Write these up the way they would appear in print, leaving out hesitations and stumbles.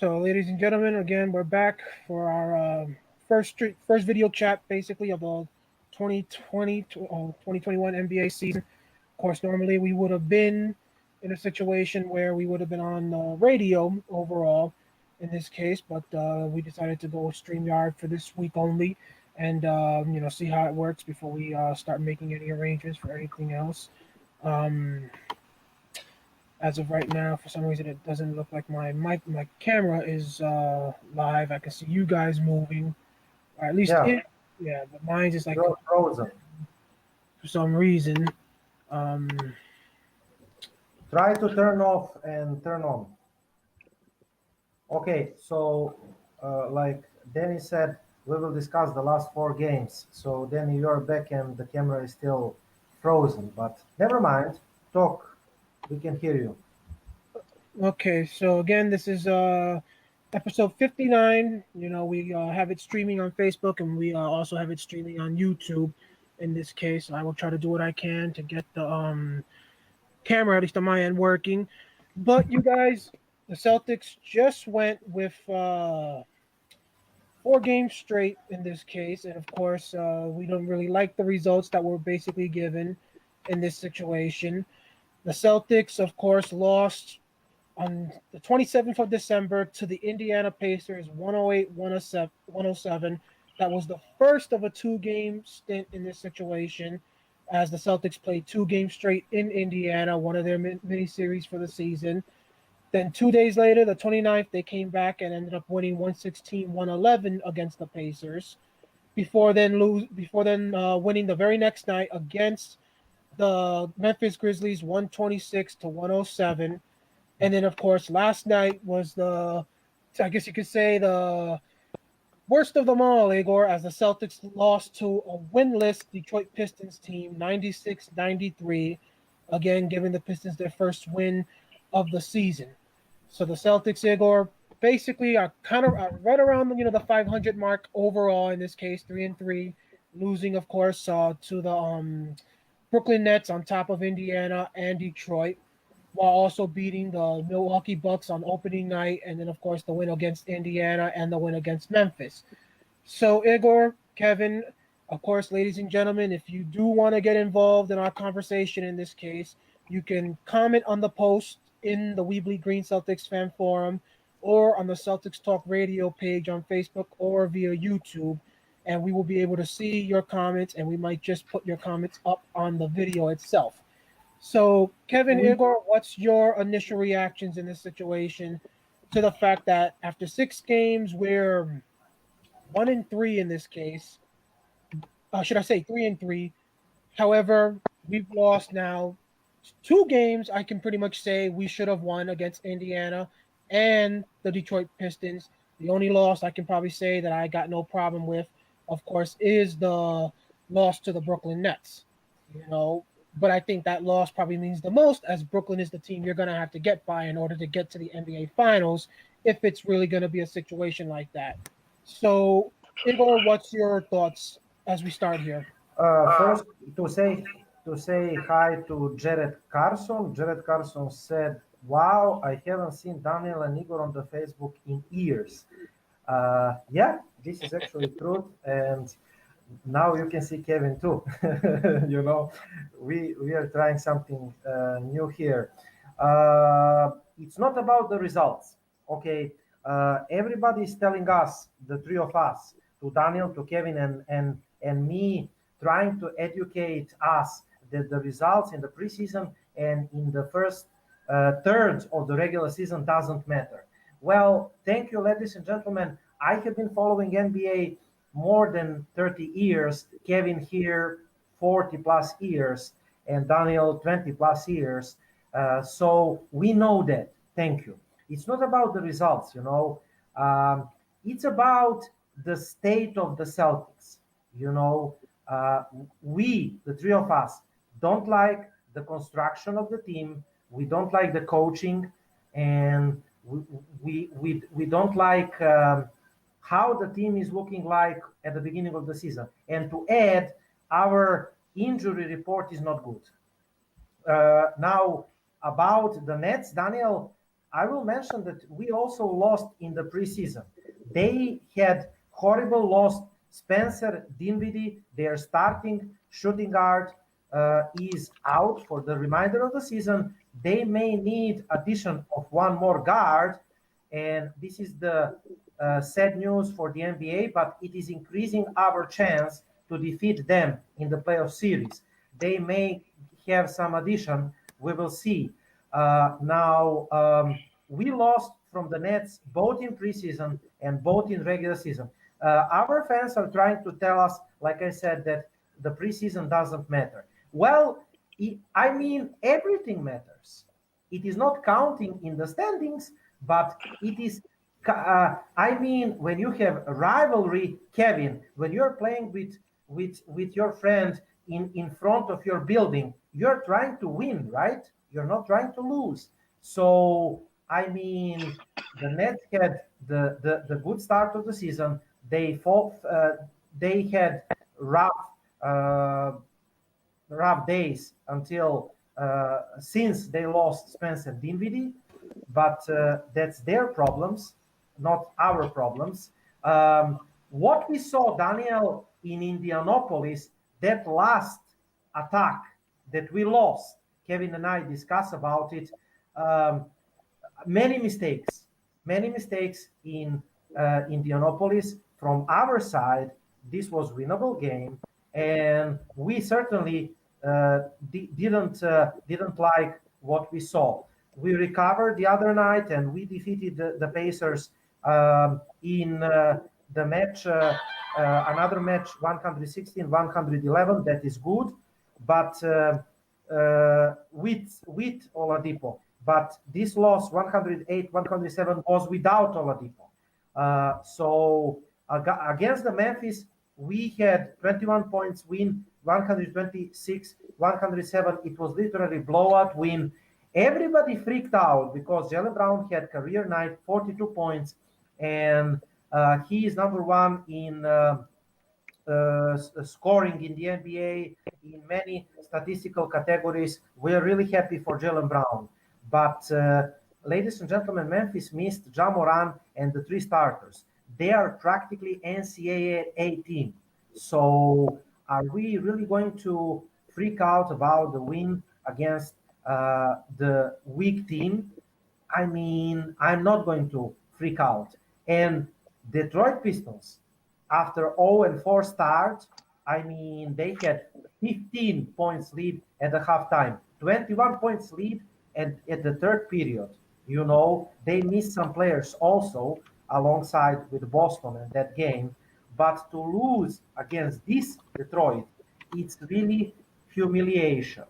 So, ladies and gentlemen, again, we're back for our first video chat, basically, of the 2020 2021 NBA season. Of course, normally we would have been in a situation where we would have been on the radio overall in this case, but we decided to go StreamYard for this week only and, see how it works before we start making any arrangements for anything else. Um, as of right now, for some reason, it doesn't look like my camera is live. I can see you guys moving, or at least Yeah, yeah, but mine's just like you're frozen. for some reason. Um, Try to turn off and turn on. Okay, so like Danny said, we will discuss the last four games. So Danny, you're back and the camera is still frozen, but never mind. Talk. We can hear you. okay, so again, this is episode 59. We have it streaming on Facebook, and we also have it streaming on YouTube. In this case, I will try to do what I can to get the camera, at least on my end, working. But you guys, the Celtics just went with 4 games straight in this case, and of course, we don't really like the results that were basically given in this situation. The Celtics, of course, lost on the 27th of December to the Indiana Pacers 108-107. That was the first of a 2-game stint in this situation, as the Celtics played 2 games straight in Indiana, one of their mini series for the season. Then 2 days later, the 29th, they came back and ended up winning 116-111 against the Pacers. Before then winning the very next night against the Memphis Grizzlies 126-107. And then, of course, last night was I guess you could say, the worst of them all, Igor, as the Celtics lost to a winless Detroit Pistons team, 96-93, again, giving the Pistons their first win of the season. So the Celtics, Igor, basically are kind of right around the 500 mark overall in this case, 3-3, losing, of course, to the Brooklyn Nets on top of Indiana and Detroit, while also beating the Milwaukee Bucks on opening night, and then, of course, the win against Indiana and the win against Memphis. So, Igor, Kevin, of course, ladies and gentlemen, if you do want to get involved in our conversation in this case, you can comment on the post in the Weebly Green Celtics fan forum or on the Celtics Talk Radio page on Facebook or via YouTube, and we will be able to see your comments, and we might just put your comments up on the video itself. So, Kevin, Igor, what's your initial reactions in this situation to the fact that after 6 games, we're 1-3 in this case? Should I say 3-3? However, we've lost now 2 games. I can pretty much say we should have won against Indiana and the Detroit Pistons. The only loss I can probably say that I got no problem with, of course, is the loss to the Brooklyn Nets. But I think that loss probably means the most, as Brooklyn is the team you're going to have to get by in order to get to the NBA Finals, if it's really going to be a situation like that. So, Igor, what's your thoughts as we start here? First, to say hi to Jared Carson. Jared Carson said, "Wow, I haven't seen Daniel and Igor on the Facebook in years." Yeah, this is actually true, and now you can see Kevin too. you know, we are trying something new here. It's not about the results, okay? Everybody is telling us, the three of us, to Daniel, to Kevin, and me, trying to educate us that the results in the preseason and in the first third of the regular season doesn't matter. Well, thank you, ladies and gentlemen. I have been following NBA more than 30 years, Kevin here 40 plus years, and Daniel 20 plus years. So we know that. Thank you. It's not about the results, it's about the state of the Celtics. You know, we, the three of us, don't like the construction of the team. We don't like the coaching, and we don't like how the team is looking like at the beginning of the season. And to add, our injury report is not good. Now, about the Nets, Daniel, I will mention that we also lost in the preseason. They had horrible loss. Spencer Dinwiddie, their starting shooting guard, is out for the remainder of the season. They may need addition of one more guard, and this is the sad news for the NBA, but it is increasing our chance to defeat them in the playoff series. They may have some addition. We will see. Now, we lost from the Nets both in preseason and both in regular season. Our fans are trying to tell us, like I said, that the preseason doesn't matter. Well, I mean, everything matters. It is not counting in the standings, but it is. I mean, when you have a rivalry, Kevin, when you're playing with your friend in front of your building, you're trying to win, right? You're not trying to lose. So I mean, the Nets had the good start of the season. They fought. They had rough days until since they lost Spencer Dinwiddie, but that's their problems, not our problems. What we saw, Daniel, in Indianapolis, that last attack that we lost, Kevin and I discussed about it. Many mistakes in Indianapolis from our side. This was winnable game, and we certainly didn't like what we saw. We recovered the other night, and we defeated the Pacers in the match, another match, 116-111. That is good, but with Oladipo. But this loss, 108-107, was without Oladipo. So against the Memphis, we had 21 points win, 126-107. It was literally blowout win. Everybody freaked out because Jaylen Brown had career night, 42 points, and he is number one in scoring in the NBA in many statistical categories. We're really happy for Jaylen Brown. But ladies and gentlemen, Memphis missed Ja Morant and the three starters. They are practically NCAA team. So are we really going to freak out about the win against the weak team? I mean, I'm not going to freak out. And Detroit Pistons, after 0-4 start, I mean, they had 15 points lead at the halftime, 21 points lead and at the third period. You know, they missed some players also alongside with Boston in that game. But to lose against this Detroit, it's really humiliation.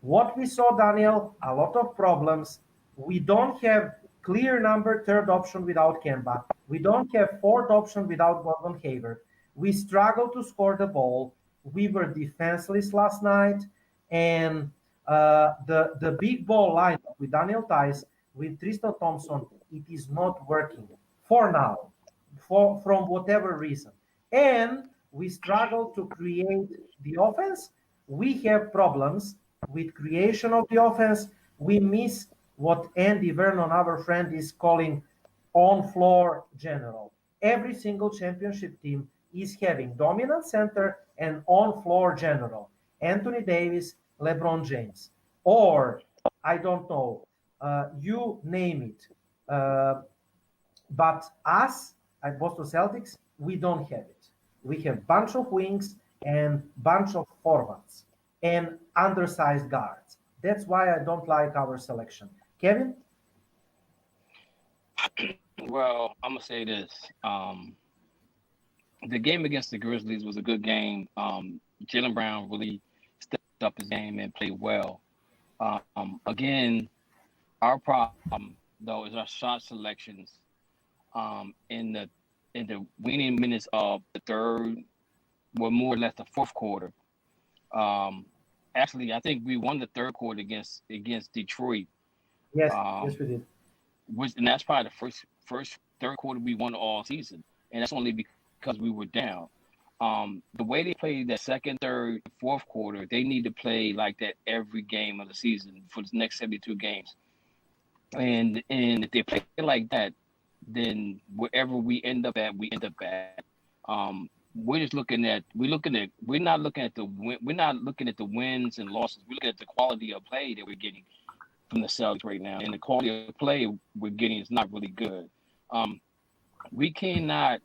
What we saw, Daniel, a lot of problems. We don't have clear number third option without Kemba. We don't have fourth option without Gordon Hayward. We struggle to score the ball. We were defenseless last night, and the big ball lineup with Daniel Tice, with Tristan Thompson, it is not working for now, from whatever reason. And we struggle to create the offense. We have problems with creation of the offense. We miss what Andy Vernon, our friend, is calling on-floor general. Every single championship team is having dominant center and on-floor general. Anthony Davis, LeBron James, or I don't know, you name it. But us at Boston Celtics, we don't have it. We have bunch of wings and bunch of forwards and undersized guards. That's why I don't like our selection. Kevin? Well, I'm gonna say this. The game against the Grizzlies was a good game. Jaylen Brown really stepped up his game and played well. Again, our problem though is our shot selections. In the winning minutes of the third, well, more or less the fourth quarter. Actually, I think we won the third quarter against Detroit. Yes, yes, we did. And that's probably the first third quarter we won all season, and that's only because we were down. The way they played that second, third, fourth quarter, they need to play like that every game of the season for the next 72 games. And if they play like that, then wherever we end up at, we end up at. We're just we're not looking at the wins and losses. We're looking at the quality of play that we're getting from the Celtics right now, and the quality of play we're getting is not really good. We cannot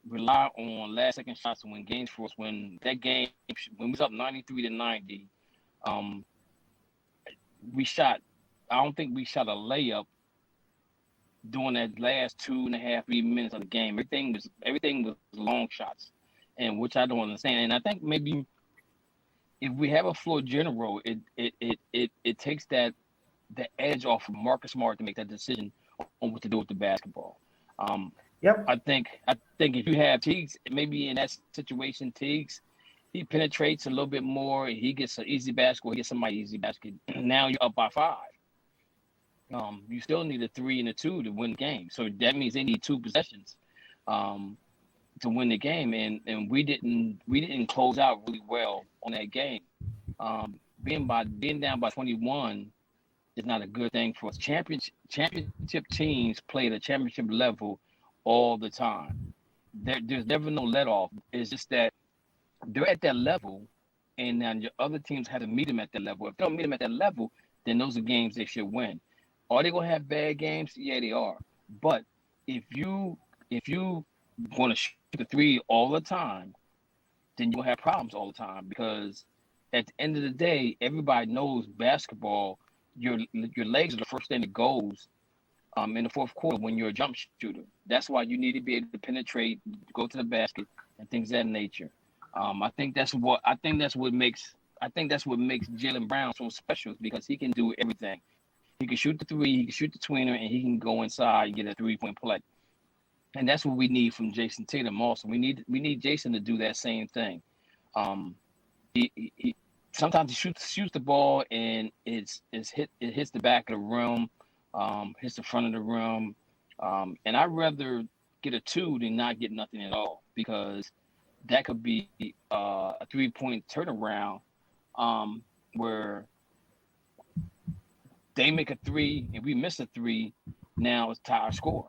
rely on last second shots to win games for us. When we was up 93-90, we shot. I don't think we shot a layup during that last 2.5-3 minutes of the game. Everything was long shots, and which I don't understand. And I think maybe if we have a floor general, it takes the edge off of Marcus Smart to make that decision on what to do with the basketball. Yep. I think if you have Teagues, maybe in that situation, Teagues, he penetrates a little bit more. He gets an easy basket. He gets somebody easy basket. Now you're up by 5. You still need a 3 and a 2 to win the game. So that means they need 2 possessions to win the game. And we didn't close out really well on that game. Being down by 21 is not a good thing for us. Championship teams play at a championship level all the time. There's never no let off. It's just that they're at that level, and now your other teams have to meet them at that level. If they don't meet them at that level, then those are games they should win. Are they gonna have bad games? Yeah, they are. But if you want to shoot the 3 all the time, then you'll have problems all the time, because at the end of the day, everybody knows basketball. Your legs are the first thing that goes in the fourth quarter when you're a jump shooter. That's why you need to be able to penetrate, go to the basket, and things of that nature. I think that's what makes Jaylen Brown so special, because he can do everything. He can shoot the 3, he can shoot the tweener, and he can go inside and get a 3-point play. And that's what we need from Jason Tatum also. We need Jason to do that same thing. He sometimes he shoots the ball and it hits the back of the rim, hits the front of the rim. And I'd rather get a 2 than not get nothing at all, because that could be a 3-point turnaround where they make a 3 and we miss a 3. Now it's tie our score.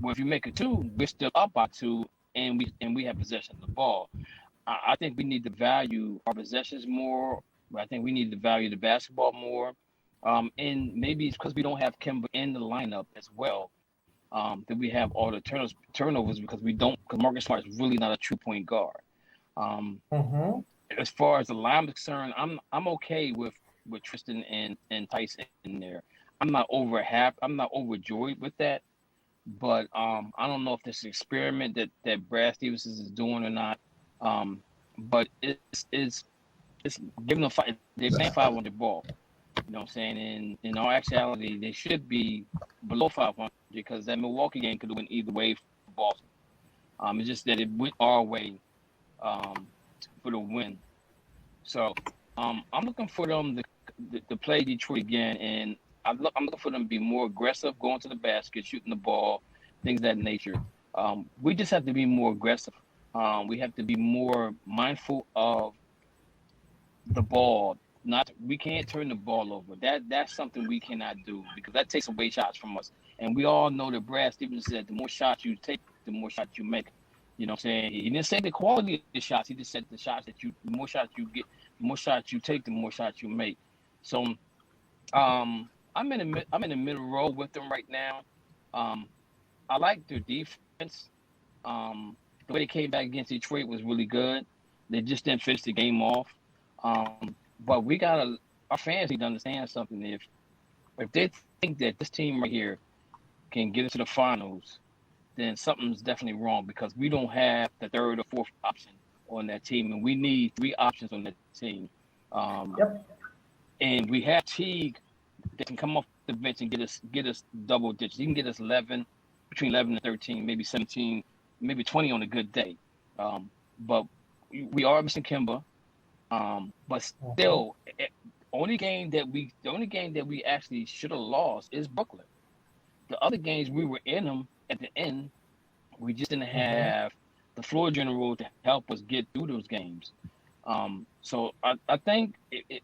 Well, if you make a 2, we're still up by 2, and we have possession of the ball. I think we need to value our possessions more. I think we need to value the basketball more. And maybe it's because we don't have Kemba in the lineup as well, that we have all the turnovers, because Marcus Smart is really not a true point guard. As far as the line is concerned, I'm okay with Tristan and Tyson in there. I'm not overjoyed with that, but I don't know if this experiment that Brad Stevens is doing or not. But it's giving them 5. They're playing 500 ball. You know what I'm saying? And in all actuality, they should be below 500, because that Milwaukee game could have went either way for Boston. It's just that it went our way for the win. So I'm looking for them to play Detroit again, and I'm looking for them to be more aggressive, going to the basket, shooting the ball, things of that nature. We just have to be more aggressive. We have to be more mindful of the ball. We can't turn the ball over. That's something we cannot do, because that takes away shots from us. And we all know that Brad Stevens said the more shots you take, the more shots you make. You know what I'm saying? He didn't say the quality of the shots. He just said the more shots you get, the more shots you take, the more shots you make. So I'm in the middle row with them right now. I like their defense. The way they came back against Detroit was really good. They just didn't finish the game off. But our fans need to understand something. If they think that this team right here can get into the finals, then something's definitely wrong, because we don't have the 3rd or 4th option on that team, and we need 3 options on that team. And we have Teague that can come off the bench and get us double digits. He can get us between 11 and 13, maybe 17, maybe 20 on a good day. But we are missing Kemba. But still, the only game that we actually should have lost is Brooklyn. The other games, we were in them at the end. We just didn't have the floor general to help us get through those games. So I think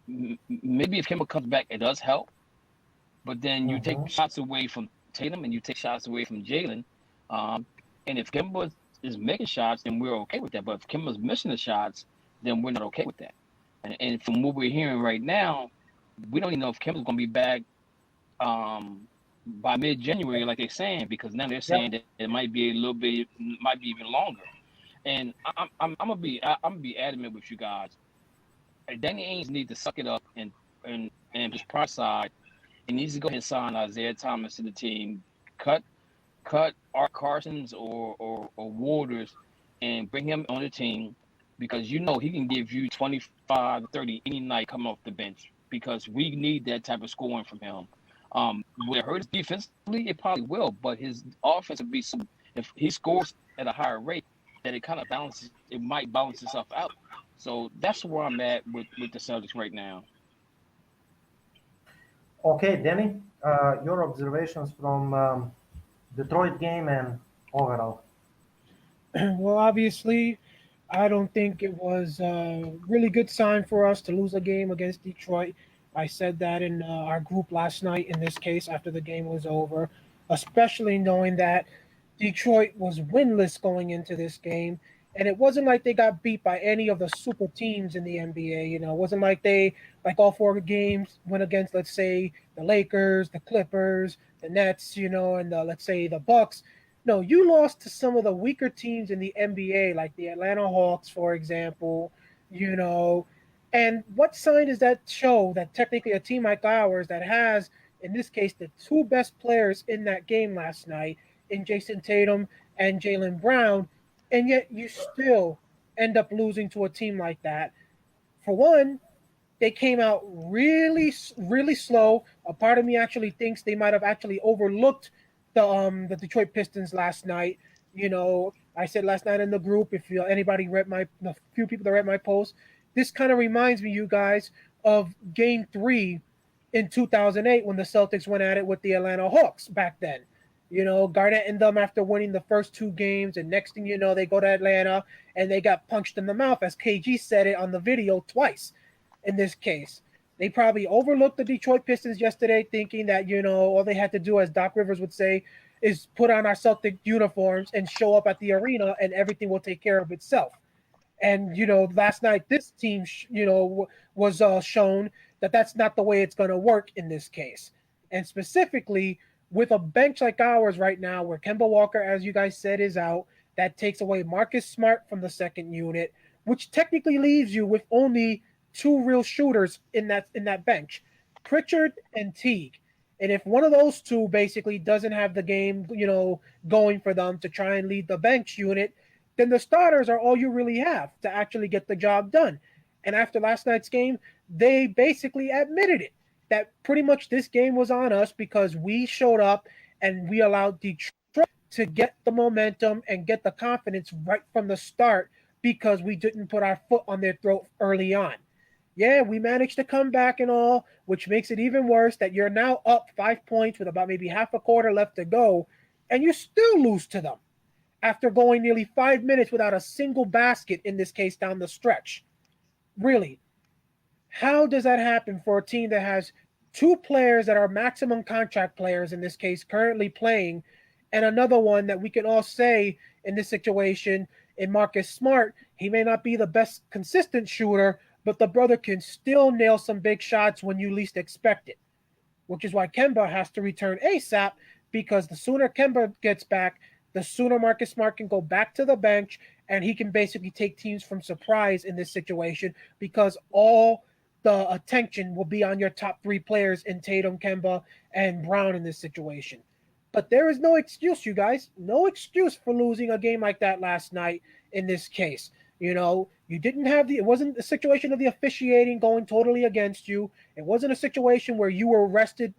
maybe if Kemba comes back, it does help. But then you take shots away from Tatum and you take shots away from Jalen. And if Kemba is making shots, then we're okay with that. But if Kemba's missing the shots, then we're not okay with that. And from what we're hearing right now, we don't even know if Kemba's going to be back by mid-January, like they're saying, because now they're saying that it might be a little bit, might be even longer. And I'm gonna be adamant with you guys. Danny Ainge needs to suck it up and his pride side. He needs to go ahead and sign Isaiah Thomas to the team. Cut Art Carson's or Waters and bring him on the team, because you know he can give you 25 to 30 any night coming off the bench, because we need that type of scoring from him. Will it hurt us defensively? It probably will, but his offense will be some. If he scores at a higher rate, that it kind of balances. It might balance itself out. So that's where I'm at with the Celtics right now. Okay, Danny, your observations from Detroit game and overall. Well, obviously, I don't think it was a really good sign for us to lose a game against Detroit. I said that in our group last night, in this case, after the game was over, especially knowing that Detroit was winless going into this game. And it wasn't like they got beat by any of the super teams in the NBA. You know, it wasn't like they, like all four games, went against, let's say, the Lakers, the Clippers, the Nets, you know, and let's say the Bucks. No, you lost to some of the weaker teams in the NBA, like the Atlanta Hawks, for example, you know. And what sign does that show that technically a team like ours that has, in this case, the two best players in that game last night, in Jason Tatum and Jaylen Brown, and yet you still end up losing to a team like that? For one, they came out really, really slow. A part of me actually thinks they might have actually overlooked the Detroit Pistons last night. You know, I said last night in the group, if anybody read the few people that read my post, this kind of reminds me, you guys, of Game 3 in 2008 when the Celtics went at it with the Atlanta Hawks back then. You know, Garnett and them, after winning the first two games, and next thing you know, they go to Atlanta and they got punched in the mouth, as KG said it on the video twice in this case. They probably overlooked the Detroit Pistons yesterday, thinking that, you know, all they had to do, as Doc Rivers would say, is put on our Celtic uniforms and show up at the arena and everything will take care of itself. And, you know, last night, this team, was shown that that's not the way it's going to work in this case. And specifically, with a bench like ours right now, where Kemba Walker, as you guys said, is out, that takes away Marcus Smart from the second unit, which technically leaves you with only two real shooters in that bench, Pritchard and Teague. And if one of those two basically doesn't have the game, you know, going for them to try and lead the bench unit, then the starters are all you really have to actually get the job done. And after last night's game, they basically admitted it, that pretty much this game was on us because we showed up and we allowed Detroit to get the momentum and get the confidence right from the start because we didn't put our foot on their throat early on. Yeah, we managed to come back and all, which makes it even worse that you're now up 5 points with about maybe half a quarter left to go, and you still lose to them after going nearly 5 minutes without a single basket, in this case, down the stretch. Really, how does that happen for a team that has two players that are maximum contract players, in this case, currently playing, and another one that we can all say in this situation, in Marcus Smart, he may not be the best consistent shooter, but the brother can still nail some big shots when you least expect it, which is why Kemba has to return ASAP, because the sooner Kemba gets back, the sooner Marcus Smart can go back to the bench, and he can basically take teams from surprise in this situation, because all the attention will be on your top three players in Tatum, Kemba, and Brown in this situation. But there is no excuse, you guys. No excuse for losing a game like that last night in this case. You know, you didn't have it wasn't a situation of the officiating going totally against you. It wasn't a situation where you were rested,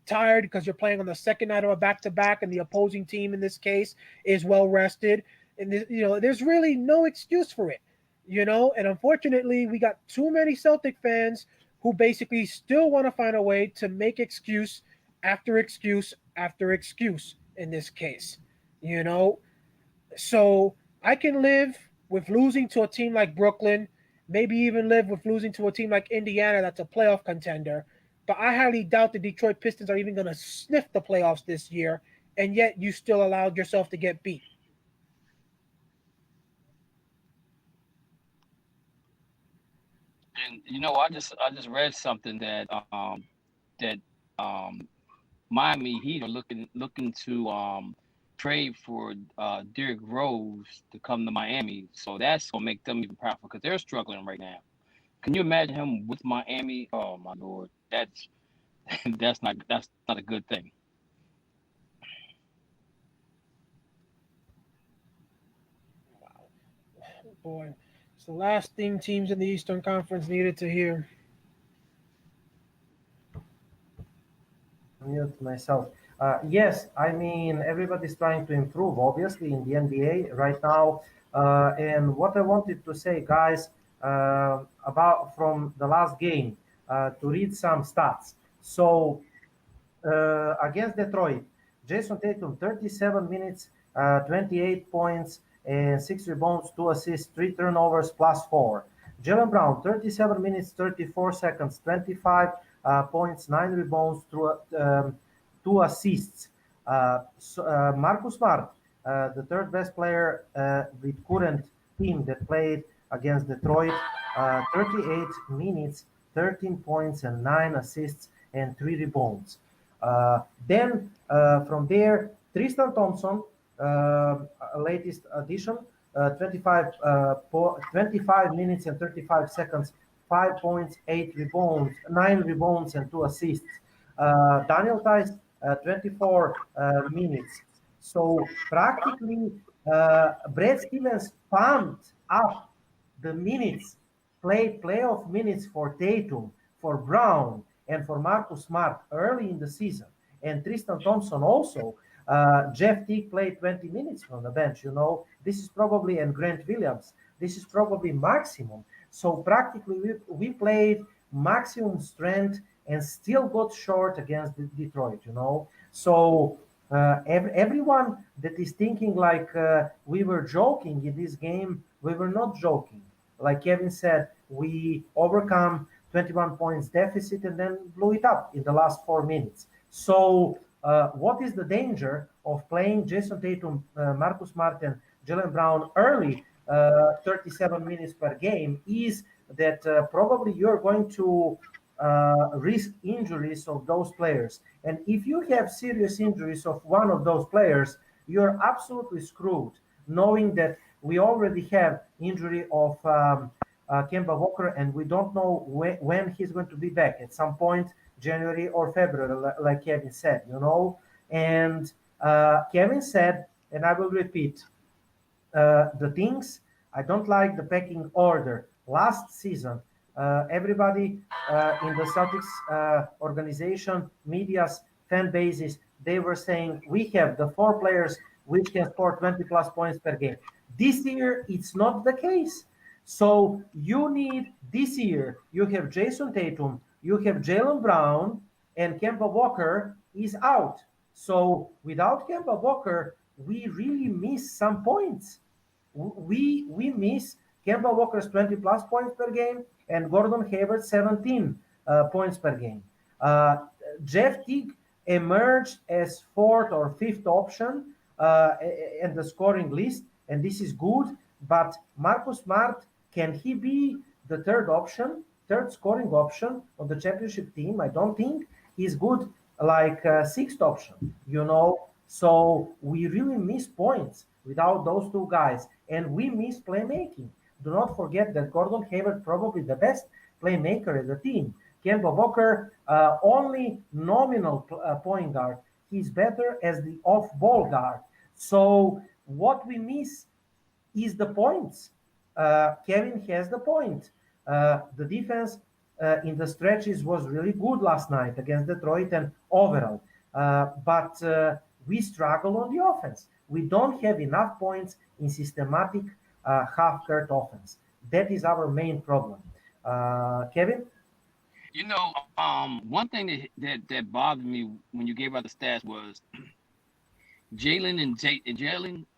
tired because you're playing on the second night of a back-to-back and the opposing team in this case is well rested. And, there's really no excuse for it, and unfortunately we got too many Celtic fans who basically still want to find a way to make excuse after excuse after excuse in this case, So I can live with losing to a team like Brooklyn maybe even live with losing to a team like Indiana that's a playoff contender. But I highly doubt the Detroit Pistons are even going to sniff the playoffs this year, and yet you still allowed yourself to get beat. And I just read something that Miami Heat are looking to trade for Derrick Rose to come to Miami. So that's gonna make them even powerful because they're struggling right now. Can you imagine him with Miami? Oh my lord, that's that's not a good thing. Boy, it's the last thing teams in the Eastern Conference needed to hear. Mute myself. Yes, I mean everybody's trying to improve, obviously, in the NBA right now. And what I wanted to say, guys, about from the last game, to read some stats. So against Detroit, Jason Tatum, 37 minutes, 28 points, and 6 rebounds, 2 assists, 3 turnovers, +4. Jalen Brown, 37 minutes, 34 seconds, 25 points, 9 rebounds, 2 assists. Marcus Smart, the third best player with current team that played against Detroit, 38 minutes, 13 points, and 9 assists, and 3 rebounds. Then from there, Tristan Thompson, latest addition, 25 minutes and 35 seconds, 5 points, 8 rebounds, 9 rebounds, and 2 assists. Daniel Tice, 24 minutes. So practically, Brad Stevens pumped up the minutes, playoff minutes for Tatum, for Brown, and for Marcus Smart early in the season. And Tristan Thompson also. Jeff Teague played 20 minutes from the bench. This is probably, and Grant Williams, this is probably maximum. So practically, we played maximum strength and still got short against Detroit. So everyone that is thinking like we were joking in this game, we were not joking. Like Kevin said, we overcome 21 points deficit and then blew it up in the last 4 minutes. So what is the danger of playing Jason Tatum, Marcus Smart, and Jalen Brown early, 37 minutes per game, is that probably you're going to risk injuries of those players. And if you have serious injuries of one of those players, you're absolutely screwed, knowing that we already have injury of Kemba Walker, and we don't know when he's going to be back. At some point, January or February, like Kevin said. And Kevin said, and I will repeat, the things I don't like the pecking order. Last season, everybody in the Celtics organization, media's, fan bases, they were saying we have the 4 players which can score 20 plus points per game. This year, it's not the case. So you need, this year, you have Jason Tatum, you have Jalen Brown, and Kemba Walker is out. So without Kemba Walker, we really miss some points. We miss Kemba Walker's 20 plus points per game and Gordon Hayward's 17 points per game. Jeff Teague emerged as 4th or 5th option in the scoring list, and this is good. But Marcus Smart, can he be the third scoring option of the championship team? I don't think he's good like 6th option. So we really miss points without those 2 guys, and we miss playmaking. Do not forget that Gordon Hayward probably the best playmaker of the team. Kemba Walker, only nominal point guard. He's better as the off-ball guard. So what we miss is the points. Kevin has the point. The defense in the stretches was really good last night against Detroit and overall. But we struggle on the offense. We don't have enough points in systematic half-court offense. That is our main problem. Kevin? One thing that bothered me when you gave out the stats was Jalen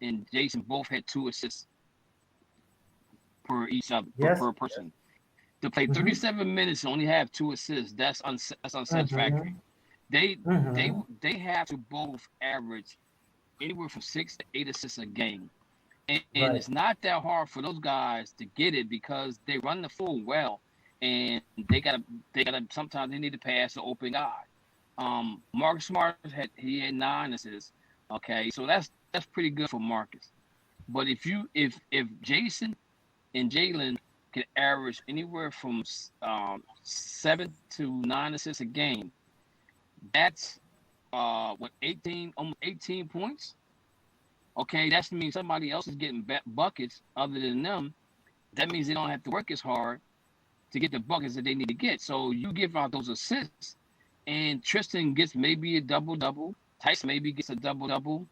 and Jason both had 2 assists per each other Yes. per person. To play 37 minutes and only have 2 assists, that's unsatisfactory. They have to both average anywhere from 6 to 8 assists a game. And Right. it's not that hard for those guys to get it because they run the floor well, and they gotta sometimes they need to pass the open guy. Marcus Smart had 9 assists. Okay, so that's pretty good for Marcus. But if Jason and Jalen can average anywhere from 7 to 9 assists a game, that's 18 points. Okay, that means somebody else is getting buckets other than them. That means they don't have to work as hard to get the buckets that they need to get. So you give out those assists, and Tristan gets maybe a double-double. Tyson maybe gets a double-double.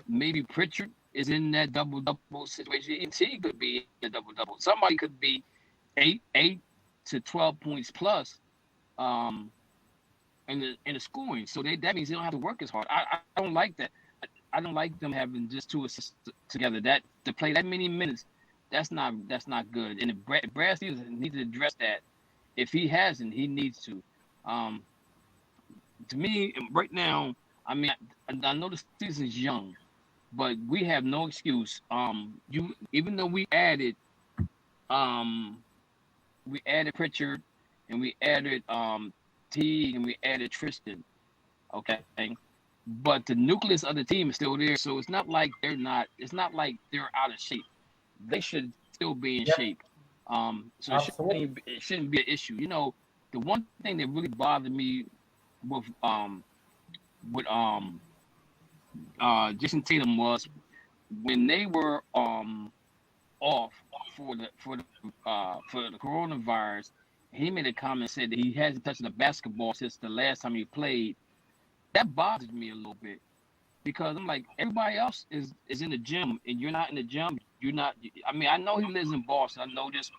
Maybe Pritchard is in that double-double situation. And T could be in a double-double. Somebody could be 8 to 12 points plus in the scoring. So that means they don't have to work as hard. I don't like that. I don't like them having just 2 assists together. That to play that many minutes, that's not good. And Brad Stevens needs to address that. If he hasn't, he needs to. To me, right now, I mean, I know the season's young, but we have no excuse. Even though we added Pritchard, and we added Teague, and we added Tristan. Okay. But the nucleus of the team is still there, so it's not like they're out of shape. They should still be in shape. So it shouldn't be an issue. You know, the one thing that really bothered me with Jason Tatum was when they were off for the coronavirus. He made a comment, said that he hasn't touched the basketball since the last time he played. That bothers me a little bit because I'm like, everybody else is in the gym and you're not in the gym. You're not. I mean, I know he lives in Boston. I know this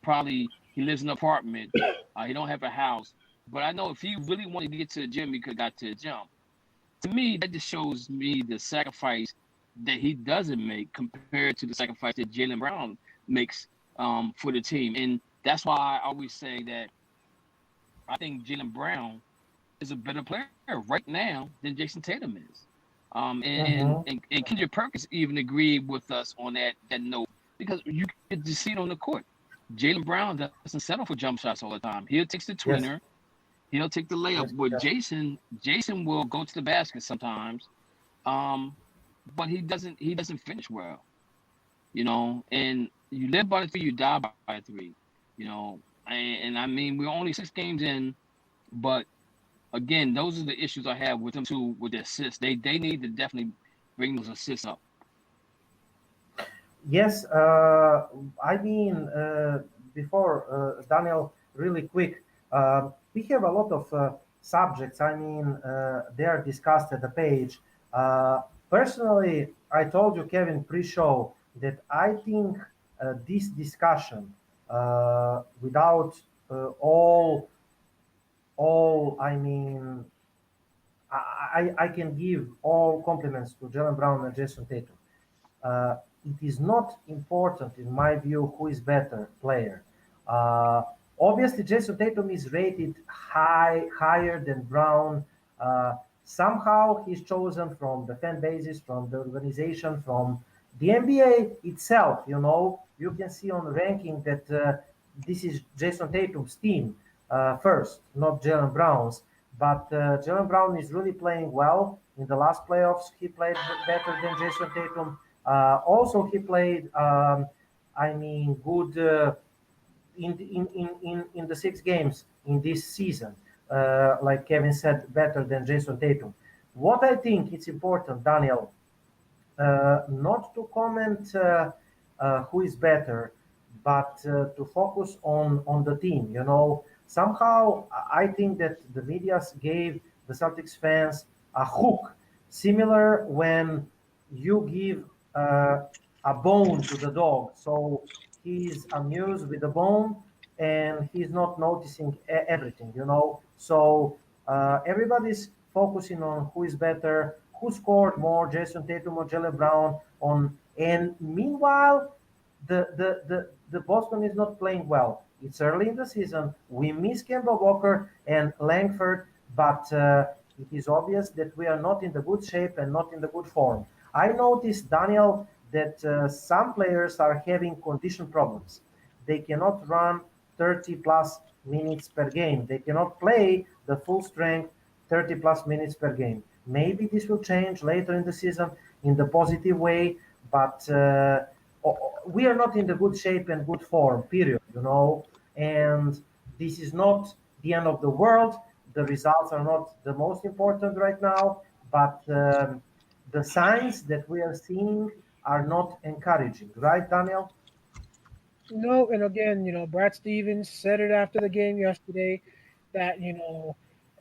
probably he lives in an apartment. He don't have a house. But I know if he really wanted to get to the gym, he could have got to the gym. To me, that just shows me the sacrifice that he doesn't make compared to the sacrifice that Jaylen Brown makes for the team. And that's why I always say that I think Jaylen Brown is a better player right now than Jason Tatum is. And Kendrick Perkins even agreed with us on that note because you get to see it on the court. Jaylen Brown doesn't settle for jump shots all the time. He'll take the tweener. Yes. He'll take the layup. But Jason will go to the basket sometimes, but he doesn't finish well. You know, and you live by the 3, you die by the 3. You know, and I mean we're only 6 games in, but again, those are the issues I have with them too with the assists. They need to definitely bring those assists up. Yes, I mean before Daniel, really quick. We have a lot of subjects. I mean, they are discussed at the page. Personally, I told you, Kevin, pre-show that I think this discussion, without all, I mean, I can give all compliments to Jaylen Brown and Jason Tatum. It is not important, in my view, who is better player. Obviously, Jason Tatum is rated higher than Brown. Somehow he's chosen from the fan bases, from the organization, from the NBA itself. You know, you can see on the ranking that this is Jason Tatum's team first, not Jaylen Brown's. But Jaylen Brown is really playing well. In the last playoffs, he played better than Jason Tatum. Also, he played, good in the 6 games in this season. Like Kevin said, better than Jason Tatum. What I think it's important, Daniel, not to comment who is better, but to focus on the team. You know, somehow I think that the media gave the Celtics fans a hook, similar when you give a bone to the dog. So he's amused with the bone and he's not noticing everything, you know. So everybody's focusing on who is better, who scored more, Jason Tatum or Jaylen Brown. And meanwhile, the Boston is not playing well. It's early in the season. We miss Kemba Walker and Langford, but it is obvious that we are not in the good shape and not in the good form. I noticed, Daniel, that some players are having condition problems. They cannot run 30 plus minutes per game. They cannot play the full strength 30 plus minutes per game. Maybe this will change later in the season in the positive way, but we are not in the good shape and good form, period, and this is not the end of the world. The results are not the most important right now, but the signs that we are seeing are not encouraging, right, Daniel? No, and again, Brad Stevens said it after the game yesterday that,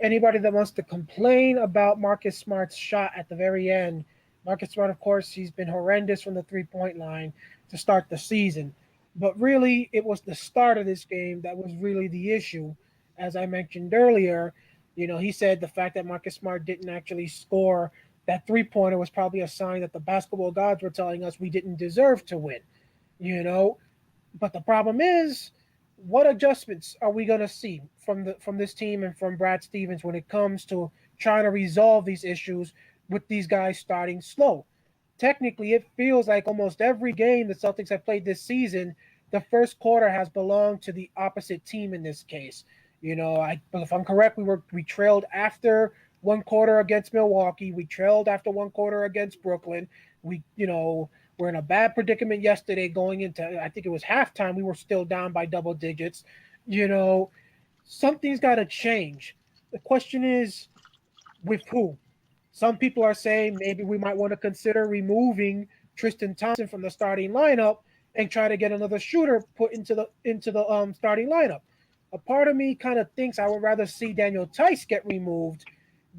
anybody that wants to complain about Marcus Smart's shot at the very end, Marcus Smart, of course, he's been horrendous from the 3-point line to start the season. But really, it was the start of this game that was really the issue. As I mentioned earlier, he said the fact that Marcus Smart didn't actually score that 3-pointer was probably a sign that the basketball gods were telling us we didn't deserve to win, you know. But the problem is, what adjustments are we going to see from this team and from Brad Stevens when it comes to trying to resolve these issues with these guys starting slow? Technically, it feels like almost every game the Celtics have played this season, the first quarter has belonged to the opposite team in this case. If I'm correct, we trailed after one quarter against Milwaukee. We trailed after one quarter against Brooklyn. We're in a bad predicament yesterday going into, I think it was halftime. We were still down by double digits. Something's got to change. The question is, with who? Some people are saying maybe we might want to consider removing Tristan Thompson from the starting lineup and try to get another shooter put into the starting lineup. A part of me kind of thinks I would rather see Daniel Tice get removed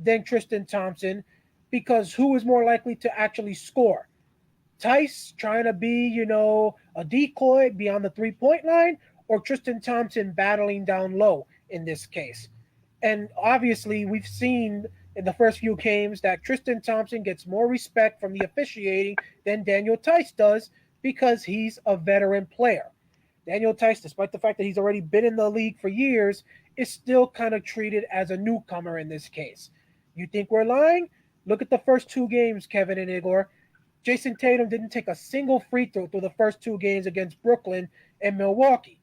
than Tristan Thompson, because who is more likely to actually score? Tice trying to be, a decoy beyond the 3-point line, or Tristan Thompson battling down low in this case? And obviously, we've seen in the first few games that Tristan Thompson gets more respect from the officiating than Daniel Tice does, because he's a veteran player. Daniel Tice, despite the fact that he's already been in the league for years, is still kind of treated as a newcomer in this case. You think we're lying? Look at the first two games, Kevin and Igor. Jason Tatum didn't take a single free throw through the first two games against Brooklyn and Milwaukee.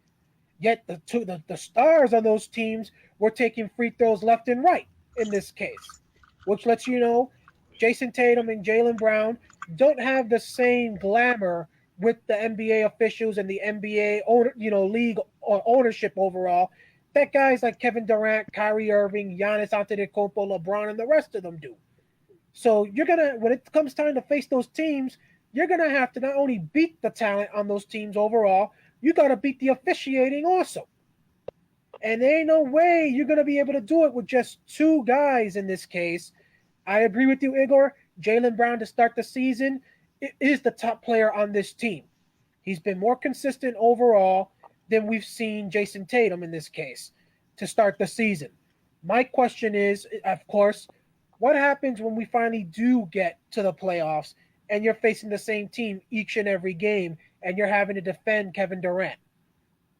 Yet the stars on those teams were taking free throws left and right in this case, which lets you know Jason Tatum and Jaylen Brown don't have the same glamour with the NBA officials and the NBA league ownership overall that guys like Kevin Durant, Kyrie Irving, Giannis Antetokounmpo, LeBron, and the rest of them do. So when it comes time to face those teams, you're gonna have to not only beat the talent on those teams overall, you gotta beat the officiating also. And there ain't no way you're gonna be able to do it with just two guys in this case. I agree with you, Igor. Jaylen Brown to start the season is the top player on this team. He's been more consistent overall than we've seen Jason Tatum in this case to start the season. My question is, of course, what happens when we finally do get to the playoffs and you're facing the same team each and every game and you're having to defend Kevin Durant,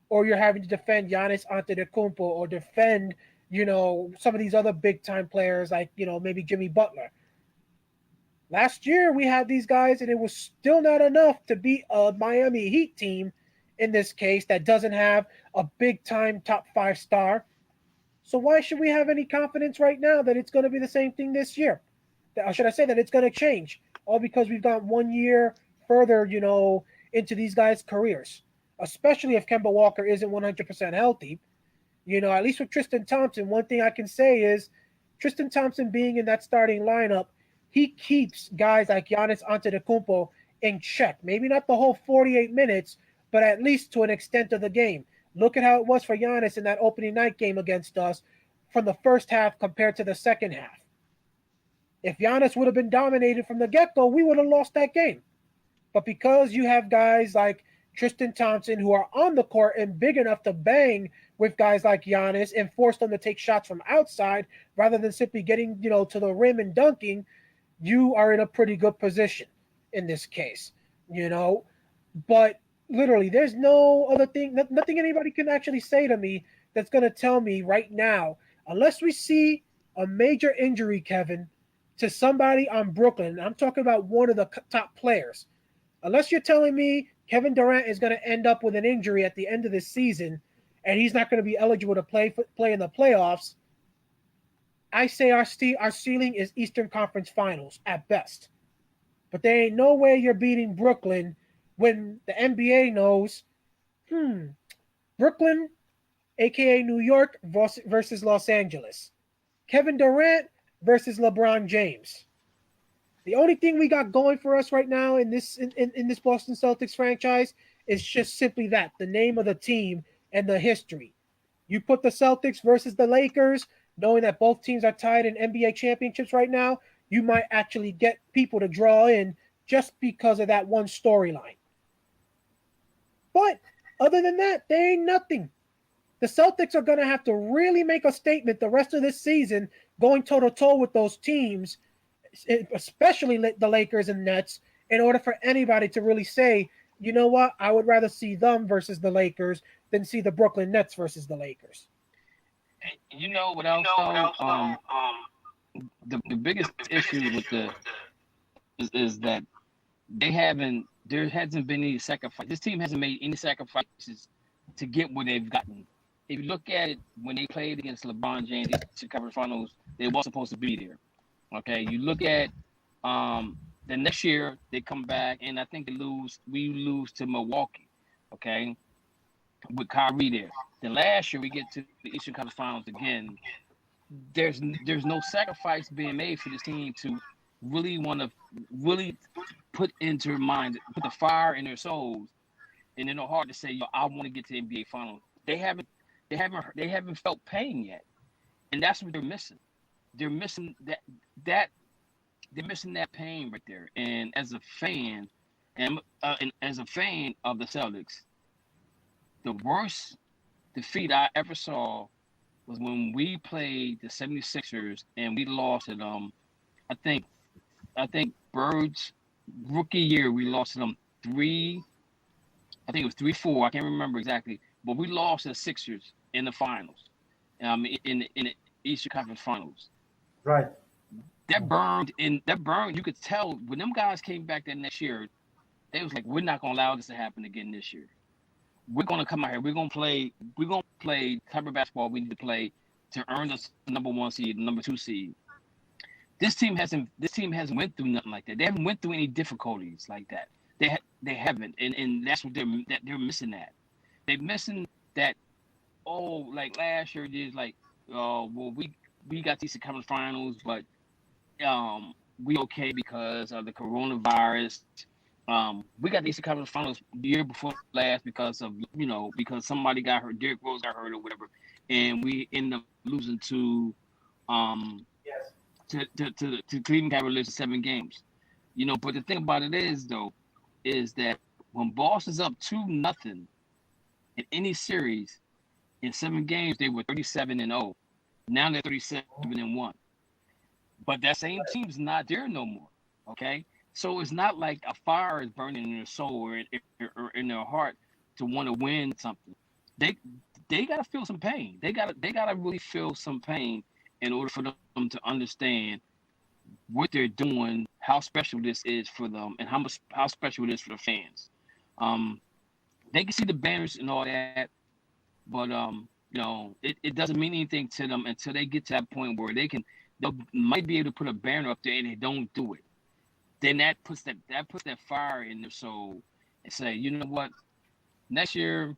or you're having to defend Giannis Antetokounmpo, or defend, some of these other big-time players like, maybe Jimmy Butler? Last year, we had these guys, and it was still not enough to beat a Miami Heat team, in this case, that doesn't have a big-time top 5 star. So why should we have any confidence right now that it's going to be the same thing this year? Or should I say that it's going to change? All because we've got 1 year further, into these guys' careers, especially if Kemba Walker isn't 100% healthy. At least with Tristan Thompson, one thing I can say is Tristan Thompson being in that starting lineup, he keeps guys like Giannis Antetokounmpo in check. Maybe not the whole 48 minutes, but at least to an extent of the game. Look at how it was for Giannis in that opening night game against us from the first half compared to the second half. If Giannis would have been dominated from the get-go, we would have lost that game. But because you have guys like Tristan Thompson who are on the court and big enough to bang with guys like Giannis and force them to take shots from outside rather than simply getting, to the rim and dunking, you are in a pretty good position in this case, But Literally, there's no other thing, nothing anybody can actually say to me that's going to tell me right now, unless we see a major injury, Kevin, to somebody on Brooklyn. I'm talking about one of the top players. Unless you're telling me Kevin Durant is going to end up with an injury at the end of this season and he's not going to be eligible to play in the playoffs, I say our ceiling is Eastern Conference Finals at best. But there ain't no way you're beating Brooklyn when the NBA knows, Brooklyn, aka New York versus Los Angeles. Kevin Durant versus LeBron James. The only thing we got going for us right now in this Boston Celtics franchise is just simply that, the name of the team and the history. You put the Celtics versus the Lakers, knowing that both teams are tied in NBA championships right now, you might actually get people to draw in just because of that one storyline. But other than that, there ain't nothing. The Celtics are going to have to really make a statement the rest of this season going toe-to-toe with those teams, especially the Lakers and Nets, in order for anybody to really say, you know what, I would rather see them versus the Lakers than see the Brooklyn Nets versus the Lakers. You know what else? The biggest issue with is that there hasn't been any sacrifice. This team hasn't made any sacrifices to get where they've gotten. If you look at it, when they played against LeBron James in the conference finals, they weren't supposed to be there. Okay, you look at the next year they come back and I think we lose to Milwaukee. Okay, with Kyrie there. Then last year we get to the Eastern Conference Finals again. There's no sacrifice being made for this team to really want to put into their mind, put the fire in their souls, and in their heart to say, yo, I want to get to the NBA Finals. They haven't felt pain yet, and that's what they're missing. They're missing that they're missing that pain right there. And as a fan, and as a fan of the Celtics, the worst defeat I ever saw was when we played the 76ers and we lost at I think Bird's rookie year we lost to them 3. I think it was 3-4. I can't remember exactly, but we lost to the Sixers in the finals, in the Eastern Conference Finals. Right. That burned. You could tell when them guys came back that next year. They was like, we're not gonna allow this to happen again this year. We're gonna come out here. We're gonna play the type of basketball we need to play to earn the number 1 seed, the number 2 seed. This team hasn't went through nothing like that. They haven't went through any difficulties like that. They haven't, and that's what they're missing. That they're missing that. Oh, like last year, is like, well, we got these conference finals, but we okay because of the coronavirus. We got these conference finals the year before last because of because somebody got hurt, Derrick Rose got hurt or whatever, and we ended up losing to Cleveland Cavaliers in 7 games. But the thing about it is that when Boston's up 2-0 in any series in 7 games, they were 37-0. Now they're 37-1. But that same team's not there no more. Okay, so it's not like a fire is burning in their soul or in their heart to want to win something. They gotta feel some pain. They gotta really feel some pain in order for them to understand what they're doing, how special this is for them, and how special it is for the fans. They can see the banners and all that, but it doesn't mean anything to them until they get to that point where they might be able to put a banner up there and they don't do it. Then that puts that fire in their soul and say, you know what, next year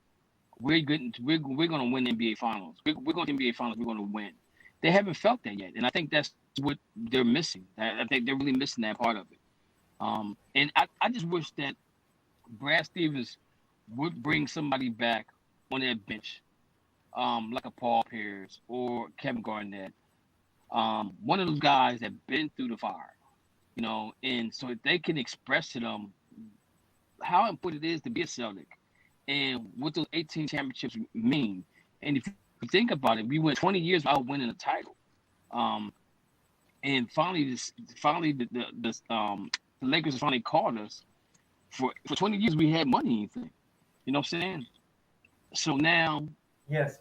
we're going to win the NBA Finals. We're going to the NBA Finals. We're going to win. They haven't felt that yet, and I think that's what they're missing. I think they're really missing that part of it. And I just wish that Brad Stevens would bring somebody back on that bench, like a Paul Pierce or Kevin Garnett, one of those guys that been through the fire, and so they can express to them how important it is to be a Celtic and what those 18 championships mean. And if you think about it, we went 20 years without winning a title. And finally the Lakers finally called us. For 20 years we hadn't won anything. You know what I'm saying? So now, Yes.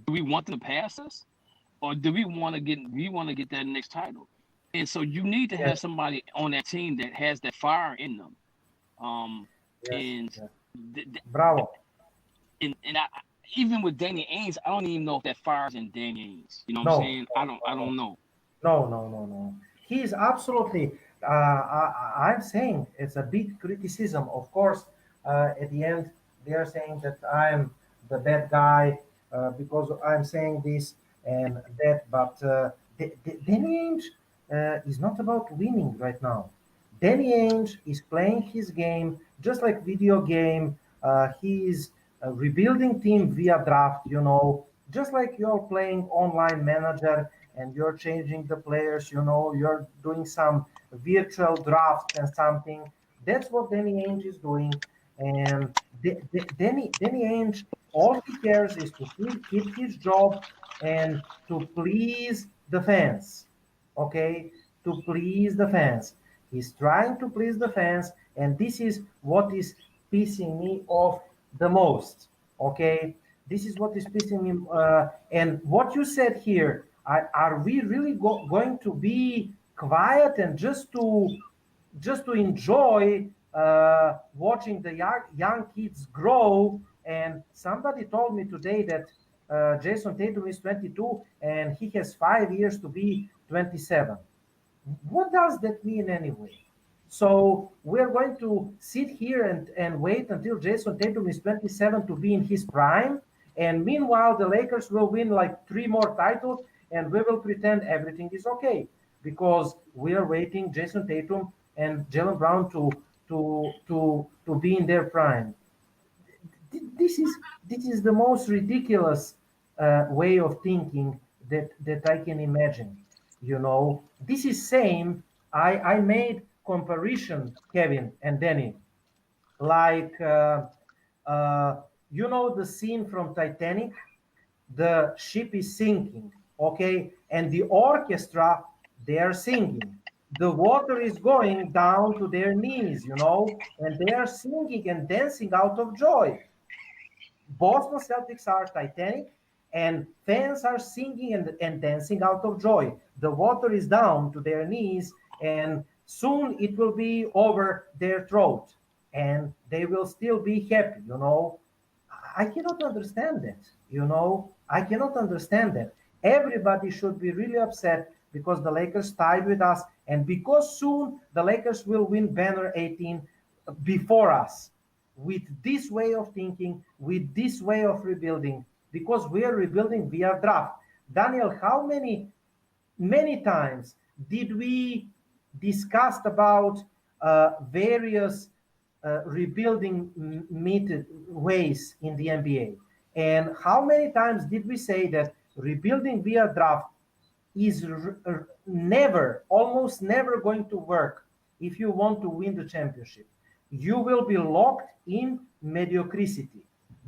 do we want them to pass us, or do we want to get that next title? And so you need to Yes. have somebody on that team that has that fire in them. Yes. And Yes. th- th- Bravo. and I, even with Danny Ainge, I don't even know if that fire's in Danny Ainge. You know what I'm No. saying? I don't know. No. He is absolutely. I'm saying it's a big criticism. Of course, at the end, they are saying that I'm the bad guy because I'm saying this and that. But Danny Ainge is not about winning right now. Danny Ainge is playing his game just like video game. He is rebuilding team via draft. Just like you're playing online manager and you're changing the players, you're doing some virtual draft and something. That's what Danny Ainge is doing. And Danny Ainge, all he cares is to keep his job and to please the fans. Okay? To please the fans. He's trying to please the fans, and this is what is pissing me off the most. Okay? This is what is pissing me. And what you said here, are we really going to be quiet and just to enjoy watching the young kids grow? And somebody told me today that Jason Tatum is 22 and he has 5 years to be 27. What does that mean anyway? So we're going to sit here and wait until Jason Tatum is 27 to be in his prime. And meanwhile, the Lakers will win like 3 more titles and we will pretend everything is okay because we are waiting Jason Tatum and Jalen Brown to be in their prime. This is the most ridiculous way of thinking that I can imagine. This is same. I made comparison, Kevin and Danny, like the scene from Titanic. The ship is sinking, okay, and the orchestra, they are singing. The water is going down to their knees, and they are singing and dancing out of joy. Boston Celtics are Titanic, and fans are singing and dancing out of joy. The water is down to their knees, and soon it will be over their throat, and they will still be happy. I cannot understand that. I cannot understand that. Everybody should be really upset because the Lakers tied with us, and because soon the Lakers will win banner 18 before us with this way of thinking, with this way of rebuilding, because we are rebuilding via draft. Daniel, how many times did we discuss about various rebuilding ways in the NBA? And how many times did we say that rebuilding via draft is almost never going to work if you want to win the championship? You will be locked in mediocrity.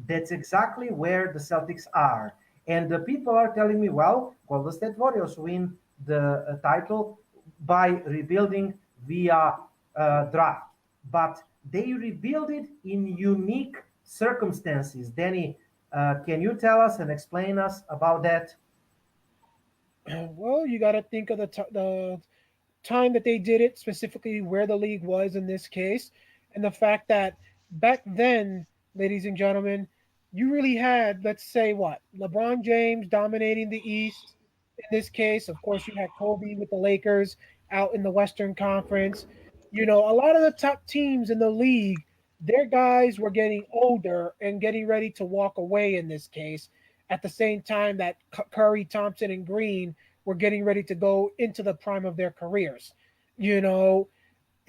That's exactly where the Celtics are. And the people are telling me, well, Golden State Warriors win the title by rebuilding via draft. But they rebuild it in unique circumstances. Danny, can you tell us and explain us about that? Well, you got to think of the time that they did it, specifically where the league was in this case, and the fact that back then, ladies and gentlemen, you really had, let's say, what? LeBron James dominating the East in this case. Of course, you had Kobe with the Lakers out in the Western Conference. A lot of the top teams in the league, their guys were getting older and getting ready to walk away in this case. At the same time that Curry, Thompson, and Green were getting ready to go into the prime of their careers. The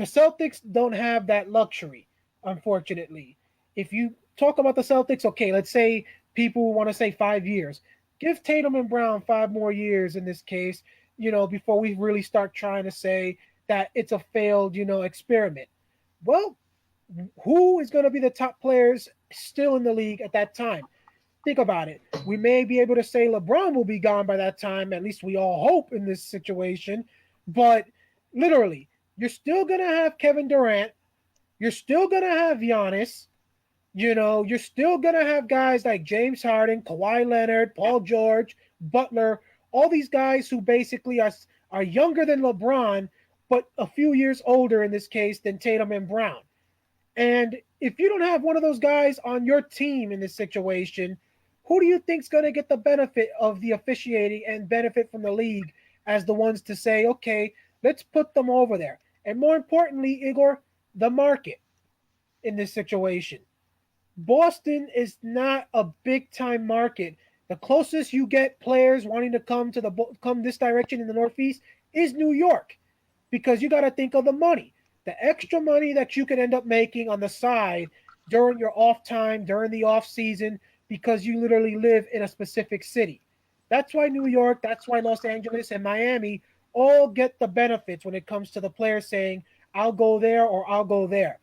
Celtics don't have that luxury, unfortunately. If you talk about the Celtics, okay, let's say people want to say 5 years. Give Tatum and Brown 5 more years in this case, before we really start trying to say that it's a failed, experiment. Well, who is going to be the top players still in the league at that time? Think about it. We may be able to say LeBron will be gone by that time. At least we all hope in this situation. But literally, you're still going to have Kevin Durant. You're still going to have Giannis. You're still going to have guys like James Harden, Kawhi Leonard, Paul George, Butler, all these guys who basically are younger than LeBron, but a few years older in this case than Tatum and Brown. And if you don't have one of those guys on your team in this situation, who do you think's going to get the benefit of the officiating and benefit from the league as the ones to say, okay, let's put them over there? And more importantly, Igor, the market in this situation. Boston is not a big time market. The closest you get players wanting to come this direction in the Northeast is New York, because you got to think of the money, the extra money that you could end up making on the side during your off time, during the off season, because you literally live in a specific city. That's why New York, that's why Los Angeles and Miami all get the benefits when it comes to the players saying, I'll go there or I'll go there.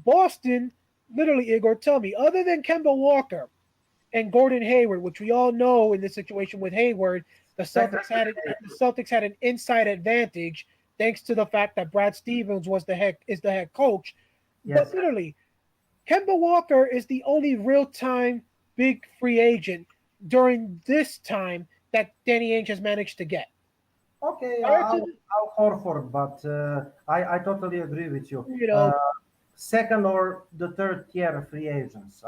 Boston, literally, Igor, tell me, other than Kemba Walker and Gordon Hayward, which we all know in this situation with Hayward, the Celtics had an inside advantage thanks to the fact that Brad Stevens is the head coach. Yes. But literally, Kemba Walker is the only real-time big free agent during this time that Danny Ainge has managed to get. Okay, I'll Horford, but I totally agree with you. Second or the third tier free agents.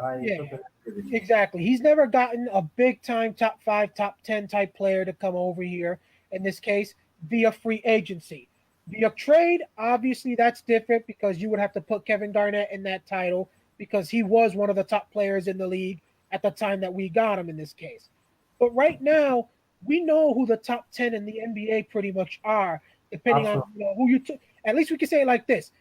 Exactly. He's never gotten a big time top 5, top 10 type player to come over here. In this case, via free agency. Via trade, obviously that's different because you would have to put Kevin Garnett in that title because he was one of the top players in the league at the time that we got him in this case. But right now, we know who the top 10 in the NBA pretty much are, depending on who you took. At least we can say it like this.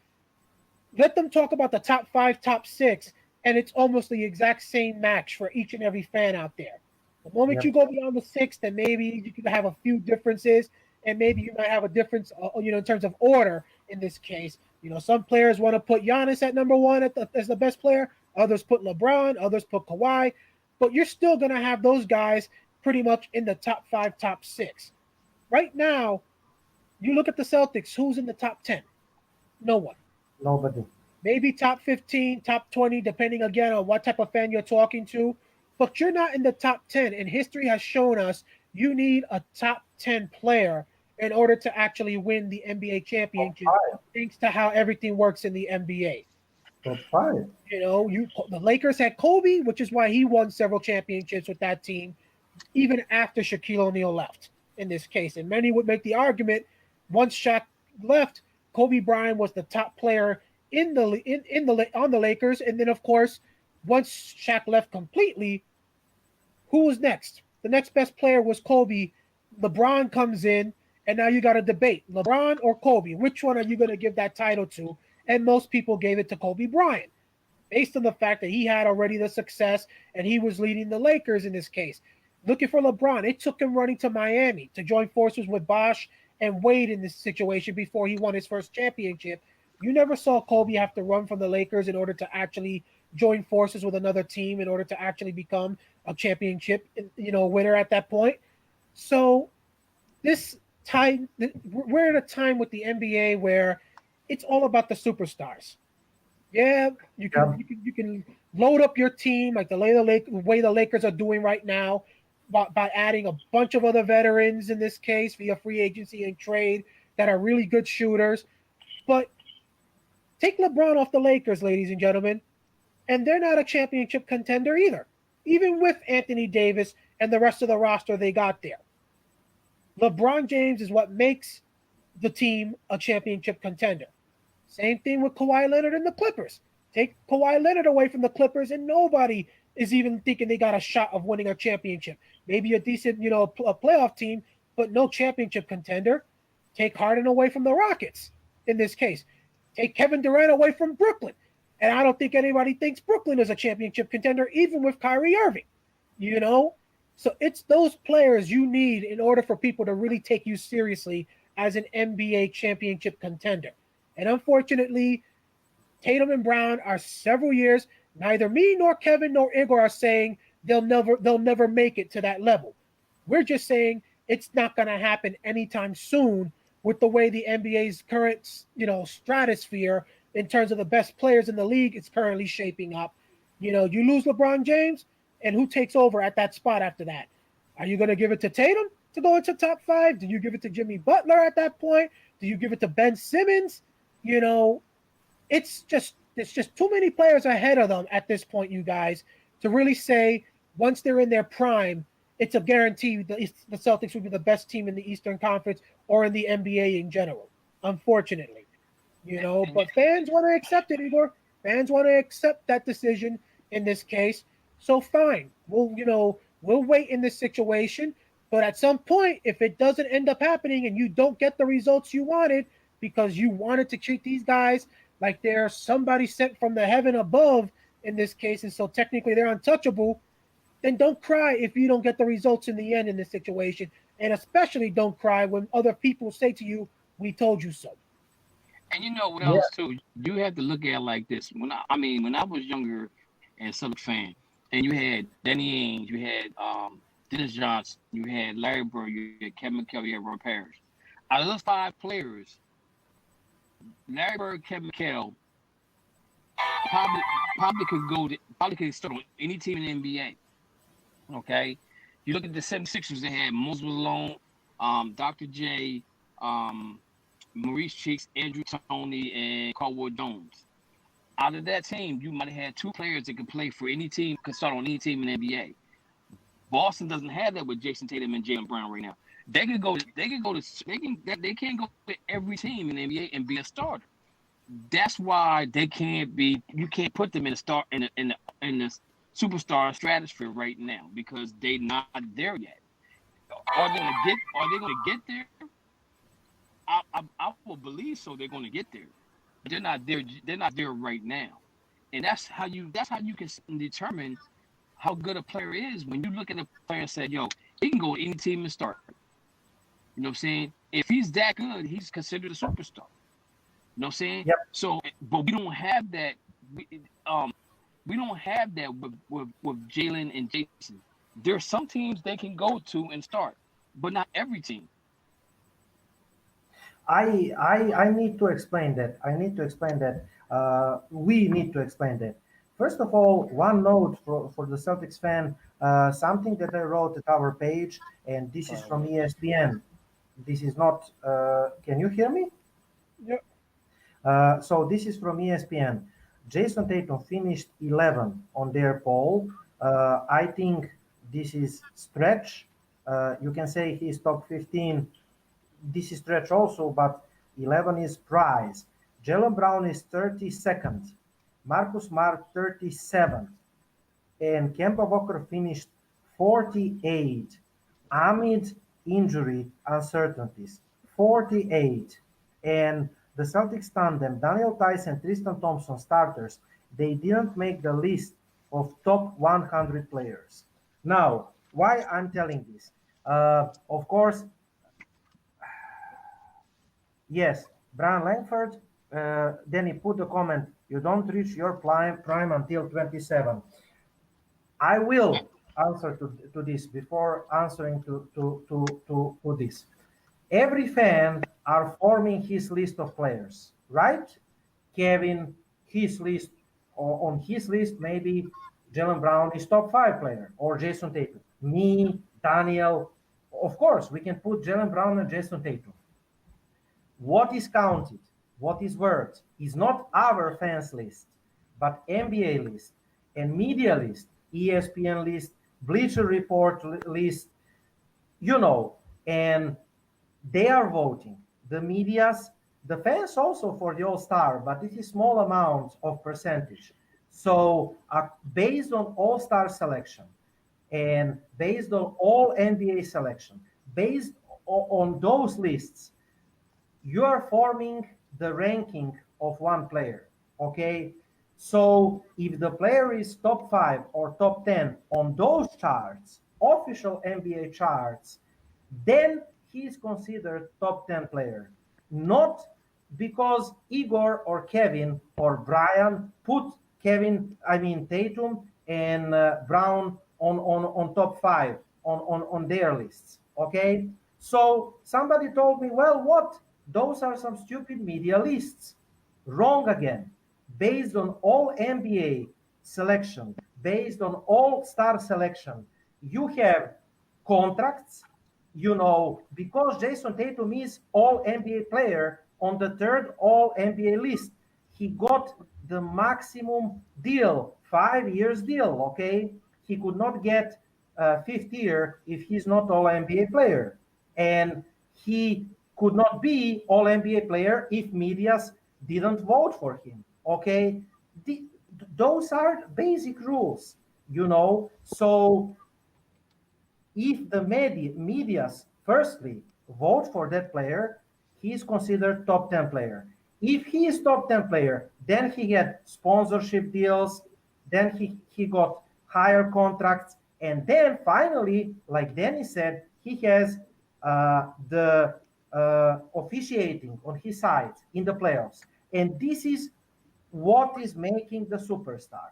Let them talk about the top 5, top 6, and it's almost the exact same match for each and every fan out there. The moment you go beyond the 6, then maybe you can have a few differences, and maybe you might have a difference, in terms of order in this case. Some players want to put Giannis at number 1 as the best player. Others put LeBron. Others put Kawhi. But you're still going to have those guys pretty much in the top 5, top 6. Right now, you look at the Celtics, who's in the top 10? No one. Nobody. Maybe top 15, top 20, depending again on what type of fan you're talking to. But you're not in the top 10. And history has shown us you need a top 10 player in order to actually win the NBA championship, thanks to how everything works in the NBA. Top 5. The Lakers had Kobe, which is why he won several championships with that team, even after Shaquille O'Neal left in this case. And many would make the argument, once Shaq left, Kobe Bryant was the top player on the Lakers. And then, of course, once Shaq left completely, who was next? The next best player was Kobe. LeBron comes in, and now you got to debate LeBron or Kobe. Which one are you going to give that title to? And most people gave it to Kobe Bryant, based on the fact that he had already the success and he was leading the Lakers in this case. Looking for LeBron, it took him running to Miami to join forces with Bosh and Wade in this situation before he won his first championship. You never saw Kobe have to run from the Lakers in order to actually join forces with another team in order to actually become a championship, winner at that point. So this time, we're at a time with the NBA where it's all about the superstars. Yeah, you can load up your team like the way the Lakers are doing right now by adding a bunch of other veterans in this case via free agency and trade that are really good shooters. But take LeBron off the Lakers, ladies and gentlemen, and they're not a championship contender either, even with Anthony Davis and the rest of the roster they got there. LeBron James is what makes the team a championship contender. Same thing with Kawhi Leonard and the Clippers. Take Kawhi Leonard away from the Clippers, and nobody is even thinking they got a shot of winning a championship. Maybe a decent, a playoff team, but no championship contender. Take Harden away from the Rockets in this case. Take Kevin Durant away from Brooklyn. And I don't think anybody thinks Brooklyn is a championship contender, even with Kyrie Irving. So it's those players you need in order for people to really take you seriously as an NBA championship contender. And unfortunately, Tatum and Brown are several years. Neither me nor Kevin nor Igor are saying they'll never make it to that level. We're just saying it's not going to happen anytime soon with the way the NBA's current, stratosphere in terms of the best players in the league is currently shaping up. You lose LeBron James, and who takes over at that spot after that? Are you going to give it to Tatum to go into top 5? Do you give it to Jimmy Butler at that point? Do you give it to Ben Simmons? It's just too many players ahead of them at this point, you guys, to really say once they're in their prime, it's a guarantee the Celtics will be the best team in the Eastern Conference or in the NBA in general. Unfortunately, but fans want to accept it, Igor. Fans want to accept that decision in this case. So fine, we'll wait in this situation. But at some point, if it doesn't end up happening and you don't get the results you wanted because you wanted to treat these guys like they're somebody sent from the heaven above in this case, and so technically they're untouchable, then don't cry if you don't get the results in the end in this situation. And especially don't cry when other people say to you, we told you so. And you know what else too? You have to look at it like this. When I was younger and Celtics fan, and you had Danny Ainge, you had Dennis Johnson, you had Larry Bird, you had Kevin McHale, you had Roy Parrish. Out of those 5 players, Larry Bird, Kevin McHale probably could start on any team in the NBA. Okay, you look at the 76ers, they had Moses Malone, Dr. J, Maurice Cheeks, Andrew Toney, and Caldwell Jones. Out of that team, you might have had 2 players that could play for any team, could start on any team in the NBA. Boston doesn't have that with Jason Tatum and Jaylen Brown right now. They can't go to every team in the NBA and be a starter. That's why you can't put them in the superstar stratosphere right now because they're not there yet. Are they gonna get there? I will believe so. They're gonna get there. But they're not there. They're not there right now. And that's how you can determine how good a player is when you look at a player and say, yo, he can go to any team and start. You know what I'm saying? If he's that good, he's considered a superstar. You know what I'm saying? Yep. So, but we don't have that. We don't have that with Jalen and Jason. There are some teams they can go to and start, but not every team. I need to explain that. We need to explain that. First of all, one note for the Celtics fan, something that I wrote at our page, and this is from ESPN. This is not, can you hear me? Yep. So this is from ESPN. Jason Tatum finished 11 on their poll. I think this is stretch. You can say he's top 15. This is stretch also, but 11 is prize. Jaylen Brown is 32nd. Marcus Smart 37th. And Kemba Walker finished 48 amid injury uncertainties. 48. And the Celtics tandem, Daniel Tice and Tristan Thompson starters, they didn't make the list of top 100 players. Now, why I'm telling this? Of course, yes, Brian Langford, then he put the comment, you don't reach your prime until 27. I will answer to this before answering to this. Every fan are forming his list of players, right? Kevin, his list, or on his list, maybe Jaylen Brown is top 5 player, or Jason Tatum. Me, Daniel, of course, we can put Jaylen Brown and Jason Tatum. What is counted, what is worth, is not our fans list, but NBA list, and media list, ESPN list, Bleacher Report list, and they are voting. The medias, the fans also for the All-Star, but it is small amount of percentage. So based on All-Star selection and based on all NBA selection, based on those lists, you are forming the ranking of one player, okay? So if the player is top 5 or top 10 on those charts, official NBA charts, then he is considered top 10 player. Not because Igor or Kevin or Brian put Tatum and Brown on top 5 on their lists, okay? So somebody told me, well, what? Those are some stupid media lists. Wrong again. Based on all NBA selection, based on all-star selection, you have contracts, because Jason Tatum is all-NBA player on the third all-NBA list. He got the maximum deal, 5 years deal, okay? He could not get fifth year if he's not all-NBA player. And he could not be all-NBA player if medias didn't vote for him, okay? Those are basic rules, So if the medias firstly vote for that player, he is considered top 10 player. If he is top 10 player, then he had sponsorship deals, then he got higher contracts, and then finally, like Danny said, he has the officiating on his side in the playoffs. And this is what is making the superstar.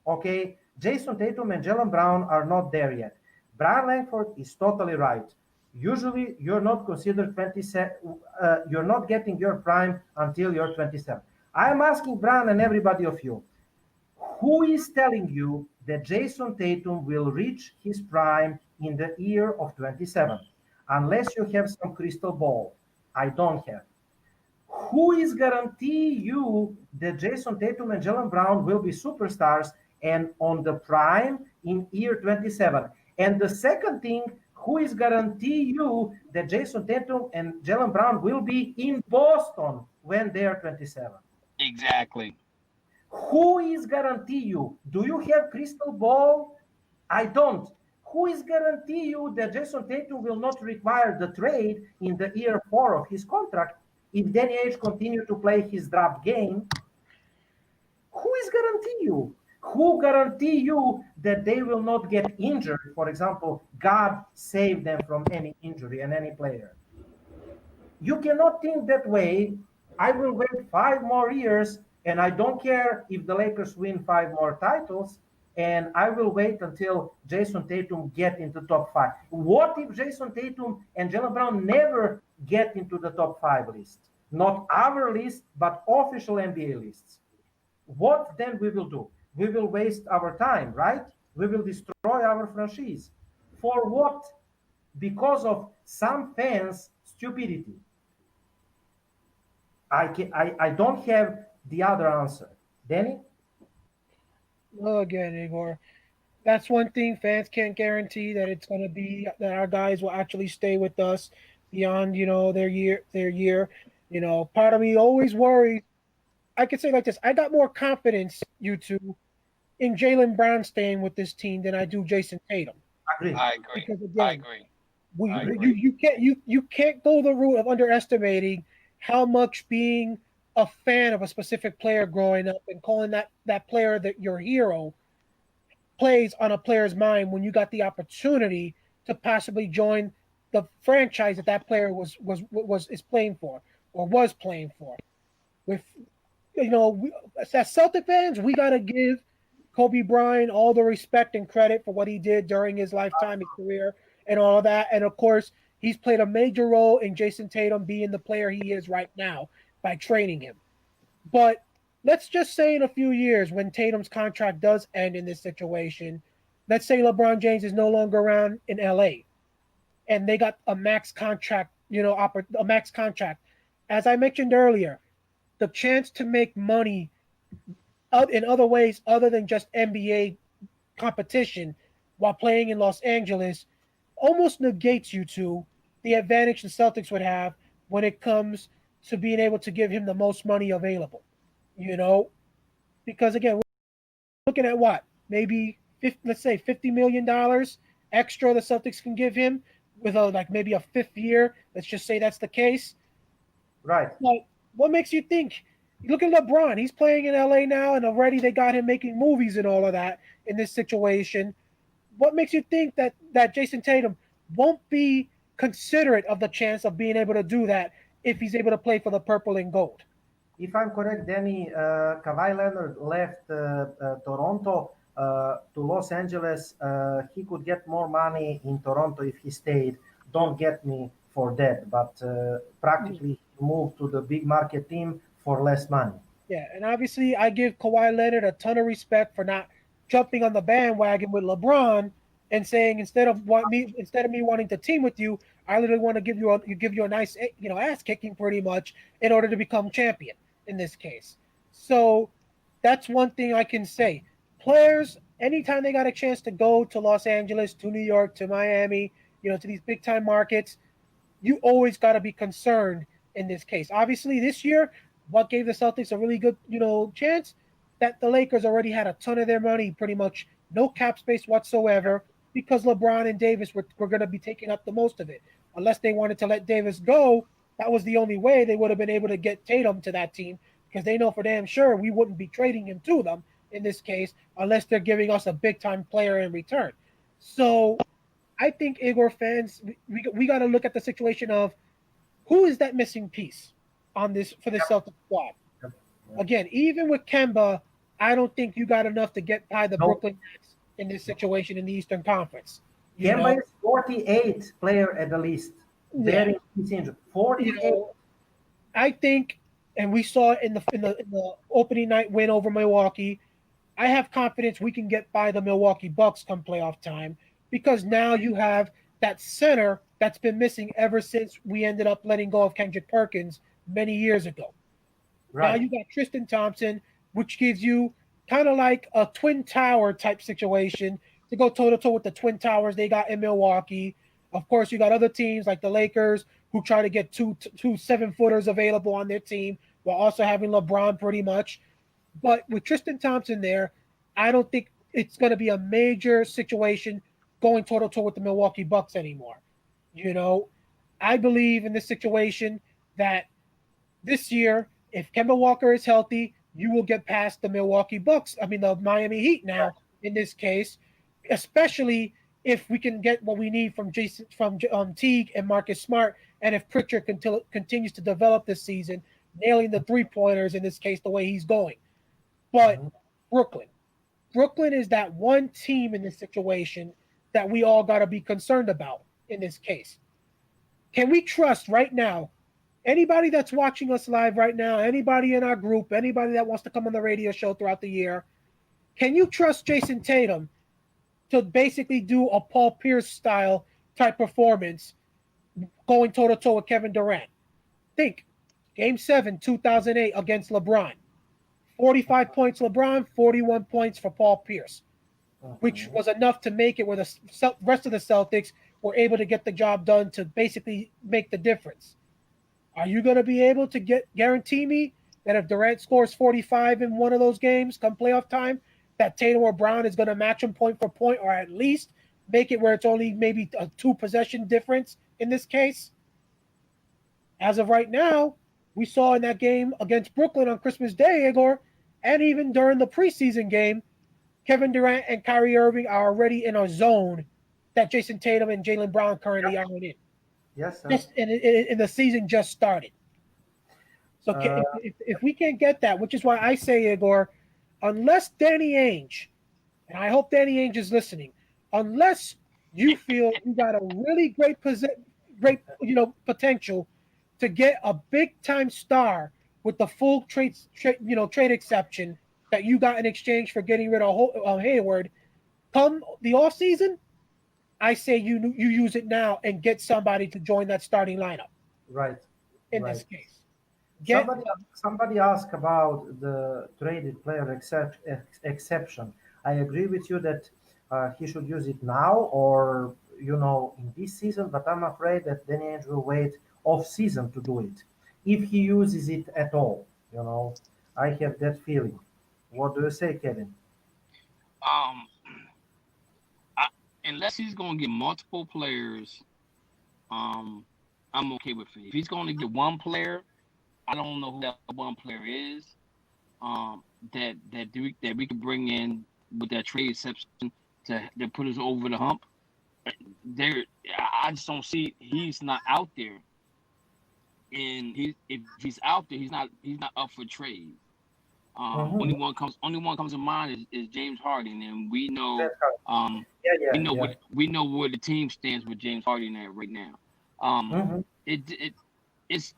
Okay, Jason Tatum and Jaylen Brown are not there yet. Brian Langford is totally right. Usually, you're not considered 27. You're not getting your prime until you're 27. I'm asking Brian and everybody of you, who is telling you that Jason Tatum will reach his prime in the year of 27? Unless you have some crystal ball. I don't have. Who is guarantee you that Jason Tatum and Jaylen Brown will be superstars and on the prime in year 27? And the second thing, who is guarantee you that Jason Tatum and Jaylen Brown will be in Boston when they are 27? Exactly. Who is guarantee you? Do you have crystal ball? I don't. Who is guarantee you that Jason Tatum will not require the trade in the year 4 of his contract if Danny Ainge continue to play his draft game? Who is guarantee you? Who guarantee you that they will not get injured? For example, God save them from any injury and any player. You cannot think that way. I will wait 5 more years, and I don't care if the Lakers win 5 more titles, and I will wait until Jason Tatum get into top 5. What if Jason Tatum and Jaylen Brown never get into the top 5 list? Not our list, but official NBA lists. What then we will do? We will waste our time, right? We will destroy our franchise. For what? Because of some fans' stupidity. I don't have the other answer. Danny? Well, again, Igor, that's one thing fans can't guarantee that it's going to be that our guys will actually stay with us beyond, their year. Part of me always worries. I could say like this: I got more confidence, you two, in Jaylen Brown staying with this team than I do Jason Tatum. I agree. Because again, I agree. You can't go the route of underestimating how much being a fan of a specific player growing up and calling that player that your hero plays on a player's mind when you got the opportunity to possibly join the franchise that player is playing for or was playing for. With as Celtic fans, we got to give Kobe Bryant all the respect and credit for what he did during his lifetime, his career, and all of that. And of course, he's played a major role in Jason Tatum being the player he is right now by training him. But let's just say in a few years, when Tatum's contract does end in this situation, let's say LeBron James is no longer around in LA and they got a max contract, a max contract. As I mentioned earlier, the chance to make money in other ways other than just NBA competition while playing in Los Angeles almost negates you to the advantage the Celtics would have when it comes to being able to give him the most money available, because again, we're looking at what, maybe let's say $50 million extra the Celtics can give him with maybe a 5th year. Let's just say that's the case. Right. But what makes you think? Look at LeBron. He's playing in LA now, and already they got him making movies and all of that in this situation. What makes you think that Jason Tatum won't be considerate of the chance of being able to do that if he's able to play for the purple and gold? If I'm correct, Danny, Kawhi Leonard left Toronto to Los Angeles. He could get more money in Toronto if he stayed. Don't get me for that, but practically moved to the big market team for less money. Yeah, and obviously I give Kawhi Leonard a ton of respect for not jumping on the bandwagon with LeBron and saying instead of me wanting to team with you, I literally want to give you a nice ass kicking pretty much in order to become champion in this case. So that's one thing I can say. Players, anytime they got a chance to go to Los Angeles, to New York, to Miami, to these big time markets, you always got to be concerned in this case. Obviously, this year, what gave the Celtics a really good, chance that the Lakers already had a ton of their money, pretty much no cap space whatsoever, because LeBron and Davis were going to be taking up the most of it. Unless they wanted to let Davis go, that was the only way they would have been able to get Tatum to that team, because they know for damn sure we wouldn't be trading him to them in this case unless they're giving us a big time player in return. So I think Igor fans, we got to look at the situation of who is that missing piece on this for the Celtics squad. Again, even with Kemba, I don't think you got enough to get by the Brooklyn Nets in this situation in the Eastern Conference. Kemba is 48 player at the least. Very injured. 48. I think, and we saw it in the opening night win over Milwaukee. I have confidence we can get by the Milwaukee Bucks come playoff time, because now you have that center that's been missing ever since we ended up letting go of Kendrick Perkins many years ago. Right. Now you got Tristan Thompson, which gives you kind of like a twin tower type situation to go toe to toe with the twin towers they got in Milwaukee. Of course, you got other teams like the Lakers who try to get two 7-footers available on their team while also having LeBron pretty much. But with Tristan Thompson there, I don't think it's going to be a major situation going toe to toe with the Milwaukee Bucks anymore. I believe in this situation that this year, if Kemba Walker is healthy, you will get past the Milwaukee Bucks. I mean, the Miami Heat now in this case, especially if we can get what we need from Teague and Marcus Smart, and if Pritchard continues to develop this season, nailing the 3-pointers in this case the way he's going. But Brooklyn is that one team in this situation that we all got to be concerned about in this case. Can we trust right now anybody that's watching us live right now, anybody in our group, anybody that wants to come on the radio show throughout the year, can you trust Jason Tatum to basically do a Paul Pierce style type performance going toe to toe with Kevin Durant? Think Game 7, 2008 against LeBron. 45 points LeBron, 41 points for Paul Pierce, which was enough to make it where the rest of the Celtics were able to get the job done to basically make the difference. Are you going to be able to guarantee me that if Durant scores 45 in one of those games come playoff time, that Tatum or Brown is going to match him point for point, or at least make it where it's only maybe a 2-possession difference in this case? As of right now, we saw in that game against Brooklyn on Christmas Day, Igor, and even during the preseason game, Kevin Durant and Kyrie Irving are already in a zone that Jason Tatum and Jaylen Brown currently are in. Yes, sir. And the season just started. So if we can't get that, which is why I say, Igor, unless Danny Ainge, and I hope Danny Ainge is listening, unless you feel you got a really great potential to get a big time star with the full trade exception that you got in exchange for getting rid of Hayward, come the offseason, I say you use it now and get somebody to join that starting lineup. Right. In this case. Somebody asked about the traded player exception. I agree with you that he should use it now or, in this season, but I'm afraid that Danny Ainge will wait off season to do it. If he uses it at all, I have that feeling. What do you say, Kevin? Unless he's going to get multiple players, I'm okay with it. If he's going to get one player, I don't know who that one player is. That we can bring in with that trade exception to put us over the hump. I just don't see he's not out there, and if he's out there, he's not up for trade. Only one comes to mind is James Harden, and we know we know where the team stands with James Harden at right now. It's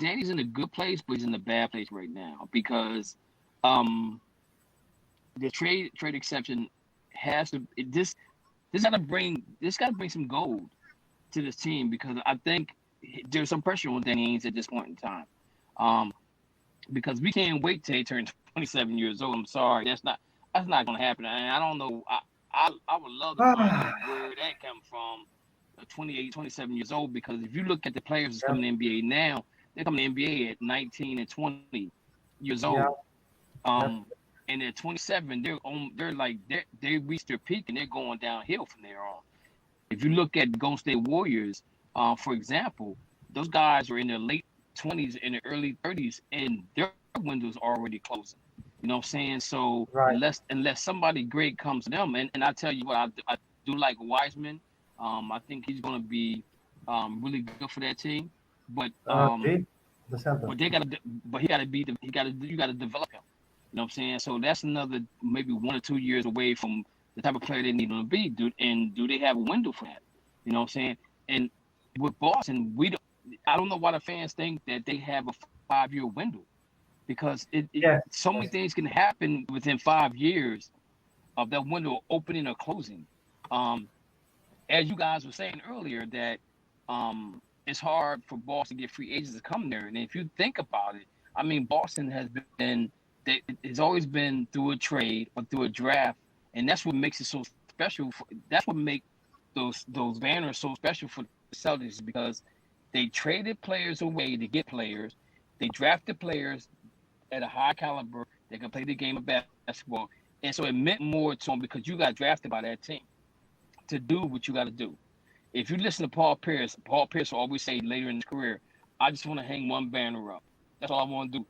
Danny's in a good place, but he's in a bad place right now because the trade exception has to this got to bring some gold to this team because I think there's some pressure on Danny Ainge at this point in time. Because we can't wait till he turns 27 years old. I'm sorry, that's not going to happen. And I don't know. I would love to find out where that come from. 28, 27 years old. Because if you look at the players that's coming to the NBA now, they're coming to the NBA at 19 and 20 years old. And at 27, they reached their peak and they're going downhill from there on. If you look at the Golden State Warriors, for example, those guys are in their late 20s and the early 30s, and their window's already closing. You know what I'm saying? So unless somebody great comes to them, and I tell you what, I do like Wiseman. I think he's going to be really good for that team. But you got to develop him. You know what I'm saying? So that's another maybe 1 or 2 years away from the type of player they need him to be. Do they have a window for that? You know what I'm saying? And with Boston, I don't know why the fans think that they have a 5-year window, because so many things can happen within 5 years of that window opening or closing. As you guys were saying earlier, that it's hard for Boston to get free agents to come there. And if you think about it, I mean, Boston has always been through a trade or through a draft, and that's what makes it so special. That's what makes those banners so special for the Celtics, because they traded players away to get players. They drafted players at a high caliber that can play the game of basketball. And so it meant more to them because you got drafted by that team to do what you got to do. If you listen to Paul Pierce will always say later in his career, I just want to hang one banner up. That's all I want to do.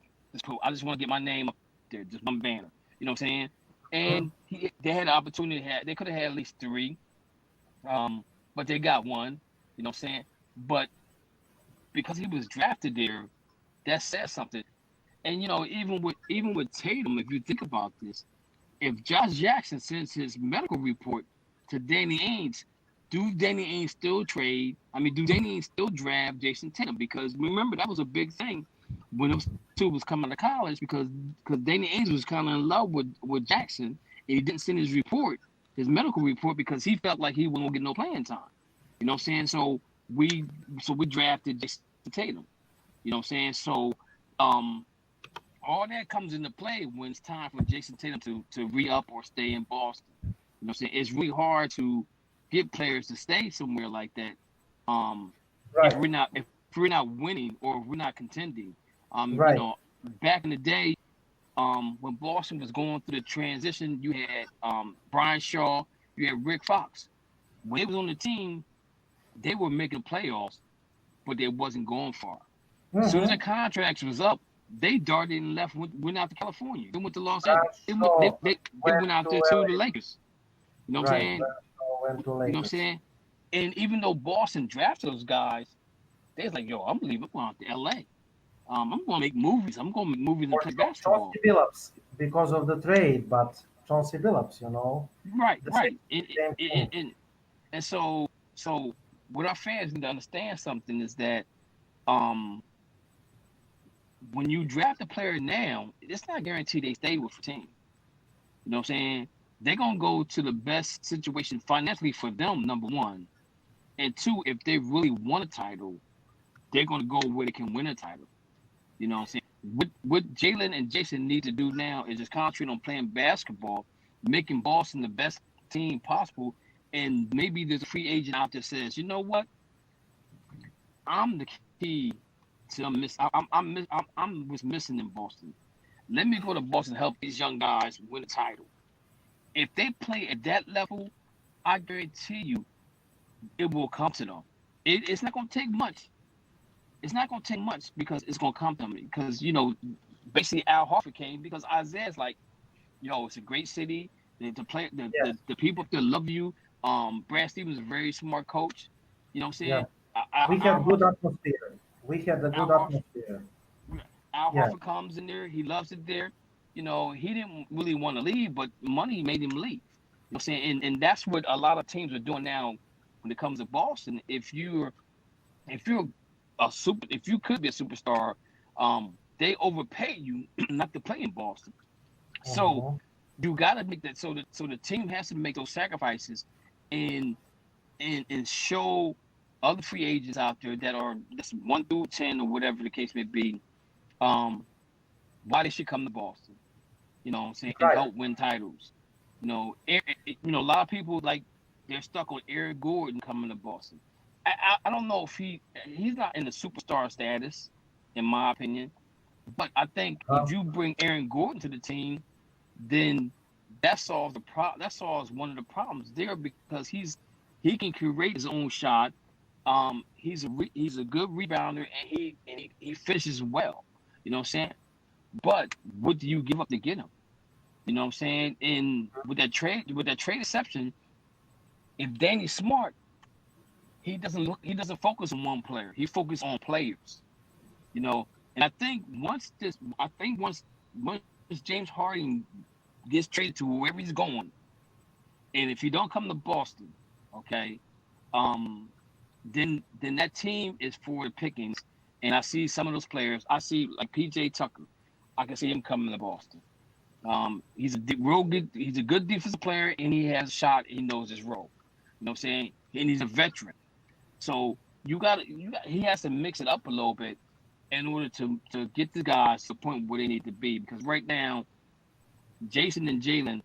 I just want to get my name up there, just one banner. You know what I'm saying? And they had the opportunity. They could have had at least 3, but they got 1. You know what I'm saying? But because he was drafted there, that says something. And even with Tatum, if you think about this, if Josh Jackson sends his medical report to Danny Ainge, do Danny Ainge still trade? I mean, do Danny Ainge still draft Jason Tatum? Because remember, that was a big thing when those two was coming to college, because Danny Ainge was kind of in love with Jackson, and he didn't send his medical report, because he felt like he wasn't gonna get no playing time. You know what I'm saying? So we drafted Jason Tatum. You know what I'm saying? So all that comes into play when it's time for Jason Tatum to re-up or stay in Boston. You know what I'm saying? It's really hard to get players to stay somewhere like that. If we're not winning or if we're not contending. Back in the day, when Boston was going through the transition, you had Brian Shaw, you had Rick Fox. When they was on the team, they were making playoffs, but they wasn't going far. As soon as their contracts was up, they darted and went out to California. They went to Los Angeles. They went out there to the Lakers. You know what I'm saying? You know what I'm saying? And even though Boston drafted those guys, they was like, yo, I'm leaving. I'm going out to L.A. I'm going to make movies. I'm going to make movies and play basketball. Chauncey Billups, because of the trade, but Chauncey Billups, Right. And so what our fans need to understand something is that when you draft a player now, it's not guaranteed they stay with the team. You know what I'm saying? They're going to go to the best situation financially for them, number one. And 2, if they really want a title, they're going to go where they can win a title. You know what I'm saying? What Jalen and Jason need to do now is just concentrate on playing basketball, making Boston the best team possible, and maybe there's a free agent out there that says, you know what? I'm the key to I'm what's missing in Boston. Let me go to Boston and help these young guys win a title. If they play at that level, I guarantee you it will come to them. It's not going to take much. It's not going to take much because it's going to come to me. Because, basically Al Horford came because Isaiah's like, it's a great city. The people up there love you. Brad Stevens is a very smart coach. You know what I'm saying? Yeah. We had good atmosphere. We had a good atmosphere. Al Horford comes in there. He loves it there. He didn't really want to leave, but money made him leave. You know what I'm saying? And that's what a lot of teams are doing now when it comes to Boston. If you're if you could be a superstar, they overpay you not to play in Boston. So you got to make that. So the team has to make those sacrifices, and show other free agents out there that are just 1 through 10 or whatever the case may be, why they should come to Boston. You know what I'm saying? And help win titles. You know, a lot of people they're stuck on Eric Gordon coming to Boston. I don't know if he's not in the superstar status, in my opinion. But I think if you bring Aaron Gordon to the team, then that solves that solves one of the problems there, because he can create his own shot. He's a good rebounder, and he finishes well. You know what I'm saying? But what do you give up to get him? You know what I'm saying? And with that trade exception, if Danny's smart, he doesn't focus on one player. He focuses on players. You know, and I think once James Harden gets traded to wherever he's going, and if he don't come to Boston, okay, then that team is for the pickings. And I see some of those players. I see like PJ Tucker. I can see him coming to Boston. He's a good defensive player, and he has a shot. And he knows his role. You know what I'm saying? And he's a veteran. So he has to mix it up a little bit in order to get the guys to the point where they need to be. Because right now, Jason and Jalen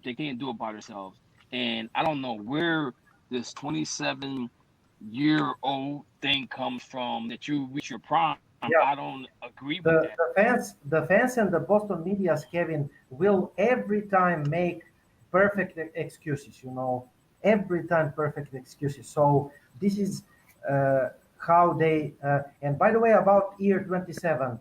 they can't do it by themselves. And I don't know where this 27-year-old thing comes from that you reach your prime. Yeah. I don't agree with that. The fans and the Boston media, Kevin, will every time make perfect excuses, every time perfect excuses. So this is how they, and by the way, about year 27,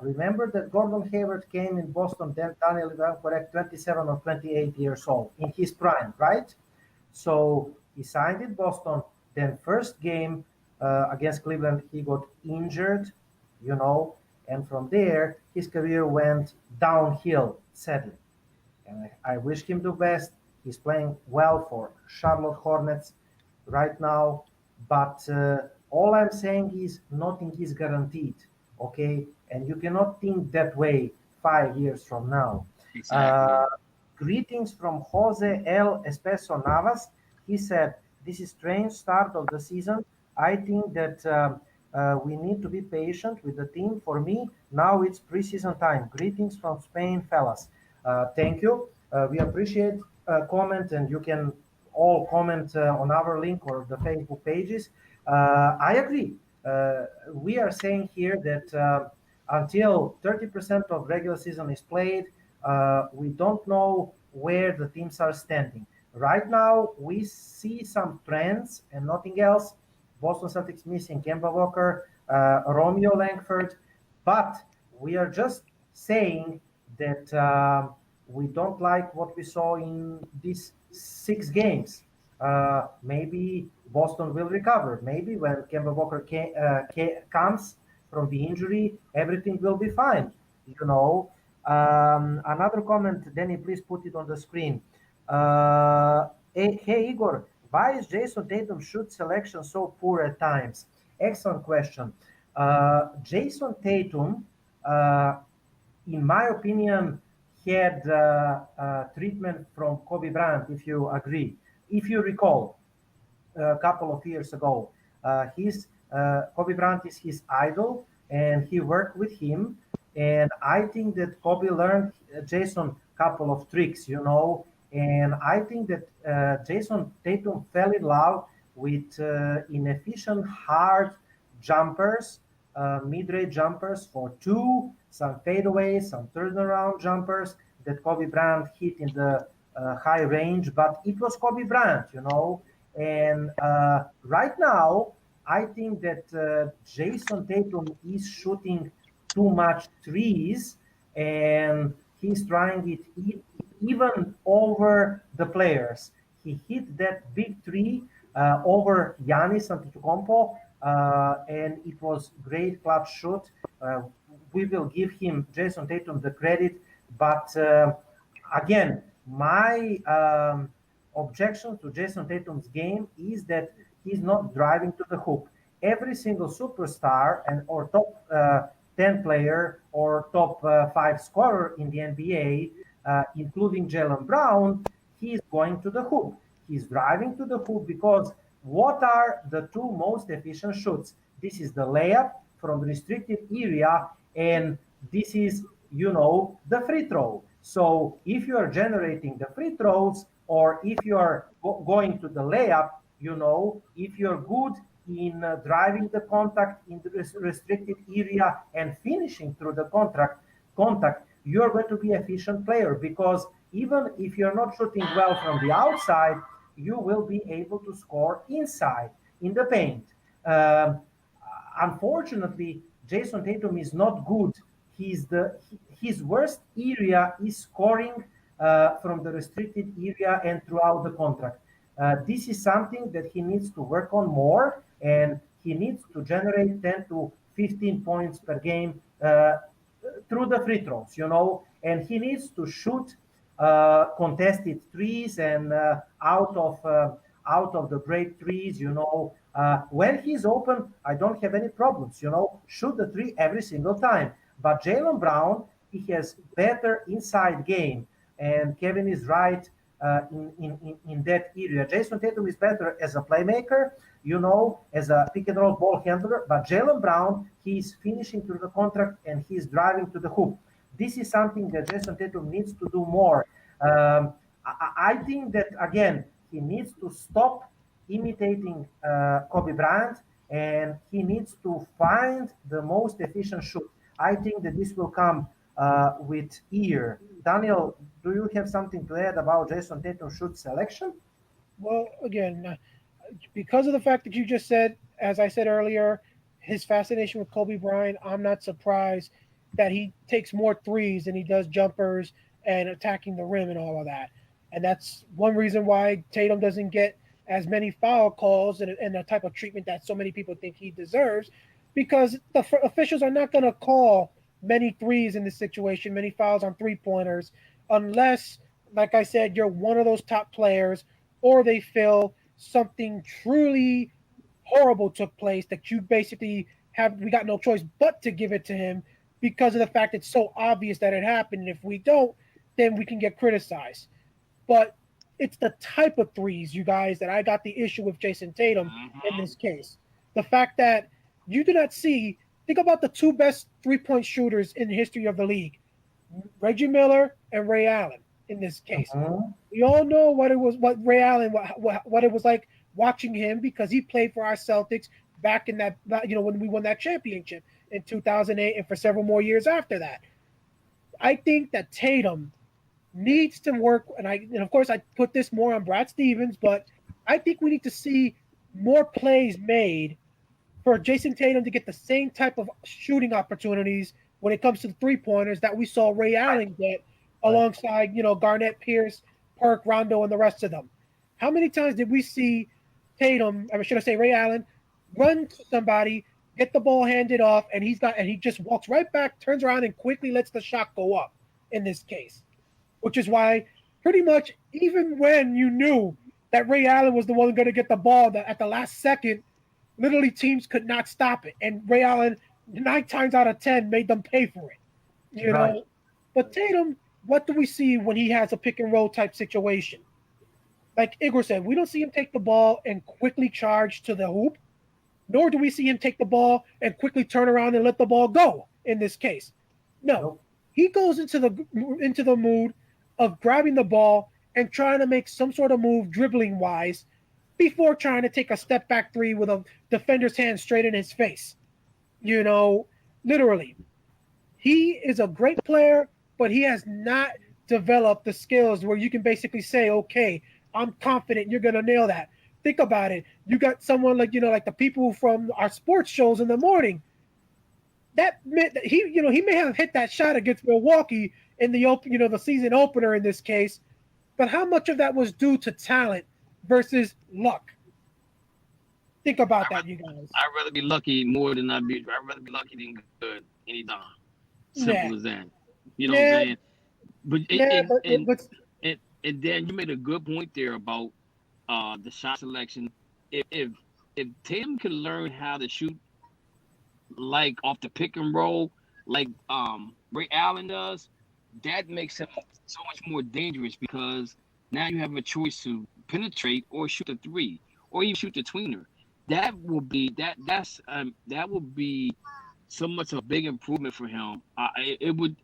remember that Gordon Hayward came in Boston, then Daniel, if I'm correct, 27 or 28 years old, in his prime, right? So he signed in Boston, then first game against Cleveland, he got injured, and from there, his career went downhill, sadly. And I wish him the best. He's playing well for Charlotte Hornets right now, but all I'm saying is nothing is guaranteed, okay? And you cannot think that way 5 years from now. Exactly. Greetings from Jose L. Espeso Navas. He said, this is strange start of the season. I think that we need to be patient with the team. For me, now it's preseason time. Greetings from Spain, fellas. Thank you. We appreciate comment, and you can all comment on our link or the Facebook pages. I agree. We are saying here that until 30% of regular season is played, we don't know where the teams are standing. Right now, we see some trends and nothing else. Boston Celtics missing Kemba Walker, Romeo Langford, but we are just saying that we don't like what we saw in these 6 games. Maybe Boston will recover. Maybe when Kemba Walker comes from the injury, everything will be fine. Another comment, Danny, please put it on the screen. Hey, Igor, why is Jason Tatum shoot selection so poor at times? Excellent question. Jason Tatum, in my opinion, had treatment from Kobe Bryant, if you agree. If you recall, a couple of years ago, Kobe Bryant is his idol, and he worked with him. And I think that Kobe learned Jason a couple of tricks, and I think that Jason Tatum fell in love with inefficient, hard jumpers, mid-range jumpers for 2, some fadeaways, some turnaround jumpers that Kobe Bryant hit in the high range, but it was Kobe Bryant, And right now, I think that Jason Tatum is shooting too much threes, and he's trying it even over the players. He hit that big 3 over Giannis Antetokounmpo, and it was great clutch shoot. We will give him, Jason Tatum, the credit, but again, my objection to Jason Tatum's game is that he's not driving to the hoop. every single superstar and or top 10 player or top 5 scorer in the NBA, including Jaylen Brown, he's going to the hoop. He's driving to the hoop because what are the two most efficient shoots? This is the layup from restricted area, and this is, the free throw. So if you are generating the free throws, or if you are going to the layup, if you're good in driving the contact in the restricted area and finishing through the contact, you're going to be an efficient player, because even if you're not shooting well from the outside, you will be able to score inside in the paint. Unfortunately, Jason Tatum is not good. His worst area is scoring from the restricted area and throughout the contract. This is something that he needs to work on more, and he needs to generate 10 to 15 points per game through the free throws, and he needs to shoot contested threes and out of the break threes, when he's open, I don't have any problems, shoot the three every single time. But Jaylen Brown, he has better inside game, and Kevin is right in that area. Jason Tatum is better as a playmaker, as a pick and roll ball handler, but Jaylen Brown, he's finishing through the contract and he's driving to the hoop. This is something that Jason Tatum needs to do more. I think that, again, he needs to stop imitating Kobe Bryant, and he needs to find the most efficient shoot. I think that this will come with year. Daniel, do you have something to add about Jason Tatum shoot selection? Well, again, because of the fact that you just said, as I said earlier, his fascination with Kobe Bryant, I'm not surprised that he takes more threes than he does jumpers and attacking the rim and all of that. And that's one reason why Tatum doesn't get as many foul calls and the type of treatment that so many people think he deserves, because the officials are not going to call many threes in this situation, many fouls on three-pointers, unless, like I said, you're one of those top players, or they feel something truly horrible took place that you basically we got no choice but to give it to him, because of the fact it's so obvious that it happened. And if we don't, then we can get criticized. But it's the type of threes, you guys, that I got the issue with Jason Tatum in this case. The fact that you do not see, think about the two best three-point shooters in the history of the league, Reggie Miller and Ray Allen in this case. We all know what it was like watching him, because he played for our Celtics back in that, when we won that championship in 2008 and for several more years after that. I think that Tatum needs to work, and of course I put this more on Brad Stevens, but I think we need to see more plays made for Jason Tatum to get the same type of shooting opportunities when it comes to the three-pointers that we saw Ray Allen get alongside, Garnett, Pierce, Perk, Rondo, and the rest of them. How many times did we see Tatum, or should I say Ray Allen, run to somebody, get the ball handed off, and he just walks right back, turns around, and quickly lets the shot go up in this case? Which is why pretty much even when you knew that Ray Allen was the one going to get the ball at the last second, literally teams could not stop it. And Ray Allen, 9 times out of 10, made them pay for it. You know? But Tatum, what do we see when he has a pick and roll type situation? Like Igor said, we don't see him take the ball and quickly charge to the hoop, nor do we see him take the ball and quickly turn around and let the ball go in this case. No. He goes into the mood of grabbing the ball and trying to make some sort of move dribbling wise before trying to take a step back three with a defender's hand straight in his face. Literally. He is a great player, but he has not developed the skills where you can basically say, okay, I'm confident you're going to nail that. Think about it. You got someone like the people from our sports shows in the morning. That meant that he may have hit that shot against Milwaukee in the season opener in this case, but how much of that was due to talent versus luck? Think about that, you guys. I'd rather be lucky more than I'd rather be lucky than good anytime. Simple as that. You know what I'm saying? And Dan, you made a good point there about the shot selection. If if Tatum can learn how to shoot like off the pick and roll, like Ray Allen does, that makes him so much more dangerous because now you have a choice to penetrate or shoot the three or even shoot the tweener. That will be that will be so much a big improvement for him. It would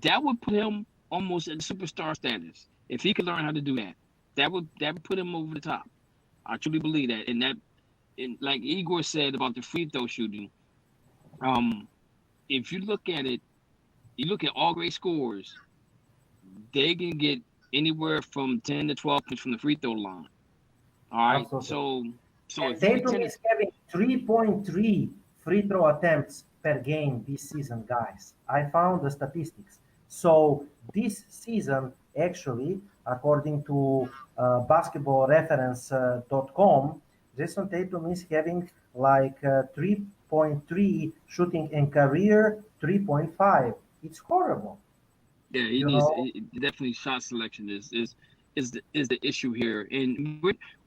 that would put him almost at superstar status if he could learn how to do that. That would put him over the top. I truly believe that, and like Igor said about the free throw shooting. If you look at it, you look at all great scorers, they can get anywhere from 10 to 12 points from the free throw line. All right. Absolutely. So if Tatum is having 3.3 free throw attempts per game this season, guys. I found the statistics. So this season, actually, according to basketballreference.com, Jason Tatum is having like 3.3 shooting in career, 3.5. It's horrible. Yeah, he needs definitely shot selection is the issue here, and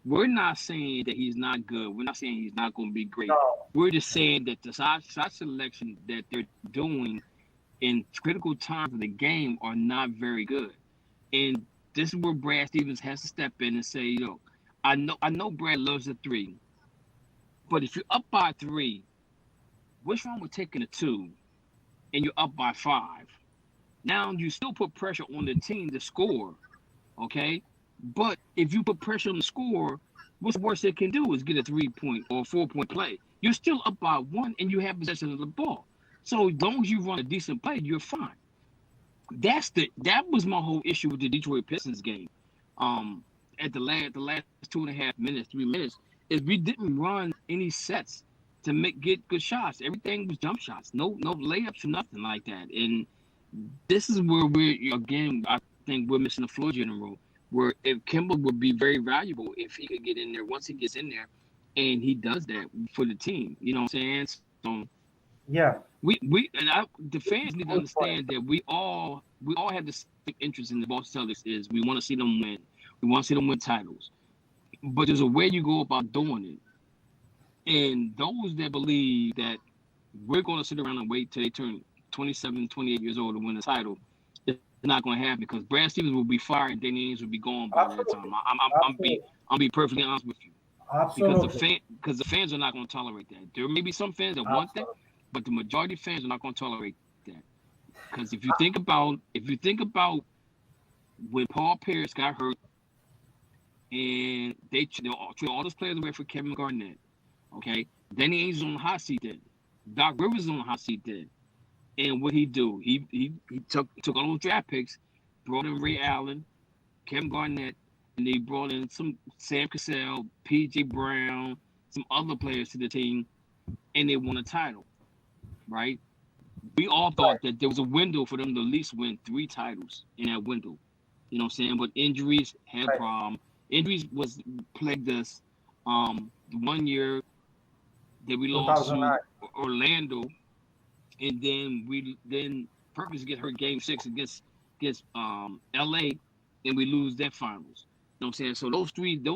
we're not saying that he's not good. We're not saying he's not going to be great. No. We're just saying that the shot selection that they're doing in critical times of the game are not very good, and this is where Brad Stevens has to step in and say, I know Brad loves the three, but if you're up by 3, what's wrong with taking a 2, and you're up by 5? Now you still put pressure on the team to score, okay? But if you put pressure on the score, what's the worst they can do is get a 3-point or 4-point play. You're still up by 1 and you have possession of the ball. So as long as you run a decent play, you're fine. That was my whole issue with the Detroit Pistons game. At the last 2.5 minutes, 3 minutes, is we didn't run any sets to get good shots. Everything was jump shots, no layups or nothing like that. And this is where I think we're missing the floor general, where if Kimball would be very valuable if he could get in there once he gets in there, and he does that for the team. You know what I'm saying? So yeah, the fans need to understand that we all have the same interest in the Boston Celtics. Is we want to see them win, we want to see them win titles, but there's a way you go about doing it, and those that believe that we're going to sit around and wait till they turn 27, 28 years old to win a title, it's not going to happen because Brad Stevens will be fired and Danny Ainge will be gone by that time. I'm be perfectly honest with you. Absolutely. Because the fans are not going to tolerate that. There may be some fans that want that, but the majority of fans are not going to tolerate that. Because if you think about when Paul Pierce got hurt and they traded all those players away for Kevin Garnett, okay, Danny Ainge is on the hot seat then. Doc Rivers is on the hot seat then. And what he do? He took all those draft picks, brought in Ray Allen, Kevin Garnett, and they brought in some Sam Cassell, P.J. Brown, some other players to the team, and they won a title, right? We all thought that there was a window for them to at least win 3 titles in that window. You know what I'm saying? But injuries had a problem. Injuries plagued us. The 1 year that we lost to Orlando. And then Perkins get hurt game 6 against LA, and we lose that finals. You know what I'm saying? So those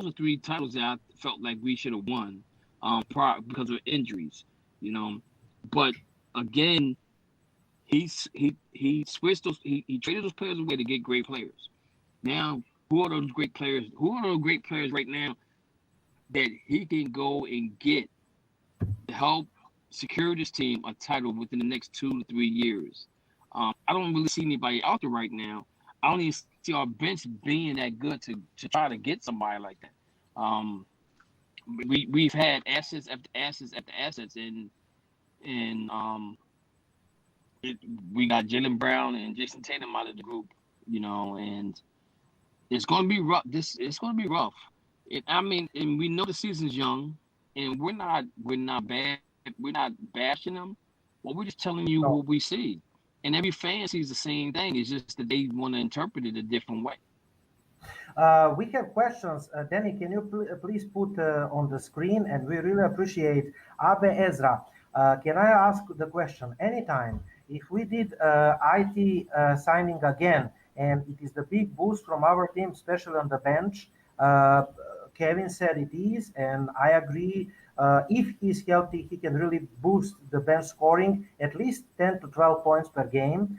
are 3 titles that I felt like we should have won because of injuries, But again, he switched those he traded those players away to get great players. Now, who are those great players? Who are those great players right now that he can go and get to help secure this team a title within the next 2 to 3 years? I don't really see anybody out there right now. I don't even see our bench being that good to try to get somebody like that. We've had assets after assets after assets, and we got Jaylen Brown and Jason Tatum out of the group, and it's going to be rough. It's going to be rough. And we know the season's young, and we're not bad. We're not bashing them. Well, we're just telling you what we see. And every fan sees the same thing. It's just that they want to interpret it a different way. We have questions. Danny, can you please put on the screen? And we really appreciate Abe Ezra. Can I ask the question? Anytime, if we did IT signing again, and it is the big boost from our team, especially on the bench, Kevin said it is, and I agree. If he's healthy, he can really boost the bench scoring at least 10 to 12 points per game.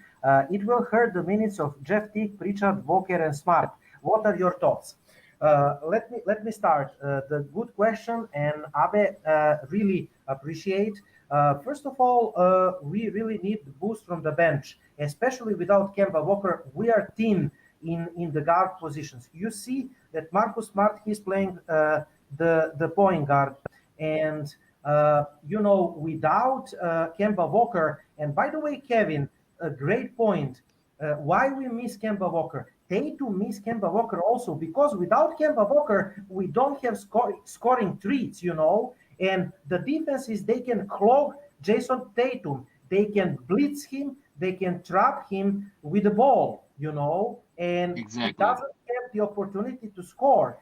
It will hurt the minutes of Jeff Teague, Pritchard, Walker, and Smart. What are your thoughts? Let me start. The good question, and Abe really appreciate. First of all, we really need the boost from the bench, especially without Kemba Walker. We are thin in the guard positions. You see that Marcus Smart, he's playing the point guard, and without Kemba Walker. And by the way, Kevin, a great point. Why we miss Kemba Walker? Tatum miss Kemba Walker also because without Kemba Walker, we don't have scoring threats, and the defense is they can clog Jason Tatum. They can blitz him. They can trap him with the ball, and Exactly. he doesn't have the opportunity to score.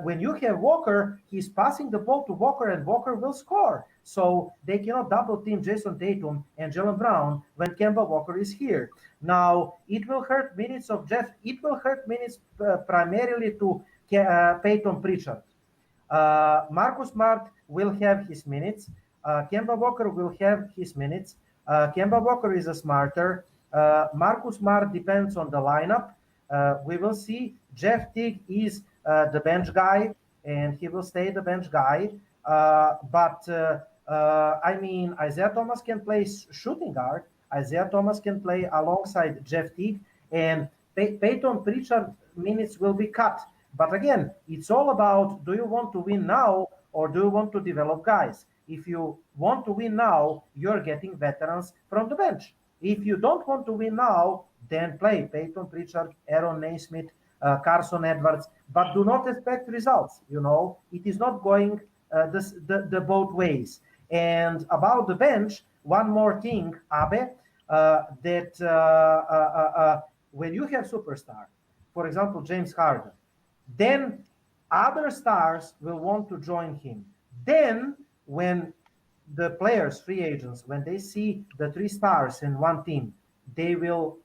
When you have Walker, he's passing the ball to Walker, and Walker will score. So they cannot double team Jason Tatum and Jaylen Brown when Kemba Walker is here. Now, it will hurt minutes of Jeff. It will hurt minutes primarily to Peyton Pritchard. Marcus Smart will have his minutes. Kemba Walker will have his minutes. Kemba Walker is a smarter. Marcus Smart depends on the lineup. We will see. Jeff Teague is the bench guy, and he will stay the bench guy. Isaiah Thomas can play shooting guard. Isaiah Thomas can play alongside Jeff Teague, and Peyton Pritchard minutes will be cut. But again, it's all about, do you want to win now or do you want to develop guys? If you want to win now, you're getting veterans from the bench. If you don't want to win now, then play Peyton Pritchard, Aaron Naismith, Carson Edwards, but do not expect results. It is not going the both ways. And about the bench, one more thing, Abe, when you have superstar, for example, James Harden, then other stars will want to join him. Then when the players, free agents, when they see the three stars in one team, they will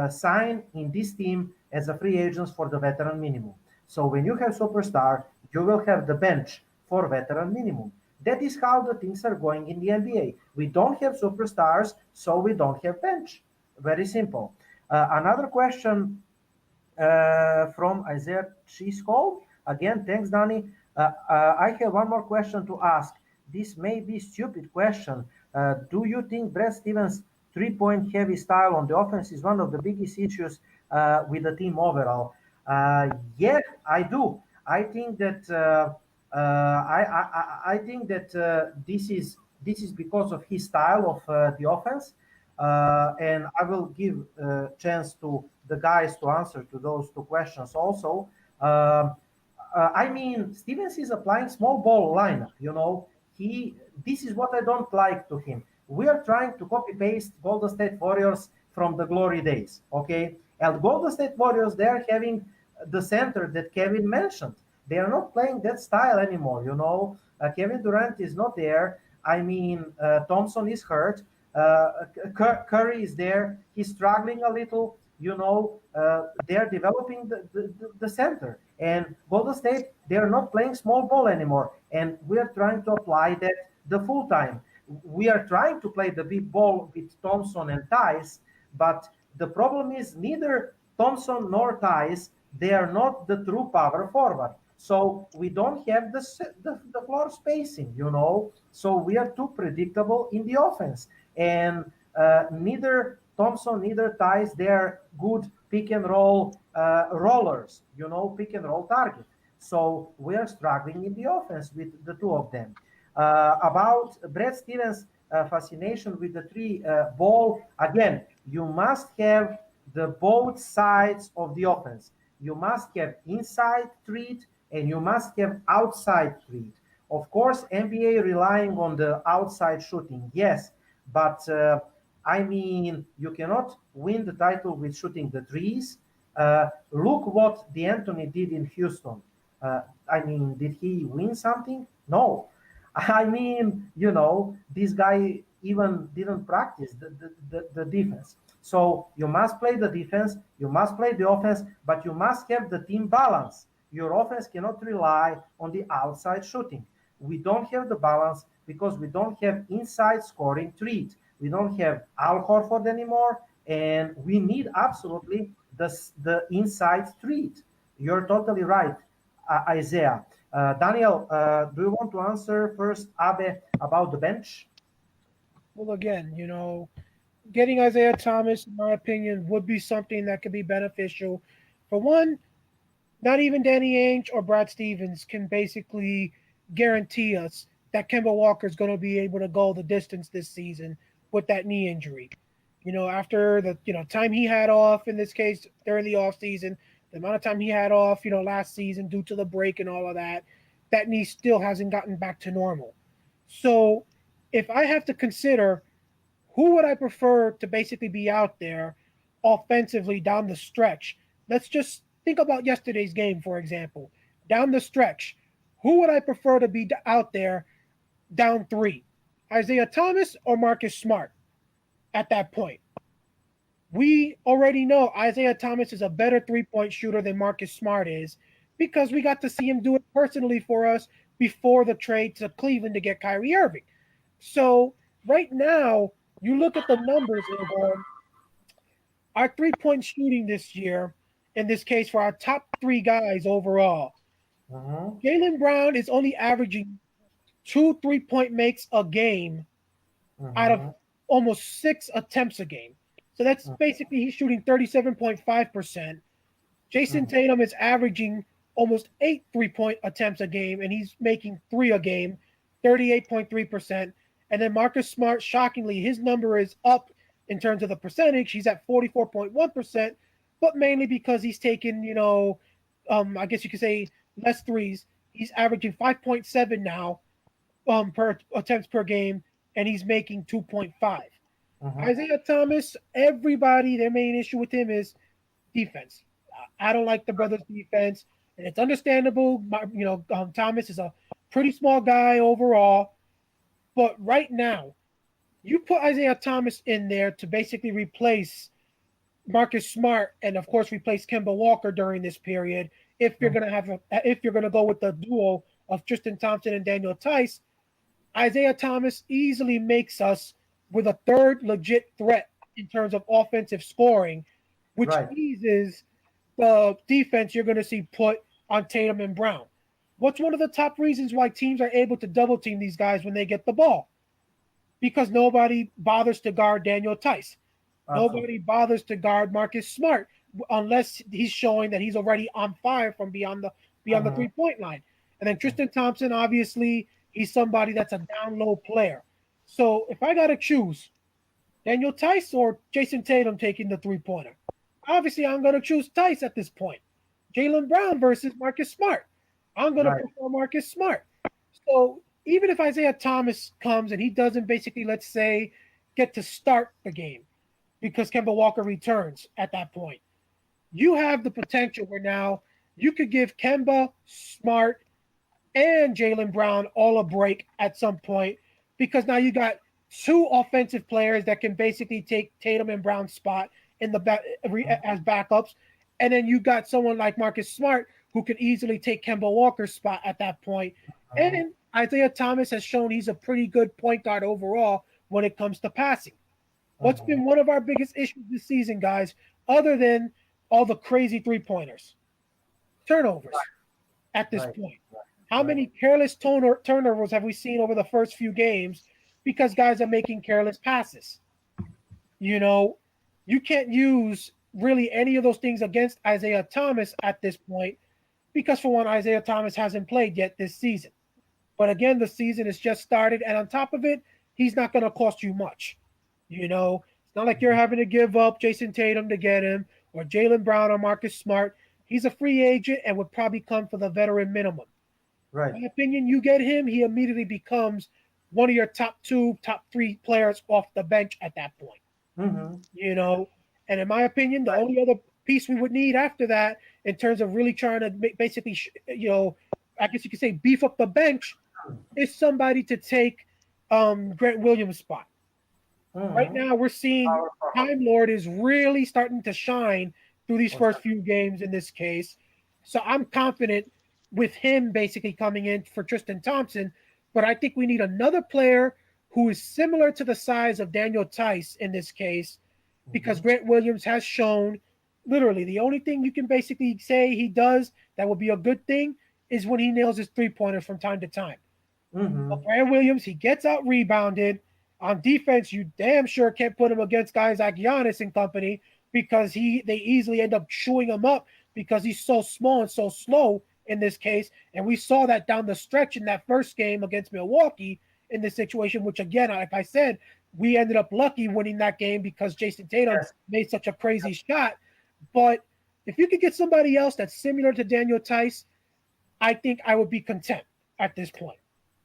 sign in this team as a free agents for the veteran minimum. So when you have superstar, you will have the bench for veteran minimum. That is how the things are going in the NBA. We don't have superstars, so we don't have bench. Very simple. Another question from Isaiah Chisco. Again, thanks, Danny. I have one more question to ask. This may be a stupid question. Do you think Brad Stevens' three-point heavy style on the offense is one of the biggest issues with the team overall? Yeah, I do. I think that this is because of his style of the offense, and I will give a chance to the guys to answer to those two questions also. Stevens is applying small ball lineup. This is what I don't like to him. We are trying to copy paste Golden State Warriors from the glory days. Okay, and Golden State Warriors, they are having the center that Kevin mentioned. They are not playing that style anymore. Kevin Durant is not there. Thompson is hurt. Curry is there. He's struggling a little. They're developing the center. And Golden State, they're not playing small ball anymore. And we are trying to apply that the full time. We are trying to play the big ball with Thompson and Tice, but the problem is neither Thompson nor Tice, they are not the true power forward. So we don't have the floor spacing, So we are too predictable in the offense. And neither Thompson, neither Tice, they are good pick and roll rollers, pick and roll target. So we are struggling in the offense with the two of them. About Brad Stevens' fascination with the three ball, again, you must have the both sides of the offense. You must have inside threat and you must have outside threat. Of course, NBA relying on the outside shooting, yes, but you cannot win the title with shooting the threes. Look what D'Antoni did in Houston. Did he win something? No. This guy even didn't practice the defense. So you must play the defense, you must play the offense, but you must have the team balance. Your offense cannot rely on the outside shooting. we don't have the balance because we don't have inside scoring threat. We don't have Al Horford anymore, and we need absolutely the inside threat. You're totally right, Isaiah. Daniel, do you want to answer first, Abe, about the bench? Well, again, getting Isaiah Thomas, in my opinion, would be something that could be beneficial. For one, not even Danny Ainge or Brad Stevens can basically guarantee us that Kemba Walker is going to be able to go the distance this season with that knee injury. After the time he had off in this case during the off season, the amount of time he had off, last season due to the break and all of that, that knee still hasn't gotten back to normal. So if I have to consider who would I prefer to basically be out there offensively down the stretch, let's just think about yesterday's game, for example. Down the stretch, who would I prefer to be out there down three? Isaiah Thomas or Marcus Smart at that point? We already know Isaiah Thomas is a better three-point shooter than Marcus Smart is because we got to see him do it personally for us before the trade to Cleveland to get Kyrie Irving. So right now, you look at the numbers, Igor, our three-point shooting this year, in this case for our top three guys overall, Jaylen Brown is only averaging 2 3-point makes a game out of almost 6 attempts a game. So that's basically he's shooting 37.5%. Jason Tatum is averaging almost 8 3-point attempts a game, and he's making 3 a game, 38.3%. And then Marcus Smart, shockingly, his number is up in terms of the percentage. He's at 44.1%, but mainly because he's taken, I guess you could say less threes. He's averaging 5.7 now per attempts per game, and he's making 2.5. Isaiah Thomas, everybody, their main issue with him is defense. I don't like the brothers' defense, and it's understandable. Thomas is a pretty small guy overall, but right now, you put Isaiah Thomas in there to basically replace Marcus Smart and, of course, replace Kemba Walker during this period. If you're gonna go with the duo of Tristan Thompson and Daniel Tice, Isaiah Thomas easily makes us with a third legit threat in terms of offensive scoring, which eases the defense you're going to see put on Tatum and Brown. What's one of the top reasons why teams are able to double team these guys when they get the ball? Because nobody bothers to guard Daniel Tice. Nobody bothers to guard Marcus Smart unless he's showing that he's already on fire from beyond the 3-point line. And then Tristan Thompson, obviously, he's somebody that's a down low player. So if I got to choose Daniel Tice or Jason Tatum taking the three-pointer, obviously I'm going to choose Tice at this point. Jaylen Brown versus Marcus Smart. I'm going to prefer Marcus Smart. So even if Isaiah Thomas comes and he doesn't basically, let's say, get to start the game because Kemba Walker returns at that point, you have the potential where now you could give Kemba, Smart, and Jaylen Brown all a break at some point because now you got 2 offensive players that can basically take Tatum and Brown's spot in the as backups, and then you got someone like Marcus Smart who could easily take Kemba Walker's spot at that point. And Isaiah Thomas has shown he's a pretty good point guard overall when it comes to passing. What's been one of our biggest issues this season, guys, other than all the crazy three-pointers? Turnovers at this point. How many careless turnovers have we seen over the first few games because guys are making careless passes? You can't use really any of those things against Isaiah Thomas at this point because, for one, Isaiah Thomas hasn't played yet this season. But again, the season has just started, and on top of it, he's not going to cost you much. It's not like you're having to give up Jason Tatum to get him or Jaylen Brown or Marcus Smart. He's a free agent and would probably come for the veteran minimum. In my opinion, you get him, he immediately becomes one of your top 2, top 3 players off the bench at that point. And in my opinion, the only other piece we would need after that in terms of really trying to basically, I guess you could say beef up the bench is somebody to take Grant Williams' spot. Right now, we're seeing Time Lord is really starting to shine through these first few games in this case. So I'm confident with him basically coming in for Tristan Thompson but I think we need another player who is similar to the size of Daniel Tice in this case, because Grant Williams has shown literally the only thing you can basically say he does that will be a good thing is when he nails his three-pointers from time to time. But Grant Williams, he gets out rebounded. On defense, you damn sure can't put him against guys like Giannis and company because they easily end up chewing him up because he's so small and so slow in this case. And we saw that down the stretch in that first game against Milwaukee in this situation, which again, like I said, we ended up lucky winning that game because Jason Tatum made such a crazy shot. But if you could get somebody else that's similar to Daniel Tice, I think I would be content at this point.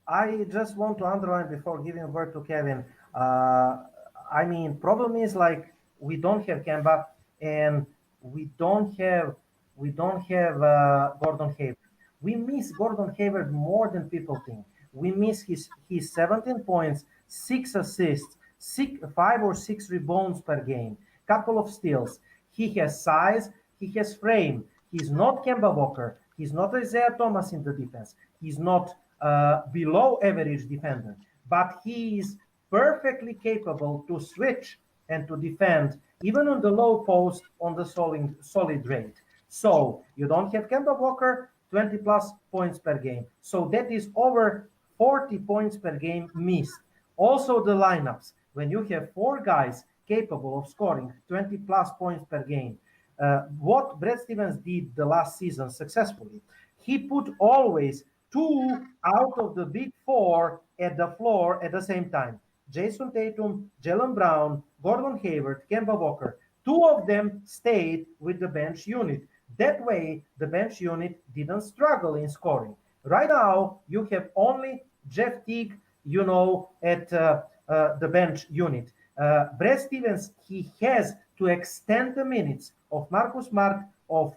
I just want to underline before giving a word to Kevin. I mean, problem is like we don't have Kemba and we don't have Gordon Hayward. We miss Gordon Hayward more than people think. We miss his 17 points, 6 assists, 5 or 6 rebounds per game, couple of steals. He has size, he has frame. He's not Kemba Walker. He's not Isaiah Thomas in the defense. He's not below average defender, but he is perfectly capable to switch and to defend even on the low post on the solid rate. So you don't have Kemba Walker, 20 plus points per game. So that is over 40 points per game missed. Also the lineups, when you have 4 guys capable of scoring 20 plus points per game, what Brad Stevens did the last season successfully, he put always 2 out of the big 4 at the floor at the same time. Jason Tatum, Jaylen Brown, Gordon Hayward, Kemba Walker. 2 of them stayed with the bench unit. That way, the bench unit didn't struggle in scoring. Right now, you have only Jeff Teague, at the bench unit. Brad Stevens, he has to extend the minutes of Marcus Smart, of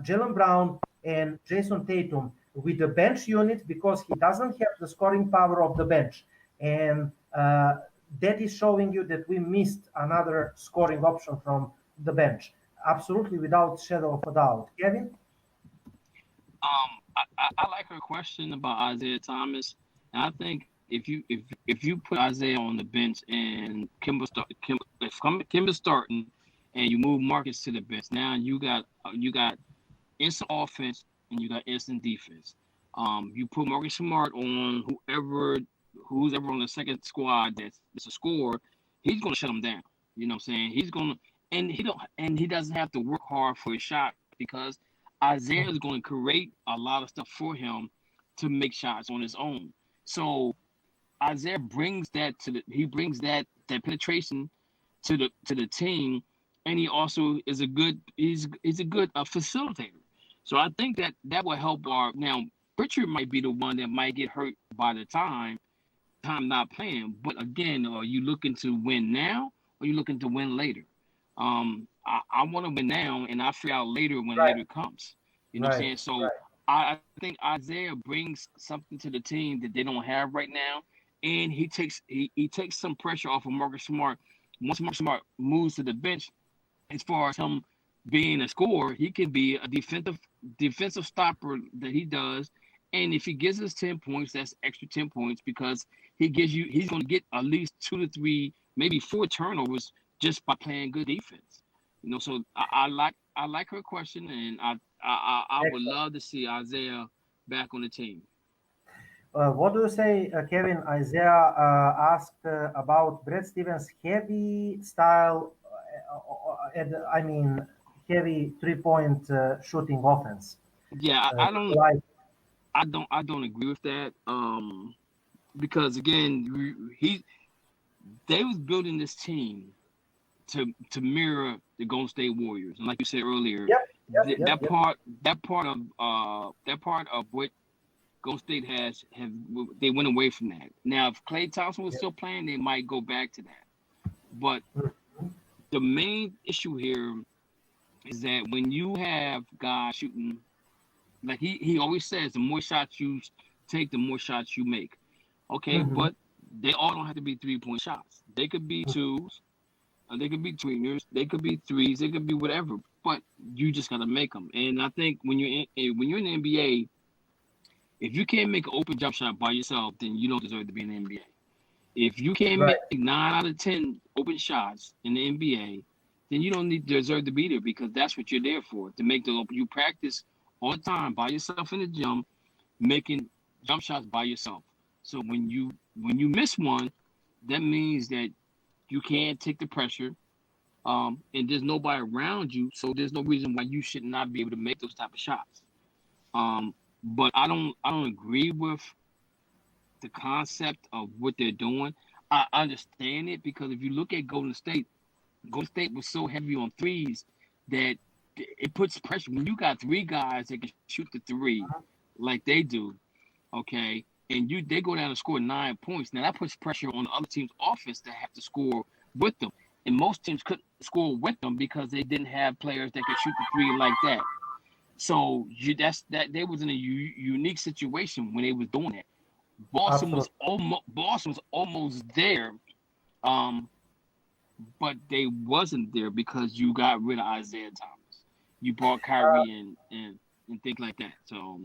Jaylen Brown, and Jason Tatum with the bench unit because he doesn't have the scoring power of the bench. And that is showing you that we missed another scoring option from the bench. Absolutely, without shadow of a doubt. Kevin? I like her question about Isaiah Thomas. And I think if you put Isaiah on the bench and Kimba's starting and you move Marcus to the bench, now you got instant offense and you got instant defense. You put Marcus Smart on who's ever on the second squad that's a scorer, he's gonna shut him down. You know what I'm saying? He's gonna he doesn't have to work hard for his shot because Isaiah is going to create a lot of stuff for him to make shots on his own. So Isaiah brings that penetration to the team, and he also is a good facilitator. So I think that will help now. Pritchard might be the one that might get hurt by the time not playing. But again, are you looking to win now or are you looking to win later? I want to win now, and I figure out later when later comes. You know what I'm saying? So I think Isaiah brings something to the team that they don't have right now, and he takes some pressure off of Marcus Smart. Once Marcus Smart moves to the bench, as far as him being a scorer, he can be a defensive stopper that he does. And if he gives us 10 points, that's extra 10 points because he's going to get at least 2 to 3, maybe 4 turnovers just by playing good defense. You know, so I like her question, and I would love to see Isaiah back on the team. What do you say, Kevin? Isaiah asked about Brad Stevens' heavy style, heavy 3-point shooting offense. Yeah, I don't agree with that. Because again, they was building this team to mirror the Golden State Warriors, and like you said earlier, that part of what Golden State they went away from that. Now, if Klay Thompson was still playing, they might go back to that. But the main issue here is that when you have guys shooting, like he always says, the more shots you take, the more shots you make. Okay, but they all don't have to be 3-point shots. They could be twos, they could be tweeners, they could be threes, they could be whatever. But you just gotta make them. And I think when you're in the NBA, If you can't make an open jump shot by yourself, then you don't deserve to be in the NBA. If you can't Right. make 9 out of 10 open shots in the NBA, then you don't deserve to be there, because that's what you're there for, to make the open. You practice all the time by yourself in the gym, making jump shots by yourself. So when you miss one, that means that you can't take the pressure, and there's nobody around you, so there's no reason why you should not be able to make those type of shots. But I don't agree with the concept of what they're doing. I understand it, because if you look at Golden State was so heavy on threes that it puts pressure. When you got 3 guys that can shoot the 3 like they do, okay, and they go down and score 9 points. Now that puts pressure on the other team's offense to have to score with them. And most teams couldn't score with them because they didn't have players that could shoot the 3 like that. So they was in a unique situation when they was doing that. Boston was almost there, but they wasn't there because you got rid of Isaiah Thomas. You brought Kyrie and things like that. So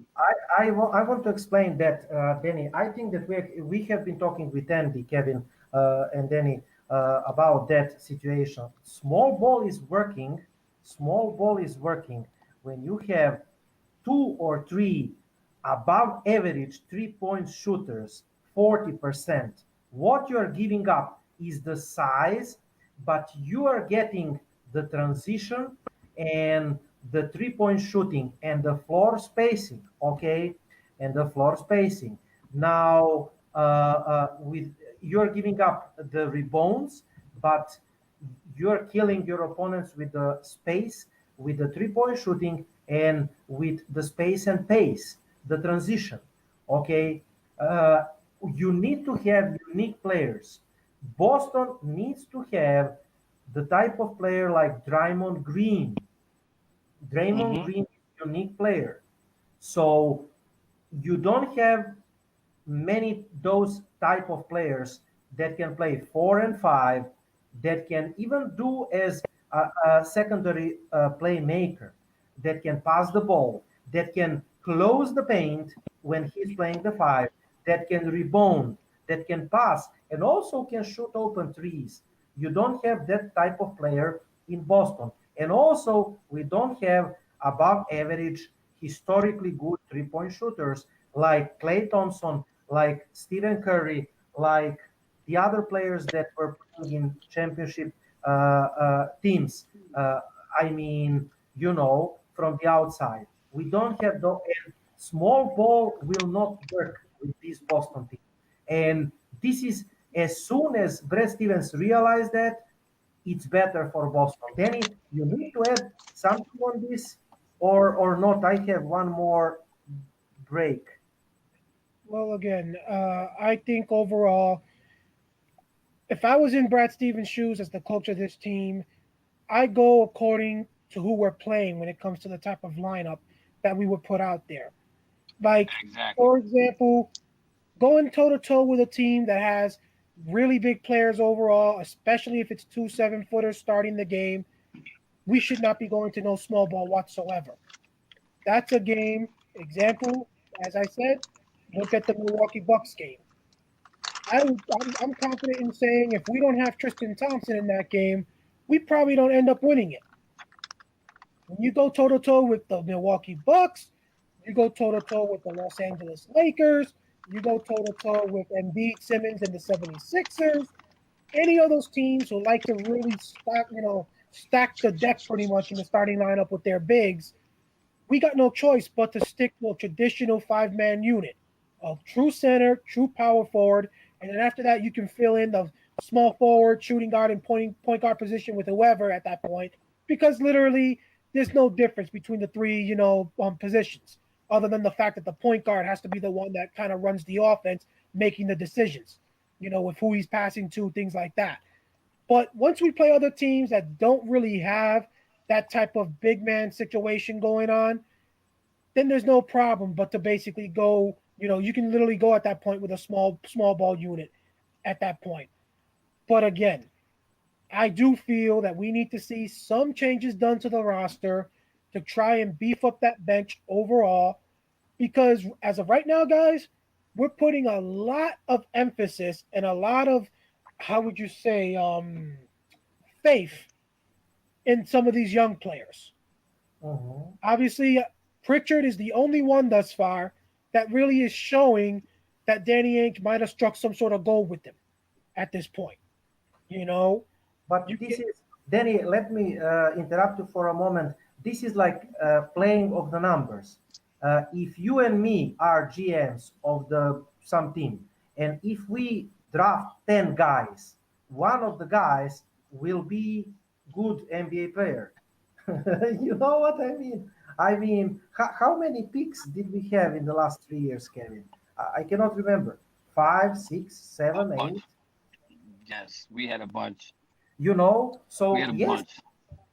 I want to explain that, Danny. I think that we have been talking with Andy, Kevin, and Danny about that situation. Small ball is working. Small ball is working when you have 2 or 3 above average 3-point shooters, 40%. What you are giving up is the size, but you are getting the transition and the 3-point shooting and the floor spacing, okay? And the floor spacing. Now, with you're giving up the rebounds, but you're killing your opponents with the space, with the 3-point shooting, and with the space and pace, the transition, okay? You need to have unique players. Boston needs to have the type of player like Draymond Green. Draymond Green is a unique player. So you don't have many those type of players that can play 4 and 5, that can even do as a secondary playmaker, that can pass the ball, that can close the paint when he's playing the 5, that can rebound, that can pass, and also can shoot open threes. You don't have that type of player in Boston. And also, we don't have above average, historically good 3-point shooters like Klay Thompson, like Stephen Curry, like the other players that were playing in championship teams. I mean, from the outside. We don't have the small ball will not work with this Boston team. And this is, as soon as Brad Stevens realized that, it's better for Boston. Danny, you need to add something on this or not? I have one more break. Well, again, I think overall, if I was in Brad Stevens' shoes as the coach of this team, I go according to who we're playing when it comes to the type of lineup that we would put out there. Like, exactly. for example, going toe to toe with a team that has really big players overall, especially if it's 2 7-footers starting the game, we should not be going to no small ball whatsoever. That's a game. Example, as I said, look at the Milwaukee Bucks game. I'm confident in saying if we don't have Tristan Thompson in that game, we probably don't end up winning it. When you go toe to toe with the Milwaukee Bucks, you go toe to toe with the Los Angeles Lakers, you go toe to toe with Embiid, Simmons, and the 76ers. Any of those teams who like to really stack the deck pretty much in the starting lineup with their bigs, we got no choice but to stick to a traditional 5-man unit of true center, true power forward, and then after that you can fill in the small forward, shooting guard, and point guard position with whoever at that point, because literally there's no difference between the 3 positions, other than the fact that the point guard has to be the one that kind of runs the offense, making the decisions, with who he's passing to, things like that. But once we play other teams that don't really have that type of big man situation going on, then there's no problem but to basically go, you can literally go at that point with a small ball unit at that point. But again, I do feel that we need to see some changes done to the roster to try and beef up that bench overall. because as of right now, guys, we're putting a lot of emphasis and a lot of, how would you say, faith in some of these young players. Mhm. Obviously, Pritchard is the only one thus far that really is showing that Danny Ainge might have struck some sort of goal with him at this point. You know, you But this get is, Danny, let me interrupt you for a moment. This is like playing of the numbers. If you and me are GMs of the some team, and if we draft 10 guys, one of the guys will be good NBA player. You know what I mean? I mean, how many picks did we have in the last 3 years, Kevin? I cannot remember. Five, six, A seven, bunch. eight. Yes, we had a bunch. You know, We so had a yes, bunch.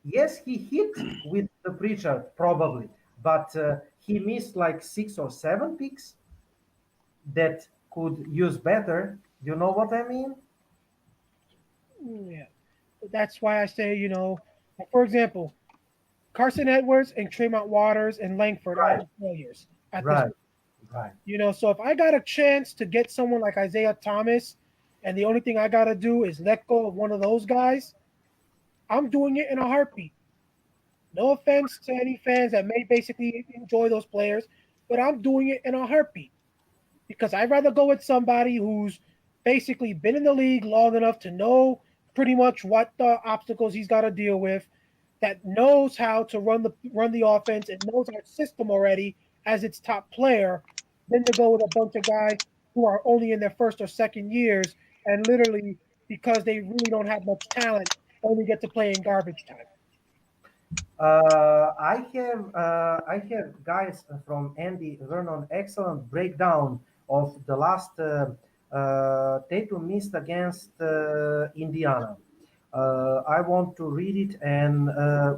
yes, he hit with the preacher probably, but he missed like 6 or 7 picks that could use better. You know what I mean? yeah. That's why I say, like, for example, Carson Edwards and Tremont Waters and Langford are Right, all failures at this. right, right. So if I got a chance to get someone like Isaiah Thomas, and the only thing I got to do is let go of one of those guys, I'm doing it in a heartbeat. No offense to any fans that may basically enjoy those players, but I'm doing it in a heartbeat because I'd rather go with somebody who's basically been in the league long enough to know pretty much what the obstacles he's got to deal with, that knows how to run the offense and knows our system already as its top player, than to go with a bunch of guys who are only in their first or second years and literally because they really don't have much talent only get to play in garbage time. I have guys from Andy Vernon excellent breakdown of the last Tatum missed against Indiana. I want to read it and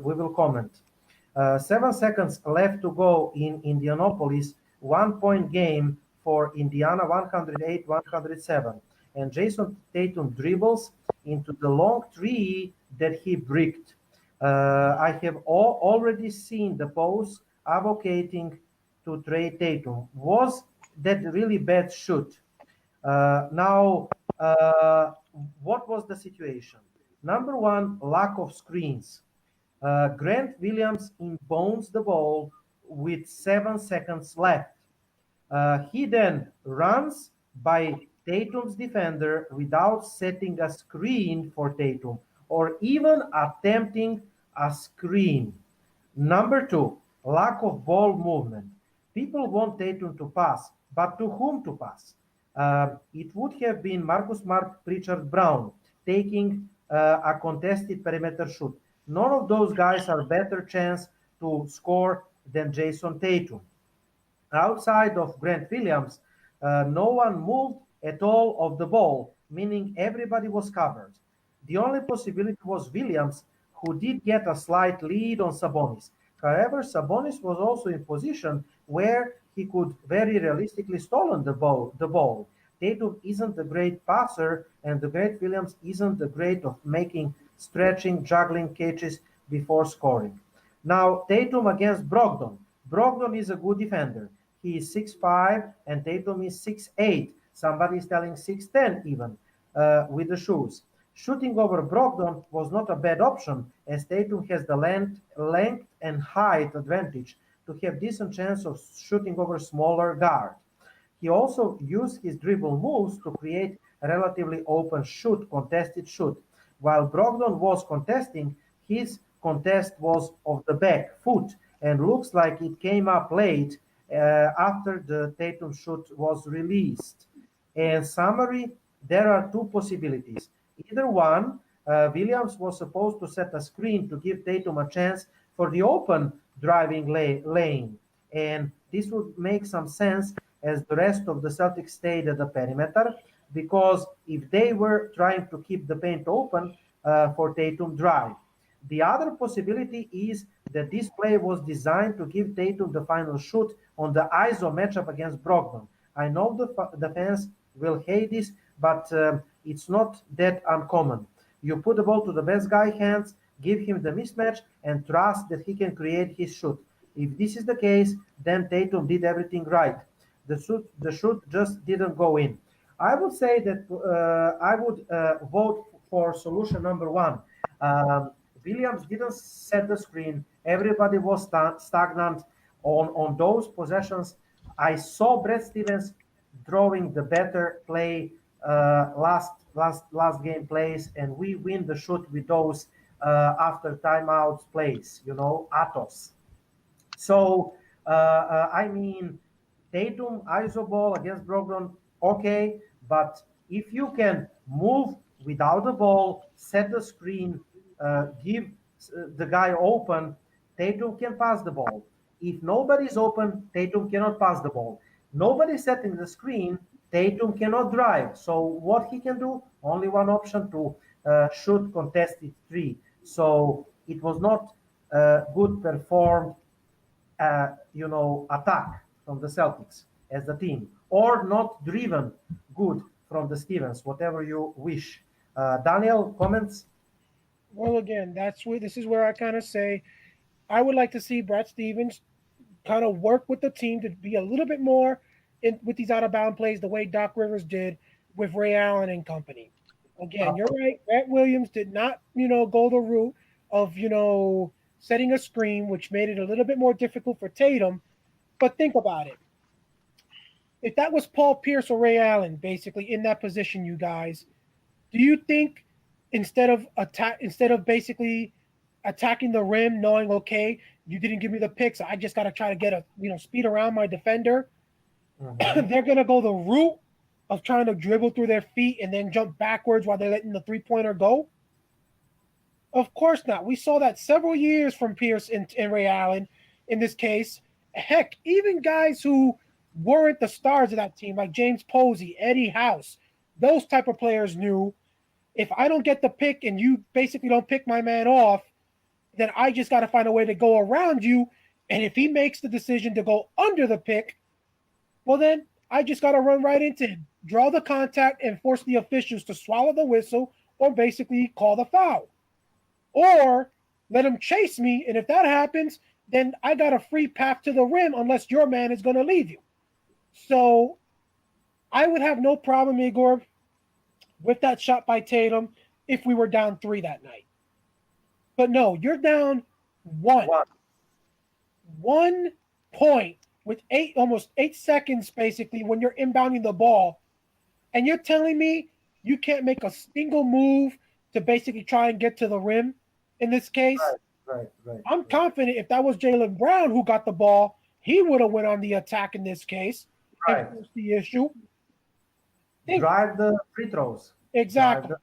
we will comment. 7 seconds left to go in Indianapolis. 1 point game for Indiana, 108-107. And Jason Tatum dribbles into the long three that he bricked. I have already seen the post advocating to trade Tatum. Was that really bad shoot? Now, what was the situation? Number one, lack of screens. Grant Williams inbounds the ball with 7 seconds left. He then runs by Tatum's defender without setting a screen for Tatum or even attempting a screen. Number two, lack of ball movement. People want Tatum to pass, but to whom to pass? It would have been Marcus Smart, Pritchard, Brown taking a contested perimeter shoot. None of those guys are better chance to score than Jason Tatum. Outside of Grant Williams, no one moved at all of the ball, meaning everybody was covered. The only possibility was Williams, who did get a slight lead on Sabonis. However, Sabonis was also in position where he could very realistically stolen the ball. Tatum isn't a great passer, and the great Williams isn't the great of making stretching, juggling catches before scoring. Now, Tatum against Brogdon. Brogdon is a good defender. He is 6'5", and Tatum is 6'8". Somebody is telling 6'10" even with the shoes. Shooting over Brogdon was not a bad option, as Tatum has the length and height advantage to have decent chance of shooting over smaller guard. He also used his dribble moves to create a relatively open shoot, contested shoot. While Brogdon was contesting, his contest was of the back foot and looks like it came up late after the Tatum shoot was released. In summary, there are two possibilities. Either one, Williams was supposed to set a screen to give Tatum a chance for the open driving lane, and this would make some sense as the rest of the Celtics stayed at the perimeter, because if they were trying to keep the paint open for Tatum drive. The other possibility is that this play was designed to give Tatum the final shoot on the ISO matchup against Brogdon. I know the fans will hate this, but it's not that uncommon. You put the ball to the best guy hands, give him the mismatch, and trust that he can create his shoot. If this is the case, then Tatum did everything right. The shoot just didn't go in. I would say that I would vote for solution number one. Williams didn't set the screen. Everybody was stagnant on those possessions. I saw Brad Stevens drawing the better play last game plays, and we win the shoot with those after timeouts plays. Atos. So I mean, Tatum ISO ball against Brogdon, okay, but if you can move without the ball, set the screen, give the guy open, Tatum can pass the ball. If nobody's open, Tatum cannot pass the ball. Nobody's setting the screen, Tatum cannot drive. So what he can do? Only one option, to shoot contested three. So it was not good performed, attack from the Celtics as a team, or not driven good from the Stevens, whatever you wish. Daniel, comments? Well, again, this is where I kind of say I would like to see Brad Stevens kind of work with the team to be a little bit more with these out of bound plays, the way Doc Rivers did with Ray Allen and company. Again, you're right. Grant Williams did not, go the route of, setting a screen, which made it a little bit more difficult for Tatum. But think about it. If that was Paul Pierce or Ray Allen, basically in that position, you guys, do you think instead of basically attacking the rim, knowing, okay, you didn't give me the pick, so I just got to try to get speed around my defender, they're going to go the route of trying to dribble through their feet and then jump backwards while they're letting the three-pointer go? Of course not. We saw that several years from Pierce and Ray Allen in this case. Heck, even guys who weren't the stars of that team, like James Posey, Eddie House, those type of players knew, if I don't get the pick and you basically don't pick my man off, then I just got to find a way to go around you. And if he makes the decision to go under the pick, well, then I just got to run right into him, draw the contact, and force the officials to swallow the whistle or basically call the foul. Or let him chase me, and if that happens, then I got a free path to the rim unless your man is going to leave you. So I would have no problem, Igor, with that shot by Tatum if we were down 3 that night. But no, you're down 1. 1 point with almost 8 seconds, basically, when you're inbounding the ball. And you're telling me you can't make a single move to basically try and get to the rim in this case? Right. I'm confident if that was Jaylen Brown who got the ball, he would have went on the attack in this case. Right. If the issue. Drive the free throws. Exactly.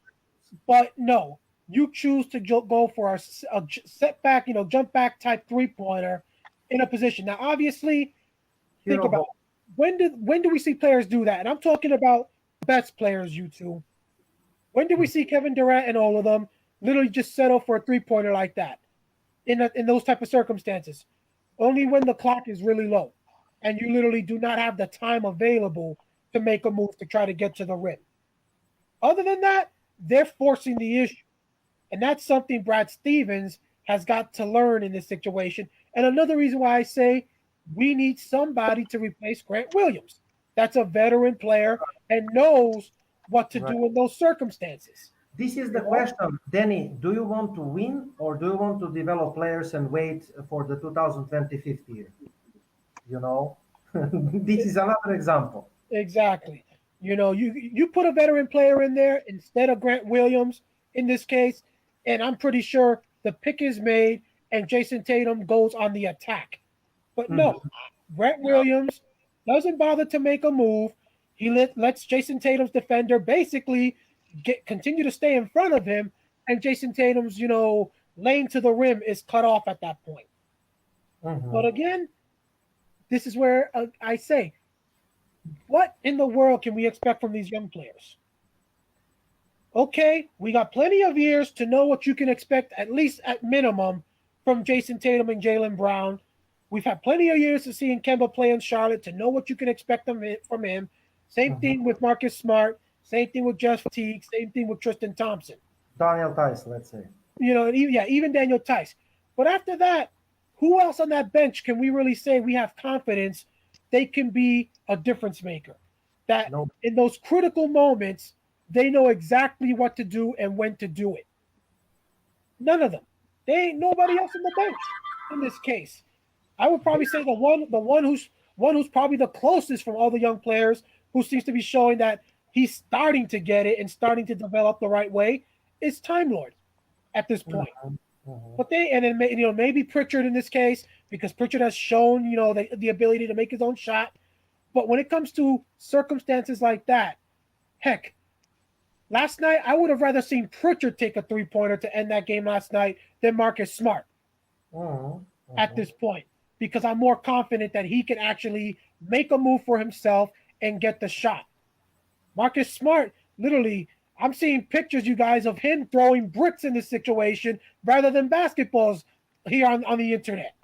But no, you choose to go for a setback, jump back type three-pointer in a position. Now, obviously, think about it. When do we see players do that? And I'm talking about best players, you two. When do we see Kevin Durant and all of them literally just settle for a three-pointer like that in those type of circumstances? Only when the clock is really low and you literally do not have the time available to make a move to try to get to the rim. Other than that, they're forcing the issue. And that's something Brad Stevens has got to learn in this situation. And another reason why I say we need somebody to replace Grant Williams. That's a veteran player and knows what to do in those circumstances. This is the question, Danny. Do you want to win or do you want to develop players and wait for the 2025 year? This is another example. Exactly. You put a veteran player in there instead of Grant Williams in this case, and I'm pretty sure the pick is made and Jason Tatum goes on the attack. But no, Grant Williams doesn't bother to make a move. He lets Jason Tatum's defender basically continue to stay in front of him, and Jason Tatum's, lane to the rim is cut off at that point. But again, this is where I say, what in the world can we expect from these young players? Okay, we got plenty of years to know what you can expect, at least at minimum, from Jason Tatum and Jaylen Brown. We've had plenty of years to see Kemba play in Charlotte to know what you can expect from him. Same thing with Marcus Smart. Same thing with Jeff Teague. Same thing with Tristan Thompson. Daniel Tice, let's say. Even Daniel Tice. But after that, who else on that bench can we really say we have confidence they can be a difference maker? That in those critical moments, they know exactly what to do and when to do it. None of them. They ain't nobody else on the bench in this case. I would probably say the one who's probably the closest from all the young players who seems to be showing that he's starting to get it and starting to develop the right way is Time Lord at this point. But then maybe Pritchard in this case, because Pritchard has shown the ability to make his own shot. But when it comes to circumstances like that, heck, last night I would have rather seen Pritchard take a 3-pointer to end that game last night than Marcus Smart at this point, because I'm more confident that he can actually make a move for himself and get the shot. Marcus Smart, literally, I'm seeing pictures, you guys, of him throwing bricks in this situation rather than basketballs here on the internet.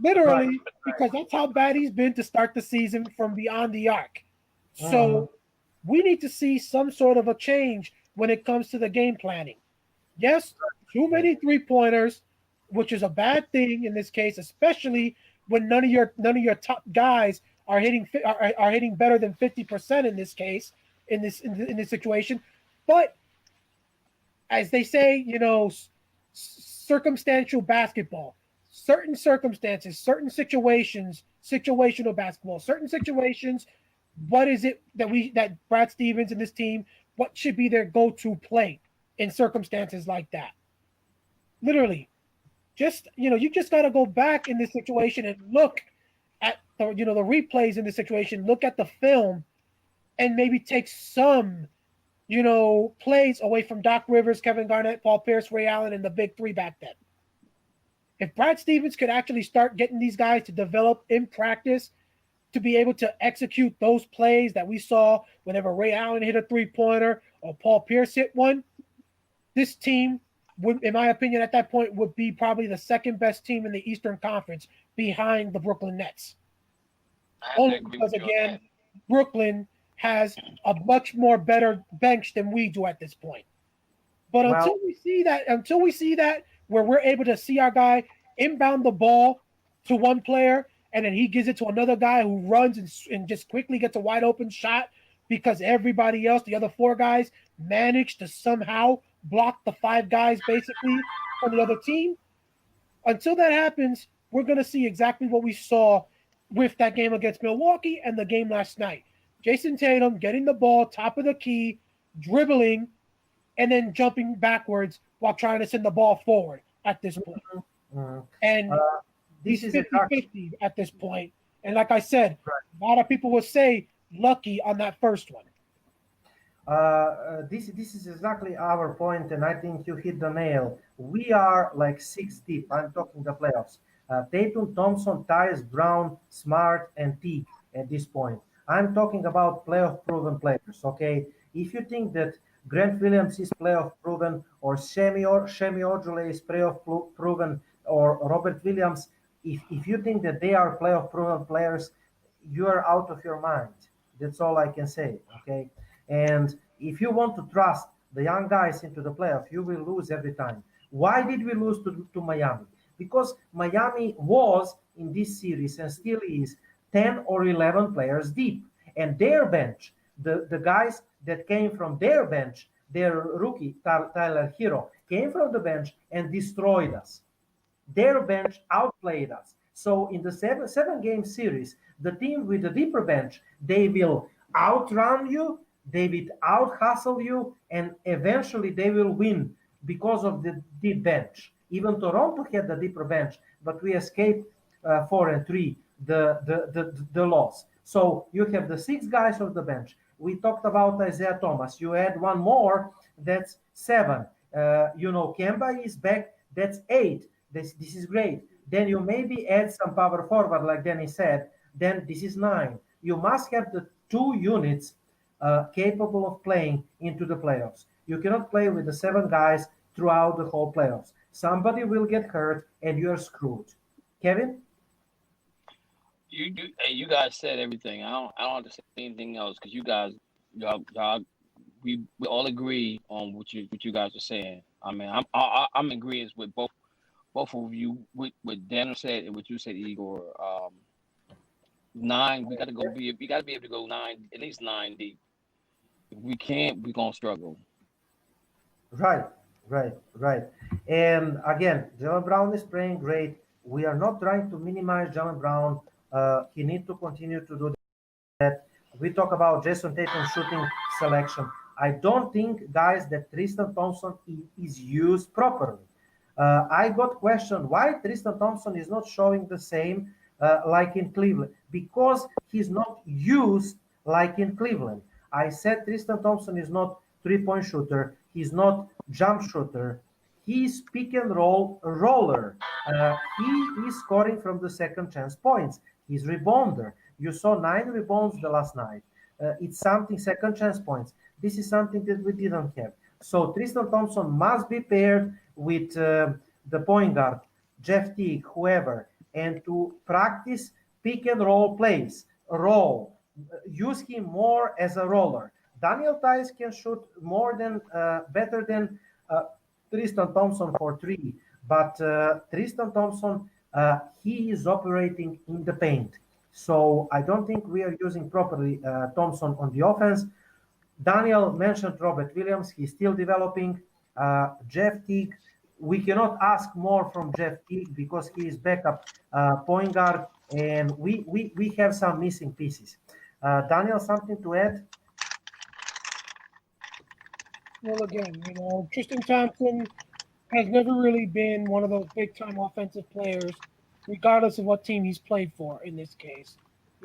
Literally, because that's how bad he's been to start the season from beyond the arc. So we need to see some sort of a change when it comes to the game planning. Yes, too many 3-pointers, which is a bad thing in this case, especially when none of your top guys are hitting better than 50% in this case, in this situation. But as they say, circumstantial basketball, certain circumstances, certain situations, situational basketball, certain situations. What is it that Brad Stevens and this team, what should be their go-to play in circumstances like that? Literally, you just got to go back in this situation and look at the replays in this situation, look at the film, and maybe take some plays away from Doc Rivers, Kevin Garnett, Paul Pierce, Ray Allen, and the big three back then. If Brad Stevens could actually start getting these guys to develop in practice to be able to execute those plays that we saw whenever Ray Allen hit a 3-pointer or Paul Pierce hit one, this team would, in my opinion, at that point would be probably the second best team in the Eastern Conference behind the Brooklyn Nets. Only because, again, Brooklyn has a much more better bench than we do at this point. But until we see that where we're able to see our guy inbound the ball to one player and then he gives it to another guy who runs and just quickly gets a wide open shot because everybody else, the other 4 guys, managed to somehow block the 5 guys basically from the other team. Until that happens, we're going to see exactly what we saw with that game against Milwaukee and the game last night. Jason Tatum getting the ball, top of the key, dribbling, and then jumping backwards while trying to send the ball forward at this point. And this is 50-50 at this point. And like I said, a lot of people will say lucky on that first one. This is exactly our point, and I think you hit the nail. We are like 6 deep. I'm talking the playoffs. Tatum, Thompson, Tyus, Brown, Smart, and Teague at this point. I'm talking about playoff-proven players, okay? If you think that Grant Williams is playoff-proven or Shemi Ojale is playoff-proven or Robert Williams, if you think that they are playoff-proven players, you are out of your mind. That's all I can say, okay? And if you want to trust the young guys into the playoff, you will lose every time. Why did we lose to Miami? Because Miami was in this series and still is 10 or 11 players deep. And their bench, the guys that came from their bench, their rookie, Tyler Hero, came from the bench and destroyed us. Their bench outplayed us. So in the seven-game series, the team with the deeper bench, they will outrun you, they will out-hustle you, and eventually they will win because of the deep bench. Even Toronto had the deeper bench, but we escaped 4-3, the loss. So you have the 6 guys of the bench. We talked about Isaiah Thomas. You add one more, that's 7. Kemba is back, that's 8. This is great. Then you maybe add some power forward, like Danny said, then this is 9. You must have the 2 units capable of playing into the playoffs. You cannot play with the 7 guys throughout the whole playoffs. Somebody will get hurt, and you're screwed. Kevin? You guys said everything. I don't have to say anything else because y'all, we all agree on what you guys are saying. I mean, I'm in agreement with both of you, what Daniel said and what you said, Igor. 9, we got to be able to go 9, at least 9 deep. If we can't, we're gonna struggle. Right. And again, Jaylen Brown is playing great. We are not trying to minimize Jaylen Brown. He needs to continue to do that. We talk about Jason Tatum shooting selection. I don't think, guys, that Tristan Thompson is used properly. I got questioned why Tristan Thompson is not showing the same like in Cleveland, because he's not used like in Cleveland. I said Tristan Thompson is not three-point shooter. He's not jump shooter. He's pick and roll roller. He is scoring from the second chance points. He's rebounder. You saw 9 rebounds the last night. It's something, second chance points. This is something that we didn't have. So Tristan Thompson must be paired with the point guard, Jeff Teague, whoever, and to practice pick and roll plays, roll, use him more as a roller. Daniel Tice can shoot better than Tristan Thompson for 3, but Tristan Thompson, he is operating in the paint. So I don't think we are using properly Thompson on the offense. Daniel mentioned Robert Williams. He's still developing. Jeff Teague, we cannot ask more from Jeff Teague because he is backup point guard, and we have some missing pieces. Daniel, something to add? Well, again, Tristan Thompson has never really been one of those big-time offensive players, regardless of what team he's played for in this case.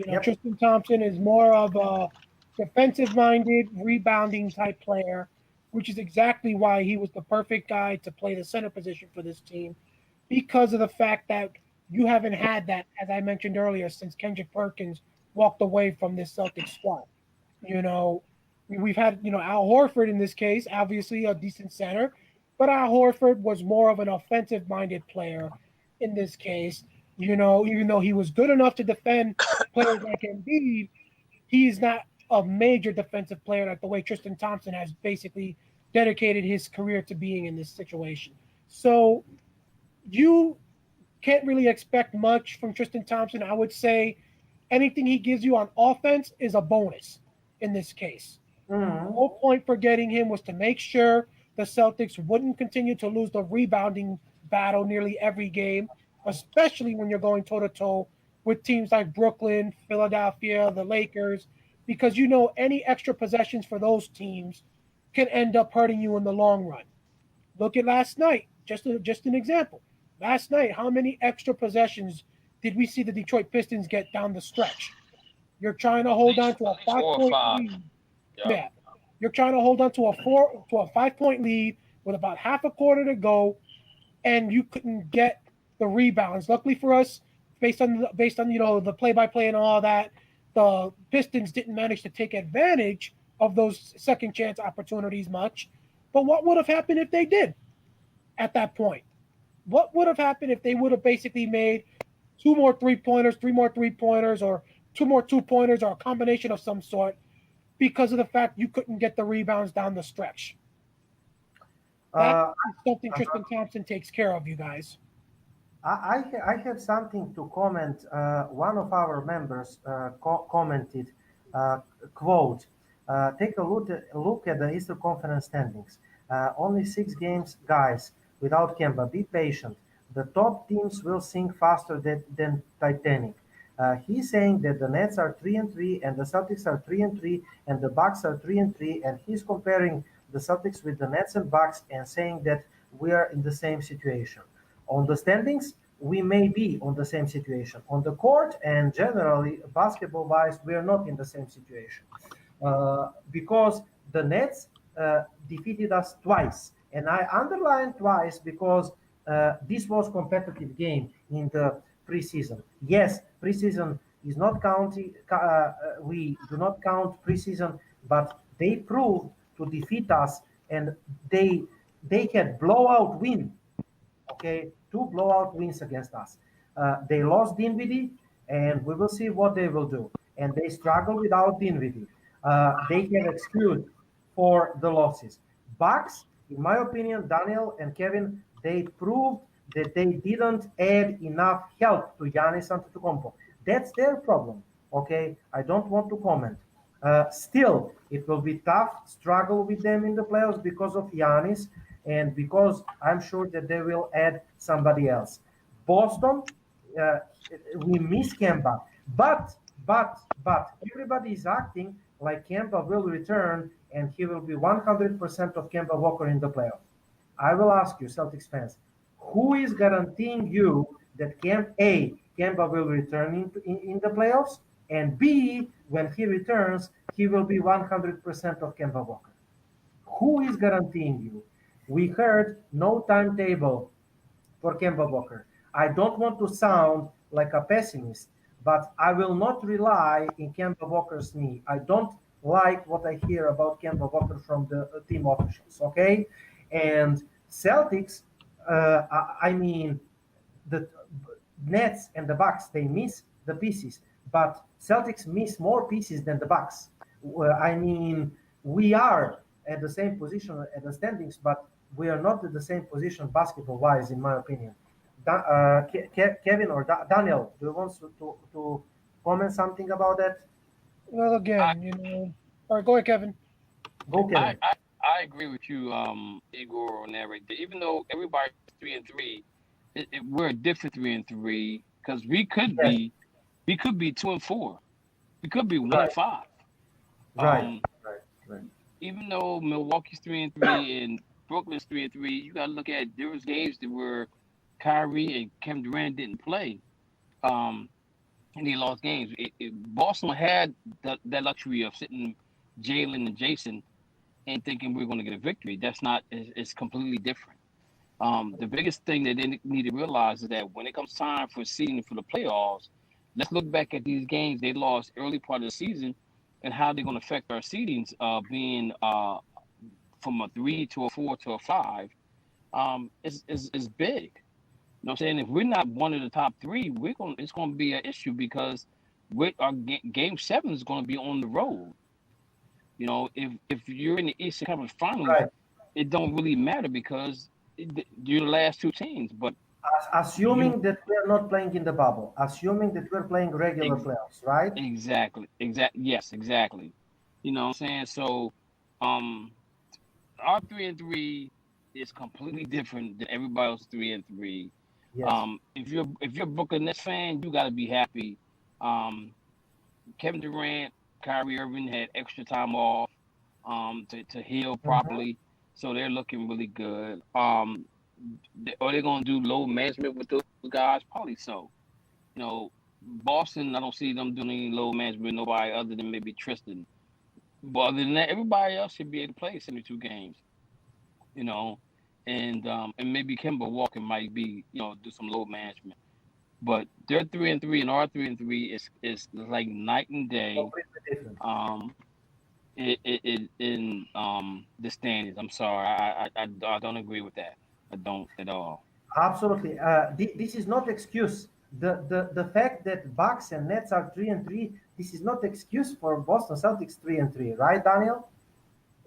Yep. Tristan Thompson is more of a defensive-minded, rebounding type player, which is exactly why he was the perfect guy to play the center position for this team, because of the fact that you haven't had that, as I mentioned earlier, since Kendrick Perkins walked away from this Celtics squad. We've had, Al Horford in this case, obviously a decent center, but Al Horford was more of an offensive-minded player in this case. Even though he was good enough to defend players like Embiid, he's not a major defensive player like the way Tristan Thompson has basically dedicated his career to being in this situation. So you can't really expect much from Tristan Thompson. I would say anything he gives you on offense is a bonus in this case. The whole point for getting him was to make sure the Celtics wouldn't continue to lose the rebounding battle nearly every game, especially when you're going toe-to-toe with teams like Brooklyn, Philadelphia, the Lakers, because any extra possessions for those teams can end up hurting you in the long run. Look at last night, just an example. Last night, how many extra possessions did we see the Detroit Pistons get down the stretch? You're trying to hold on to a 5-point lead. Yeah. You're trying to hold on to a 5-point lead with about half a quarter to go, and you couldn't get the rebounds. Luckily for us, based on the play-by-play and all that, the Pistons didn't manage to take advantage of those second chance opportunities much. But what would have happened if they did at that point? What would have happened if they would have basically made 2 more 3-pointers, 3 more 3-pointers, or 2 more 2-pointers, or a combination of some sort, because of the fact you couldn't get the rebounds down the stretch? That's something Tristan Thompson takes care of, you guys. I have something to comment. One of our members commented, quote, take a look at the Eastern Conference standings. Only 6 games, guys, without Kemba. Be patient. The top teams will sink faster than Titanic. He's saying that the Nets are 3-3 and the Celtics are 3-3 and the Bucks are 3-3, and he's comparing the Celtics with the Nets and Bucks and saying that we are in the same situation. On the standings, we may be on the same situation. On the court and generally basketball-wise, we are not in the same situation because the Nets defeated us twice, and I underline twice because this was competitive game in the preseason. Yes, preseason is not counting. We do not count preseason, but they proved to defeat us, and they had blowout win. Okay, 2 blowout wins against us. They lost Dinwiddie, and we will see what they will do. And they struggle without Dinwiddie. They have excuse for the losses. Bucks, in my opinion, Daniel and Kevin, they proved that they didn't add enough help to Giannis Antetokounmpo. That's their problem. Okay, I don't want to comment. Still, it will be tough struggle with them in the playoffs because of Giannis and because I'm sure that they will add somebody else. Boston, uh, we miss Kemba, but everybody is acting like Kemba will return and he will be 100% of Kemba Walker in the playoff. I will ask you, Celtics fans, who is guaranteeing you that Kemba will return in the playoffs, and B, when he returns, he will be 100% of Kemba Walker? Who is guaranteeing you? We heard no timetable for Kemba Walker. I don't want to sound like a pessimist, but I will not rely in Kemba Walker's knee. I don't like what I hear about Kemba Walker from the team officials, okay? And Celtics, I mean, the Nets and the Bucks, they miss the pieces, but Celtics miss more pieces than the Bucks. I mean, we are at the same position at the standings, but we are not at the same position basketball-wise, in my opinion. Kevin or Daniel, do you want to comment something about that? Well, again, all right, go ahead, Kevin. Go, Kevin. I agree with you, Igor, on that right there. Even though everybody's 3-3, we're a different 3-3 because we could be 2-4. We could be 1-5. Right. Even though Milwaukee's 3-3 and Brooklyn's 3-3, you got to look at there was games that were Kyrie and Kevin Durant didn't play, and they lost games. Boston had that luxury of sitting Jalen and Jason and thinking we're going to get a victory. That's not. It's completely different. The biggest thing that they need to realize is that when it comes time for seeding for the playoffs, let's look back at these games they lost early part of the season and how they're going to affect our seedings, being from a 3 to a 4 to a 5. Is big. You know what I'm saying? If we're not one of the top 3, it's going to be an issue because our game 7 is going to be on the road. You know, if you're in the Eastern Conference Finals, Right. it don't really matter because you're the last 2 teams. But Assuming that we're not playing in the bubble, assuming that we're playing regular playoffs, right? Exactly. Yes, exactly. You know what I'm saying? So, our 3-3 is completely different than everybody else 3-3. Yes. If you're a Brooklyn Nets fan, you got to be happy. Kevin Durant, Kyrie Irving had extra time off to heal properly, so they're looking really good. Are they going to do load management with those guys? Probably so. You know, Boston, I don't see them doing any load management with nobody other than maybe Tristan. But other than that, everybody else should be able to play 72 games. You know, and maybe Kemba Walker might be, do some load management. But they're 3-3 and our 3-3 is like night and day. In the standings. I'm sorry, I don't agree with that. I don't at all. Absolutely. This is not excuse. The fact that Bucks and Nets are 3-3, this is not excuse for Boston Celtics 3-3, right, Daniel?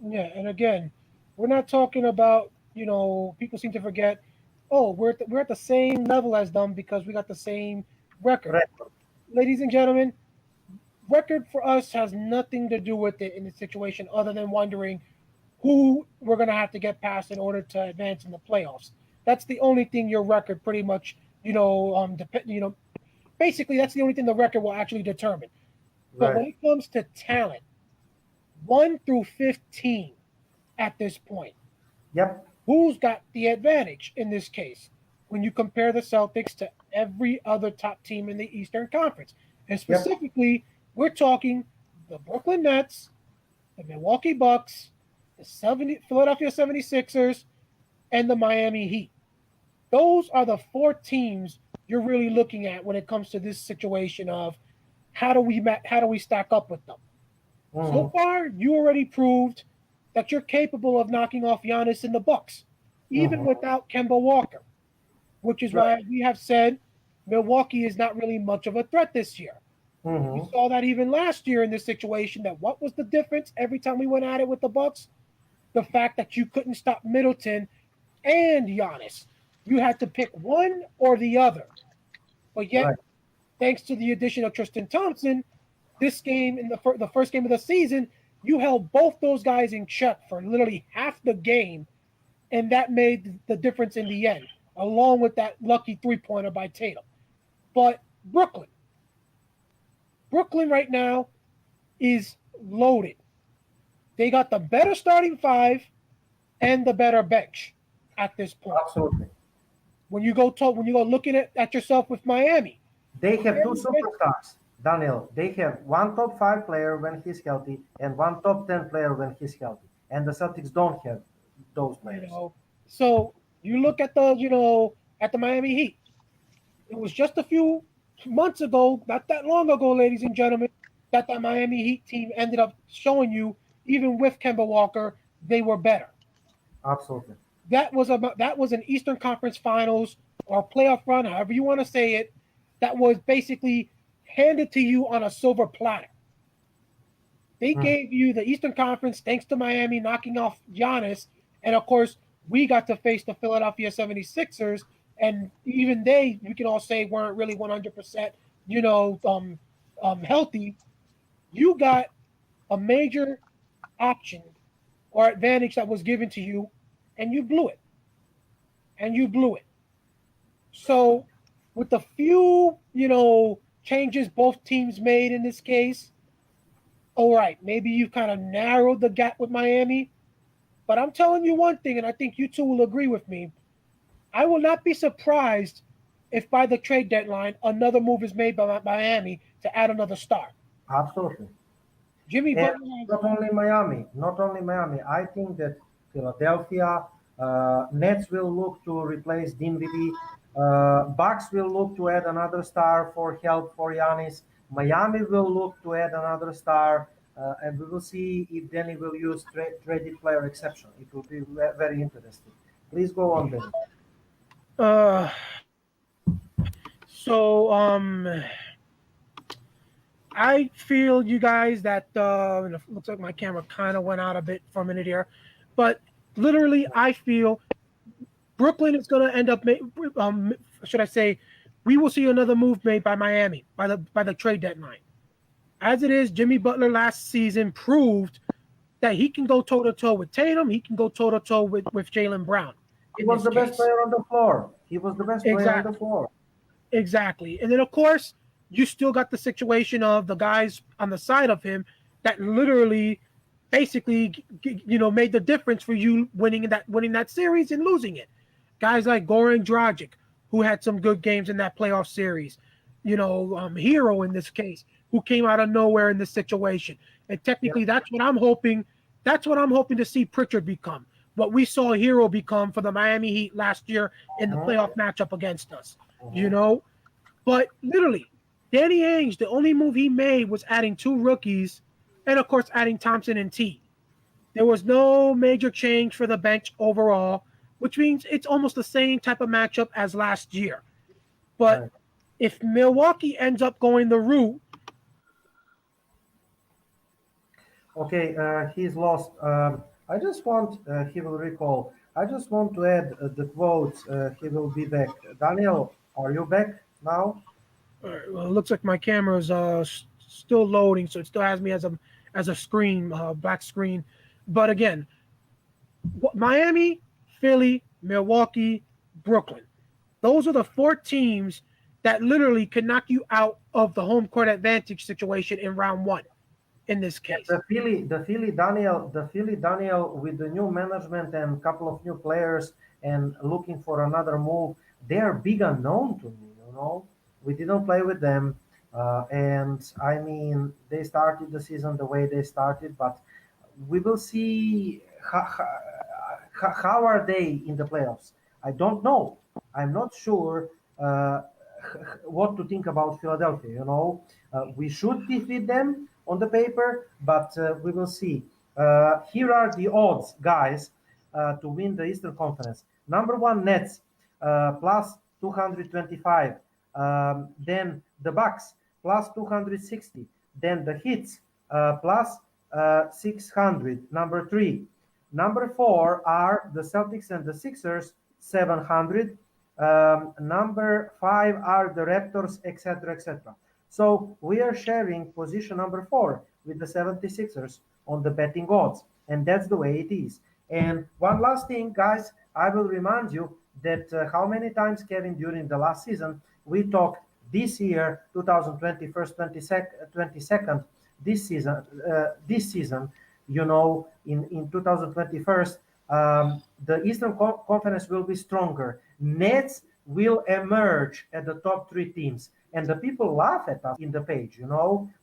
Yeah, and again, we're not talking about, people seem to forget, we're at the same level as them because we got the same record. Ladies and gentlemen, record for us has nothing to do with it in this situation other than wondering who we're going to have to get past in order to advance in the playoffs. That's the only thing your record pretty much, basically that's the only thing the record will actually determine. But when it comes to talent, 1 through 15 at this point, who's got the advantage in this case when you compare the Celtics to every other top team in the Eastern Conference? And specifically, we're talking the Brooklyn Nets, the Milwaukee Bucks, the Philadelphia 76ers, and the Miami Heat. Those are the 4 teams you're really looking at when it comes to this situation of how do we stack up with them. So far, you already proved that you're capable of knocking off Giannis and the Bucks, even without Kemba Walker, which is why we have said Milwaukee is not really much of a threat this year. We saw that even last year in this situation. That what was the difference every time we went at it with the Bucks? The fact that you couldn't stop Middleton and Giannis. You had to pick one or the other. But yet, Right. thanks to the addition of Tristan Thompson, this game in the first game of the season, you held both those guys in check for literally half the game, and that made the difference in the end, along with that lucky three-pointer by Tatum. But Brooklyn right now is loaded. They got the better starting five and the better bench at this point. Absolutely. When you go looking at yourself with Miami, They have two superstars, Daniel. They have one top 5 player when he's healthy and one top 10 player when he's healthy. And the Celtics don't have those players. So you look at at the Miami Heat. It was just a few months ago, not that long ago, ladies and gentlemen, that the Miami Heat team ended up showing you, even with Kemba Walker, they were better. Absolutely. That was an Eastern Conference Finals or playoff run, however you want to say it, that was basically handed to you on a silver platter. They gave you the Eastern Conference thanks to Miami knocking off Giannis, and of course, we got to face the Philadelphia 76ers, and even they, we can all say, weren't really 100%, healthy. You got a major option or advantage that was given to you, and you blew it. So, with the few, changes both teams made in this case, all right, maybe you've kind of narrowed the gap with Miami. But I'm telling you one thing, and I think you two will agree with me. I will not be surprised if by the trade deadline another move is made by Miami to add another star. Absolutely. Jimmy And Butler. not only Miami. I think that Philadelphia, Nets will look to replace Dinwiddie. Bucks will look to add another star for help for Giannis. Miami will look to add another star, and we will see if Danny will use traded player exception. It will be very interesting. Please go on, Danny. So I feel, you guys, that and it looks like my camera kind of went out a bit for a minute here, but literally, I feel Brooklyn is going to end up. Should I say, we will see another move made by Miami by the trade deadline. As it is, Jimmy Butler last season proved that he can go toe to toe with Tatum. He can go toe to toe with Jaylen Brown. He was the best player on the floor. Player on the floor. Exactly. And then, of course, you still got the situation of the guys on the side of him that literally basically, made the difference for you winning that series and losing it. Guys like Goran Dragic, who had some good games in that playoff series. Hero in this case, who came out of nowhere in this situation. And technically, that's what I'm hoping. That's what I'm hoping to see Pritchard become. What we saw Hero become for the Miami Heat last year in the playoff matchup against us. But literally, Danny Ainge, the only move he made was adding 2 rookies, and of course adding Thompson and T. There was no major change for the bench overall, which means it's almost the same type of matchup as last year. But if Milwaukee ends up going the route, he's lost. I just want he will recall. I just want to add the quote. He will be back. Daniel, are you back now? well, it looks like my camera is still loading, so it still has me as a screen, black screen. But again, Miami, Philly, Milwaukee, Brooklyn. Those are the 4 teams that literally can knock you out of the home court advantage situation in round 1. In this case, the Philly Daniel with the new management and a couple of new players and looking for another move, they are big unknown to me. We didn't play with them, and I mean they started the season the way they started, but we will see how are they in the playoffs. I don't know. I'm not sure what to think about Philadelphia. We should defeat them on the paper, but we will see. Here are the odds, guys, to win the Eastern Conference. Number 1, Nets, plus 225. Then the Bucks, plus 260. Then the Hits, plus 600. Number 3. Number 4 are the Celtics and the Sixers, 700. Number 5 are the Raptors, etc., etc. So we are sharing position number 4 with the 76ers on the betting odds, and that's the way it is. And one last thing, guys, I will remind you that how many times, Kevin, during the last season we talked this year, 2021st, 22nd, this season, in 2021st, the Eastern Conference will be stronger. Nets will emerge at the top 3 teams. And the people laugh at us in the page,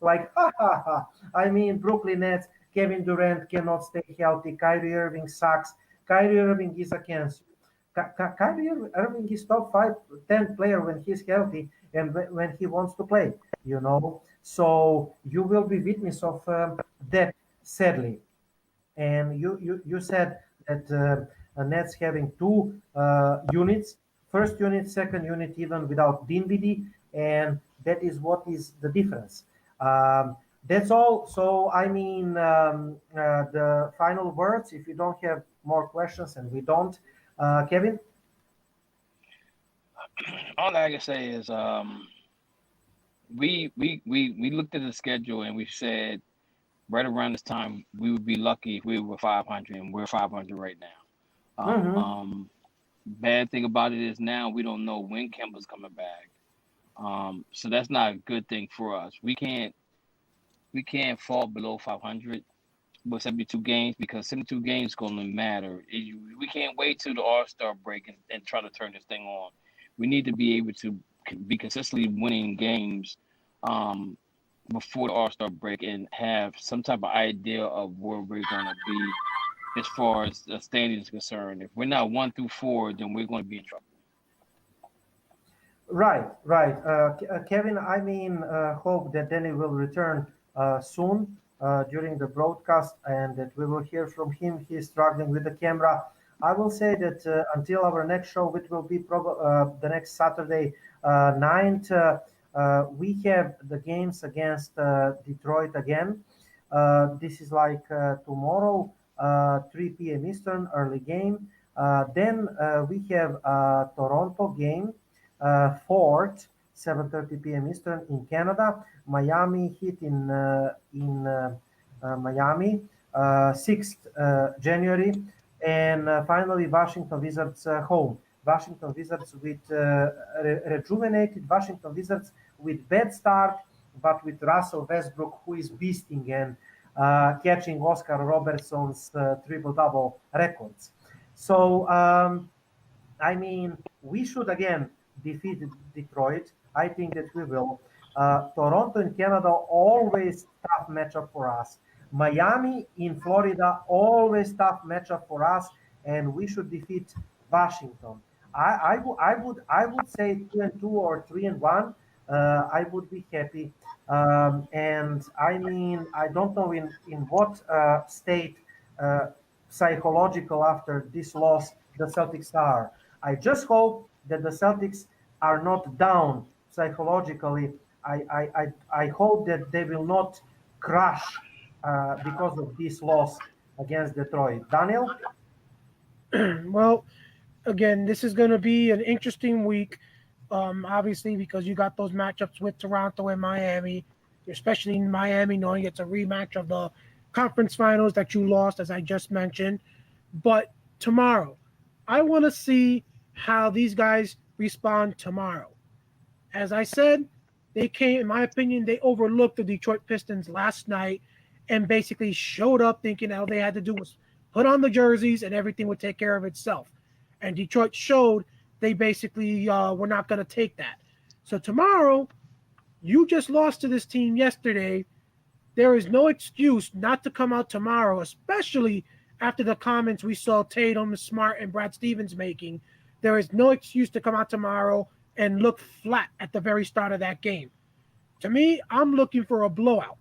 like, ha ha ha. I mean, Brooklyn Nets, Kevin Durant cannot stay healthy. Kyrie Irving sucks. Kyrie Irving is a cancer. Kyrie Irving is top 5, 10 player when he's healthy and when he wants to play, So you will be witness of that, sadly. And you said that Nets having 2 units, first unit, second unit, even without Dinwiddie, and that is what is the difference. That's all. So I mean, the final words. If you don't have more questions, and we don't, Kevin. All I can say is we looked at the schedule and we said right around this time we would be lucky if we were 500, and we're 500 right now. Bad thing about it is now we don't know when Kemba's coming back. So that's not a good thing for us. We can't fall below 500 with 72 games, because 72 games is going to matter. We can't wait till the All-Star break and try to turn this thing on. We need to be able to be consistently winning games before the All-Star break and have some type of idea of where we're going to be as far as the standing is concerned. If we're not 1 through 4, then we're going to be in trouble. Right. Kevin, I mean, hope that Danny will return soon during the broadcast, and that we will hear from him. He's struggling with the camera. I will say that until our next show, which will be the next Saturday, 9th, we have the games against Detroit again. This is like tomorrow, 3 p.m. Eastern, early game. Then we have Toronto game, 4th, 7:30 p.m. Eastern in Canada. Miami Heat in Miami, 6th January. And finally, Washington Wizards home. Washington Wizards with rejuvenated Washington Wizards with bad start, but with Russell Westbrook, who is beasting and catching Oscar Robertson's triple-double records. So, I mean, we should again defeat Detroit. I think that we will. Toronto in Canada, always tough matchup for us. Miami in Florida, always tough matchup for us, and we should defeat Washington. I would say 2-2 or 3-1. I would be happy. And I mean, I don't know in what state psychological after this loss the Celtics are. I just hope that the Celtics are not down psychologically. I hope that they will not crash because of this loss against Detroit. Daniel? Well, again, this is going to be an interesting week, obviously, because you got those matchups with Toronto and Miami, especially in Miami, knowing it's a rematch of the conference finals that you lost, as I just mentioned. But tomorrow, I want to see how these guys respond tomorrow. As I said, in my opinion, they overlooked the Detroit Pistons last night and basically showed up thinking all they had to do was put on the jerseys and everything would take care of itself. And Detroit showed they basically were not going to take that. So tomorrow, you just lost to this team yesterday. There is no excuse not to come out tomorrow, especially after the comments we saw Tatum, Smart, and Brad Stevens making. There is no excuse to come out tomorrow and look flat at the very start of that game. To me, I'm looking for a blowout.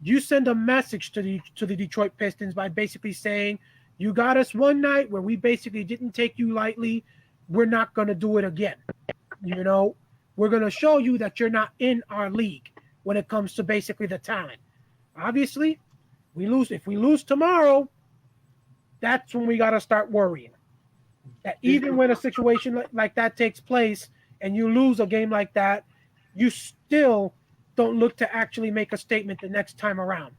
You send a message to the Detroit Pistons by basically saying, you got us one night where we basically didn't take you lightly. We're not going to do it again. We're going to show you that you're not in our league when it comes to basically the talent. Obviously, if we lose tomorrow, that's when we got to start worrying. that even when a situation like that takes place and you lose a game like that, you still don't look to actually make a statement the next time around.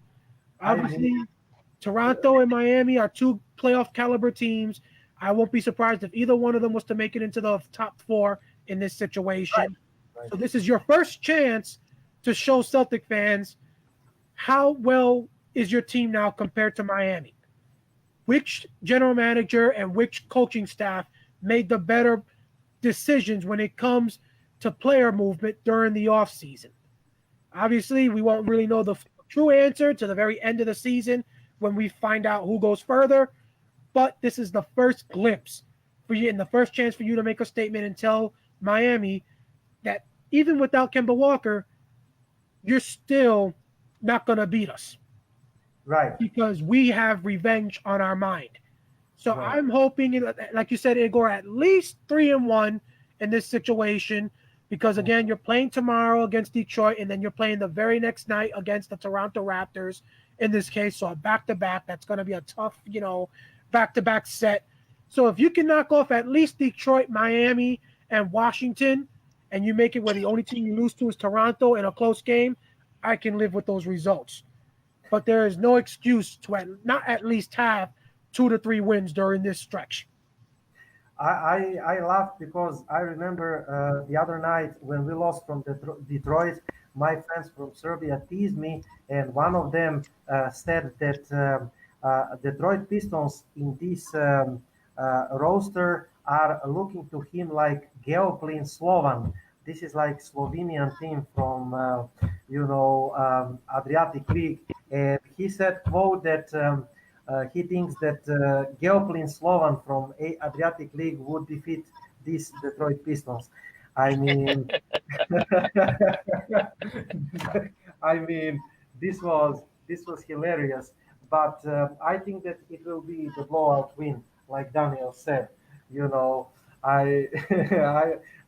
Obviously, Toronto and Miami are two playoff caliber teams. I won't be surprised if either one of them was to make it into the top four in this situation. Right. So this is your first chance to show Celtic fans how well is your team now compared to Miami. Which general manager and which coaching staff made the better decisions when it comes to player movement during the offseason? Obviously, we won't really know the true answer to the very end of the season when we find out who goes further, but this is the first glimpse for you and the first chance for you to make a statement and tell Miami that even without Kemba Walker, you're still not going to beat us. Right. Because we have revenge on our mind. So Right. I'm hoping, like you said, Igor, at least 3-1 in this situation. Because again, you're playing tomorrow against Detroit, and then you're playing the very next night against the Toronto Raptors. In this case, so a back-to-back. That's going to be a tough, back-to-back set. So if you can knock off at least Detroit, Miami, and Washington, and you make it where the only team you lose to is Toronto in a close game, I can live with those results. But there is no excuse to not at least have 2 to 3 wins during this stretch. I laughed because I remember the other night when we lost from Detroit, my friends from Serbia teased me, and one of them said that Detroit Pistons in this roster are looking to him like Geoplin Slovan. This is like Slovenian team from Adriatic League, and he said, quote, that he thinks that Geoplin Slovan from Adriatic League would defeat these Detroit Pistons. I mean, I mean, this was hilarious. But I think that it will be the blowout win, like Daniel said. I,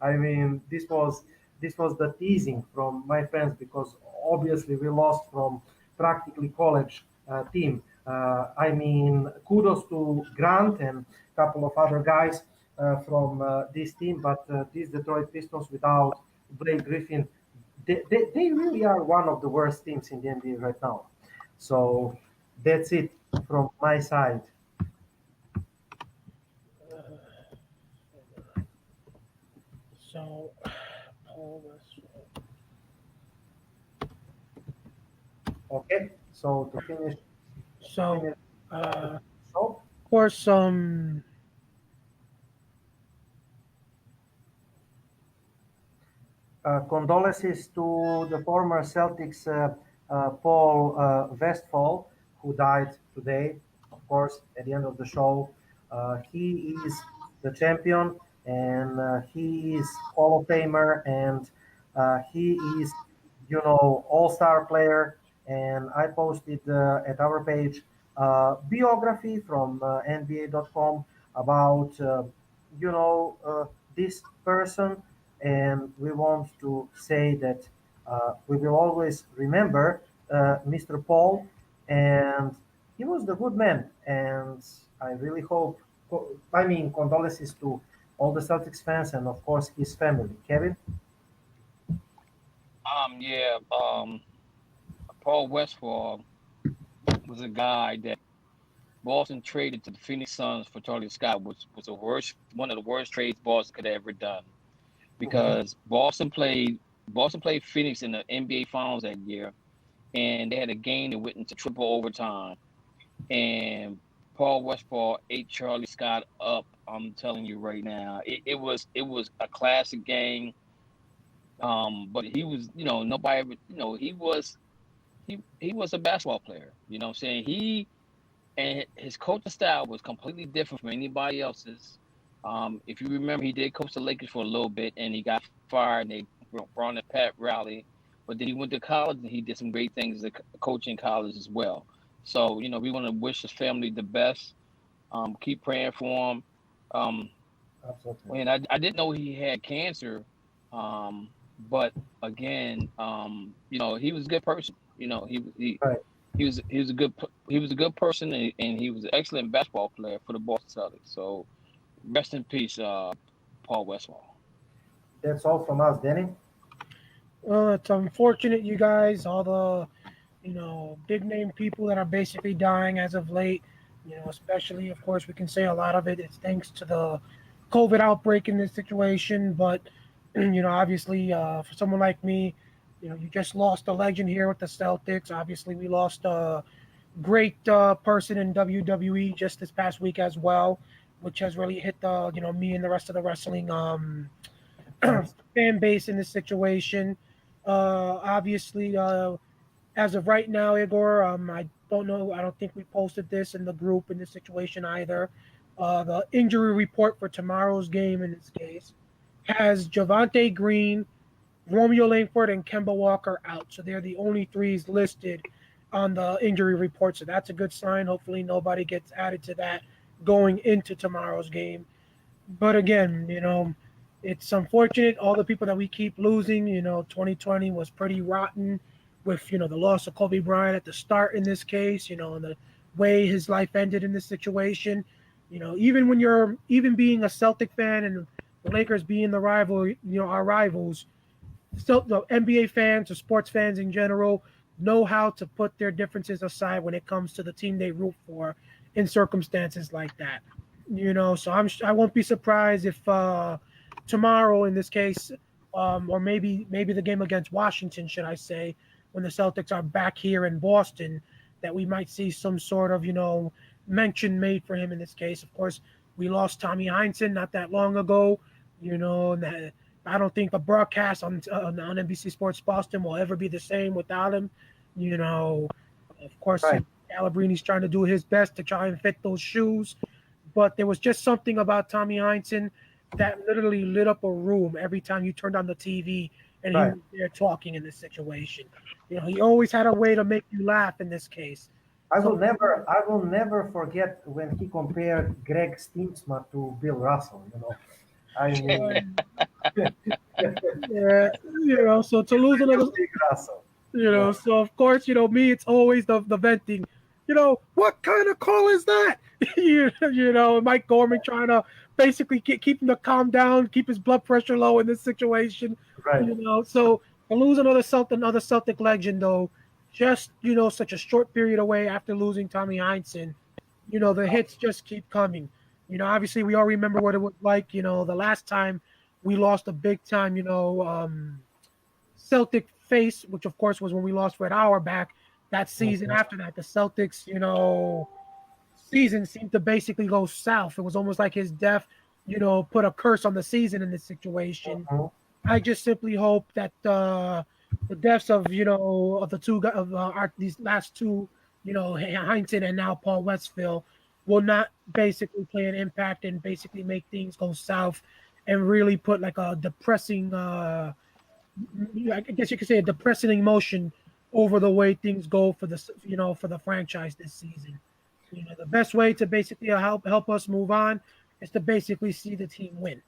I mean, this was the teasing from my friends because obviously we lost from practically college team. I mean, kudos to Grant and a couple of other guys from this team, but these Detroit Pistons without Blake Griffin, they really are one of the worst teams in the NBA right now. So that's it from my side. So, Okay, so to finish. So, So, for some condolences to the former Celtics Paul Westphal, who died today, of course, at the end of the show. He is the champion, and he is Hall of Famer, and he is, all-star player. And I posted at our page biography from NBA.com about, this person, and we want to say that we will always remember Mr. Paul, and he was the good man. And I really hope, condolences to all the Celtics fans and, of course, his family. Kevin? Paul Westphal was a guy that Boston traded to the Phoenix Suns for Charlie Scott, which was one of the worst trades Boston could have ever done. Because Boston played Phoenix in the NBA Finals that year, and they had a game that went into triple overtime. And Paul Westphal ate Charlie Scott up. I'm telling you right now, it was a classic game. But he was, nobody ever, he was a basketball player. You know what I'm saying? And his coaching style was completely different from anybody else's. If you remember, he did coach the Lakers for a little bit, and he got fired, and they brought in Pat Riley. But then he went to college, and he did some great things as a coach in college as well. So, we want to wish his family the best. Keep praying for him. Absolutely. And I didn't know he had cancer. But again, he was a good person. Right. He was a good person, and he was an excellent basketball player for the Boston Celtics. So Rest in peace, Paul Westphal. That's all from us, Danny. Well, it's unfortunate, you guys, all the big name people that are basically dying as of late. Especially, of course, we can say a lot of it is thanks to the COVID outbreak in this situation. But obviously, for someone like me, you just lost a legend here with the Celtics. Obviously, we lost a great person in WWE just this past week as well, which has really hit the me and the rest of the wrestling fan base in this situation. Obviously, as of right now, Igor, I don't know. I don't think we posted this in the group in this situation either. The injury report for tomorrow's game in this case has Javante Green, Romeo Langford, and Kemba Walker out. So they're the only threes listed on the injury report. So that's a good sign. Hopefully nobody gets added to that going into tomorrow's game. But again, it's unfortunate. All the people that we keep losing, 2020 was pretty rotten with, the loss of Kobe Bryant at the start in this case, and the way his life ended in this situation. Even when even being a Celtic fan and the Lakers being the rival, our rivals, still the NBA fans or sports fans in general know how to put their differences aside when it comes to the team they root for in circumstances like that. So I won't be surprised if tomorrow in this case, or maybe the game against Washington, should I say, when the Celtics are back here in Boston, that we might see some sort of mention made for him in this case. Of course, we lost Tommy Heinsohn not that long ago. And I don't think the broadcast on NBC Sports Boston will ever be the same without him. Of course, Right. Calabrini's trying to do his best to try and fit those shoes. But there was just something about Tommy Heinsohn that literally lit up a room every time you turned on the TV and Right. he was there talking in this situation. He always had a way to make you laugh in this case. I will never forget when he compared Greg Stiemsma to Bill Russell. I mean, Yeah, so to lose another, Big Russell. Yeah. so of course, me, it's always the venting. What kind of call is that? Mike Gorman trying to basically keep him to calm down, keep his blood pressure low in this situation. Right. So to lose another Celtic legend though, just such a short period away after losing Tommy Heinsohn, the hits just keep coming. Obviously we all remember what it was like, the last time we lost a big time, Celtic face, which of course was when we lost Red Auerbach. That season after that, the Celtics, season seemed to basically go south. It was almost like his death, put a curse on the season in this situation. I just simply hope that the deaths of of the two of these last two, Heinsohn and now Paul Westphal, will not basically play an impact and basically make things go south and really put like a depressing, I guess you could say a depressing emotion over the way things go for the for the franchise this season. The best way to basically help us move on is to basically see the team win.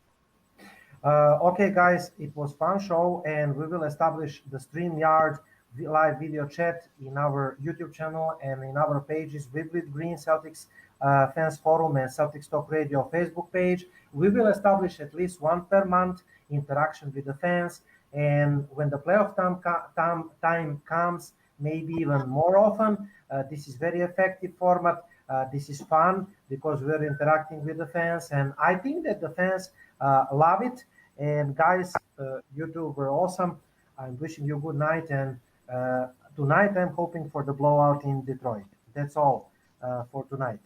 Okay, guys, it was fun show, and we will establish the StreamYard live video chat in our YouTube channel and in our pages, Vivid Green Celtics Fans Forum and Celtics Talk Radio Facebook page. We will establish at least one per month interaction with the fans, and when the playoff time comes, maybe even more often. This is very effective format. This is fun because we're interacting with the fans, and I think that the fans love it. And guys, you two were awesome. I'm wishing you a good night, and tonight I'm hoping for the blowout in Detroit. That's all for tonight.